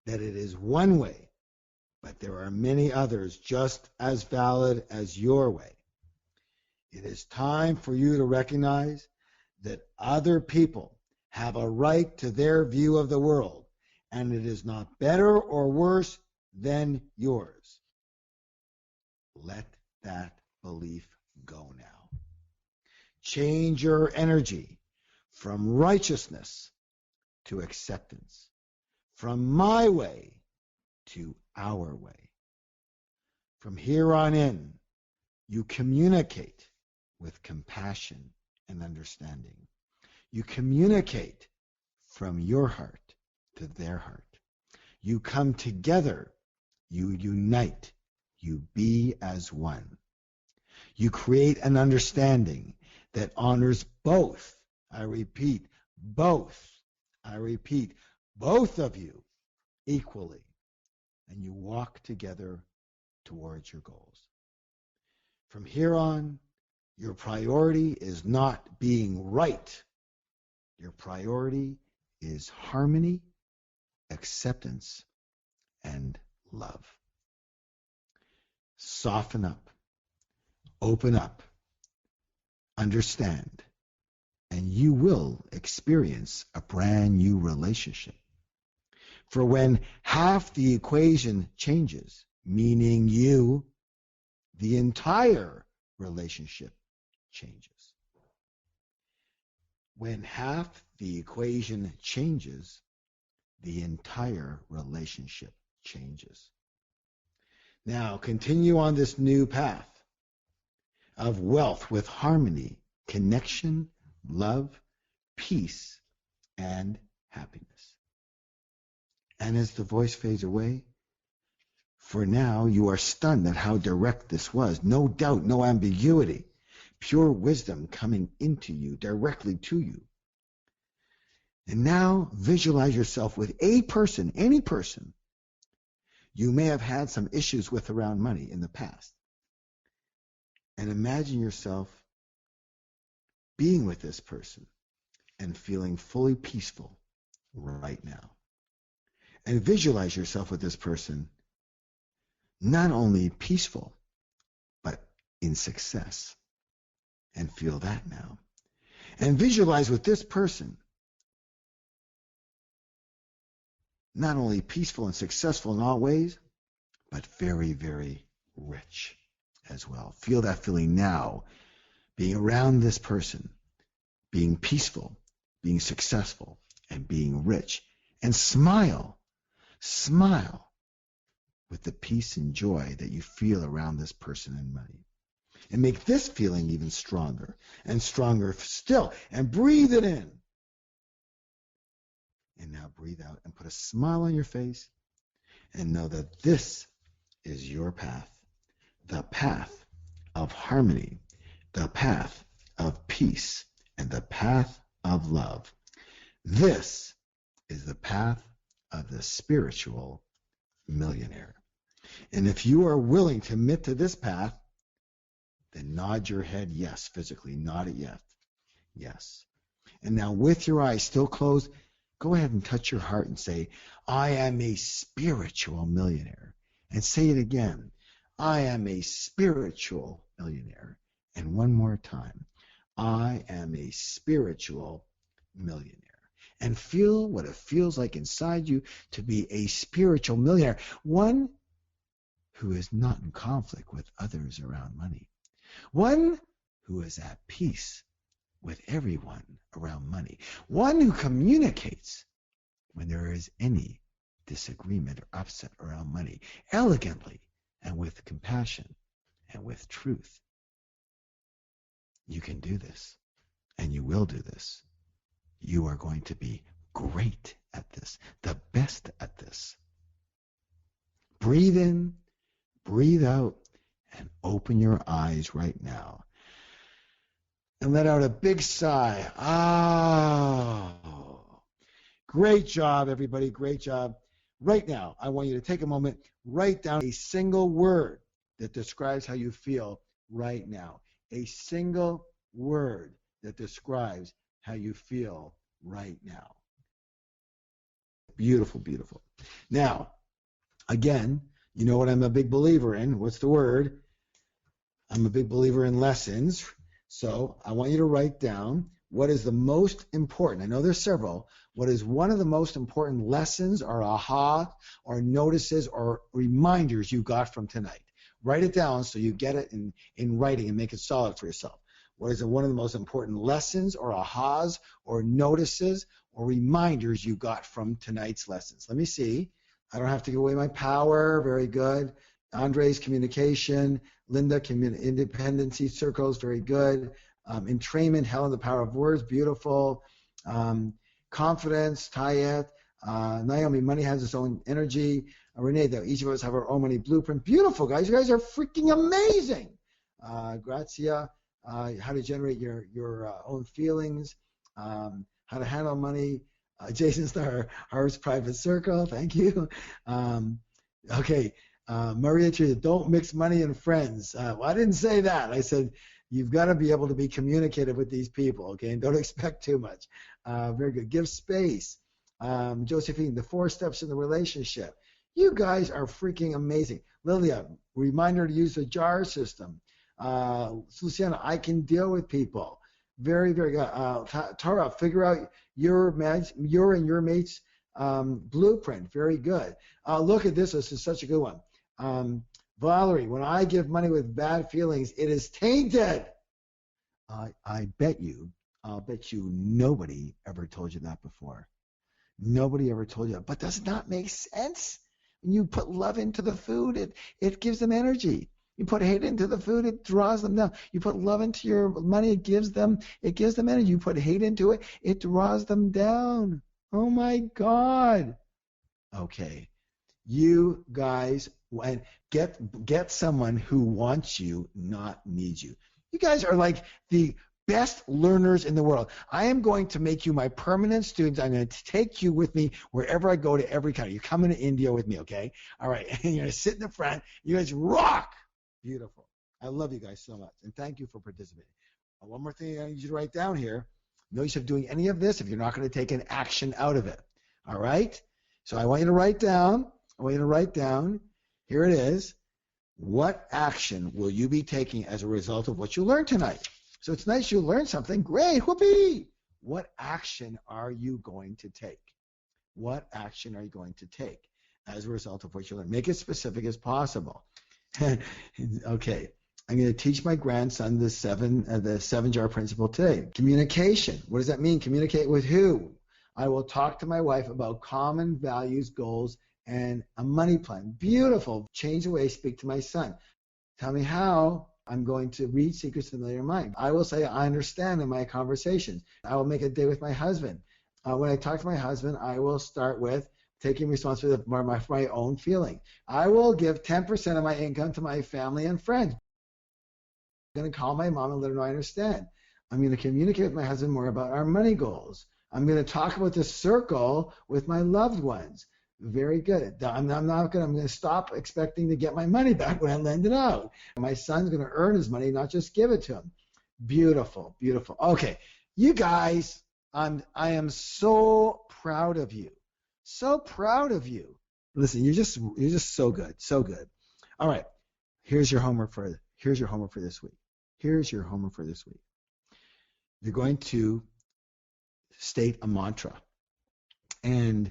that it is one way, but there are many others just as valid as your way. It is time for you to recognize that other people have a right to their view of the world, and it is not better or worse than yours. Let that belief go now. Change your energy from righteousness to acceptance, from my way to our way. From here on in, you communicate with compassion and understanding. You communicate from your heart to their heart. You come together. You unite. You be as one. You create an understanding that honors both. I repeat, both. I repeat, both of you equally. And you walk together towards your goals. From here on, your priority is not being right. Your priority is harmony, acceptance, and love. Soften up, open up, understand, and you will experience a brand new relationship. For when half the equation changes, meaning you, the entire relationship changes. When half the equation changes, the entire relationship changes. Now, continue on this new path. of wealth with harmony, connection, love, peace, and happiness. And as the voice fades away, for now you are stunned at how direct this was. No doubt, no ambiguity. Pure wisdom coming into you, directly to you. And now visualize yourself with a person, any person you may have had some issues with around money in the past. And imagine yourself being with this person and feeling fully peaceful right now. And visualize yourself with this person not only peaceful, but in success. And feel that now. And visualize with this person not only peaceful and successful in all ways, but very, very rich as well. Feel that feeling now, being around this person, being peaceful, being successful, and being rich. And smile. Smile with the peace and joy that you feel around this person and money. And make this feeling even stronger and stronger still. And breathe it in. And now breathe out and put a smile on your face and know that this is your path. The path of harmony, the path of peace, and the path of love. This is the path of the spiritual millionaire. And if you are willing to admit to this path, then nod your head yes, physically. Nod it yes. Yes. And now with your eyes still closed, go ahead and touch your heart and say, I am a spiritual millionaire. And say it again. I am a spiritual millionaire. And one more time. I am a spiritual millionaire. And feel what it feels like inside you to be a spiritual millionaire. One who is not in conflict with others around money. One who is at peace with everyone around money. One who communicates when there is any disagreement or upset around money, elegantly and with compassion and with truth. You can do this, and you will do this. You are going to be great at this, the best at this. Breathe in, breathe out, and open your eyes right now. And let out a big sigh. Oh, great job, everybody. Great job. Right now, I want you to take a moment, write down a single word that describes how you feel right now. A single word that describes how you feel right now. Beautiful, beautiful. Now, again, you know what I'm a big believer in. What's the word? I'm a big believer in lessons. So I want you to write down what is the most important. I know there's several. What is one of the most important lessons or aha or notices or reminders you got from tonight? Write it down so you get it in writing and make it solid for yourself. What is one of the most important lessons or ahas or notices or reminders you got from tonight's lessons? Let me see. I don't have to give away my power. Very good. Andre's communication. Linda, independency circles. Very good. Entrainment, Helen, the power of words. Beautiful. Confidence, Tayet. Naomi, money has its own energy. Renee, that each of us have our own money blueprint. Beautiful, guys. You guys are freaking amazing. Grazia, how to generate your own feelings. How to handle money. Jason Star, Heart's private circle. Thank you. Okay. Maria Teresa, don't mix money and friends. Well, I didn't say that. I said you've got to be able to be communicative with these people, okay, and don't expect too much. Very good. Give space. Josephine, the 4 steps in the relationship. You guys are freaking amazing. Lilia, reminder to use the JAR system. Luciana, I can deal with people. Very, very good. Tara, figure out your and your mate's blueprint. Very good. Look at this. This is such a good one. Valerie, when I give money with bad feelings, it is tainted. I'll bet you nobody ever told you that before. Nobody ever told you that. But does it not make sense? When you put love into the food, it gives them energy. You put hate into the food, it draws them down. You put love into your money, it gives them energy. You put hate into it, it draws them down. Oh my God. Okay. You guys, and get someone who wants you, not needs you. You guys are like the best learners in the world. I am going to make you my permanent students. I'm going to take you with me wherever I go to every country. You're coming to India with me, okay? All right. And you're going to sit in the front. You guys rock. Beautiful. I love you guys so much. And thank you for participating. One more thing I need you to write down here. No use of doing any of this if you're not going to take an action out of it. All right? So I want you to write down. Here it is. What action will you be taking as a result of what you learned tonight? So it's nice you learned something. Great. Whoopee. What action are you going to take? What action are you going to take as a result of what you learned? Make it specific as possible. Okay. I'm going to teach my grandson the seven jar principle today. Communication. What does that mean? Communicate with who? I will talk to my wife about common values, goals, and a money plan. Beautiful. Change the way I speak to my son. Tell me how. I'm going to read Secrets of the Millionaire Mind. I will say I understand in my conversations. I will make a day with my husband. When I talk to my husband, I will start with taking responsibility for my own feeling. I will give 10% of my income to my family and friends. I'm going to call my mom and let her know I understand. I'm going to communicate with my husband more about our money goals. I'm going to talk about the circle with my loved ones. Very good. I'm going to stop expecting to get my money back when I lend it out. My son's going to earn his money, not just give it to him. Beautiful, beautiful. Okay, you guys, I am so proud of you. So proud of you. Listen, you're just so good, so good. All right, here's your homework for this week. You're going to state a mantra, and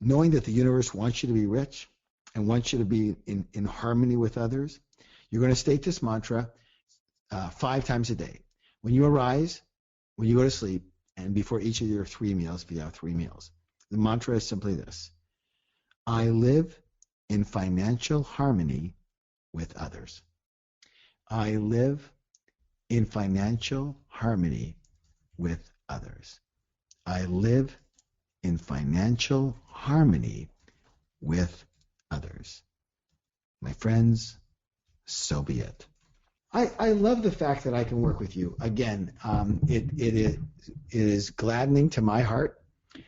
knowing that the universe wants you to be rich and wants you to be in harmony with others, you're going to state this mantra 5 times a day. When you arise, when you go to sleep, and before each of your 3 meals, if you have 3 meals. The mantra is simply this: I live in financial harmony with others. I live in financial harmony with others. I live in financial harmony with others. My friends, so be it. I love the fact that I can work with you. Again, it is gladdening to my heart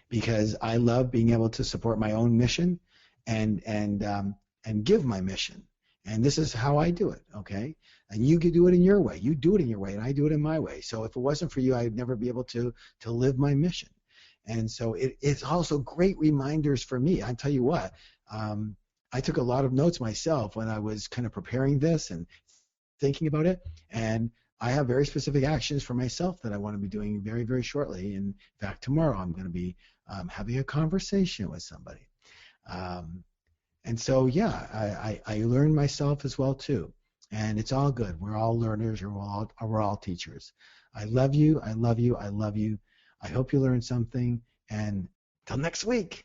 because I love being able to support my own mission and give my mission. And this is how I do it, okay? And you can do it in your way. You do it in your way, and I do it in my way. So if it wasn't for you, I'd never be able to live my mission. And so it's also great reminders for me. I tell you what, I took a lot of notes myself when I was kind of preparing this and thinking about it. And I have very specific actions for myself that I want to be doing very, very shortly. In fact, tomorrow I'm going to be having a conversation with somebody. And so, yeah, I learn myself as well, too. And it's all good. We're all learners, or we're all teachers. I love you. I love you. I love you. I hope you learned something. And till next week.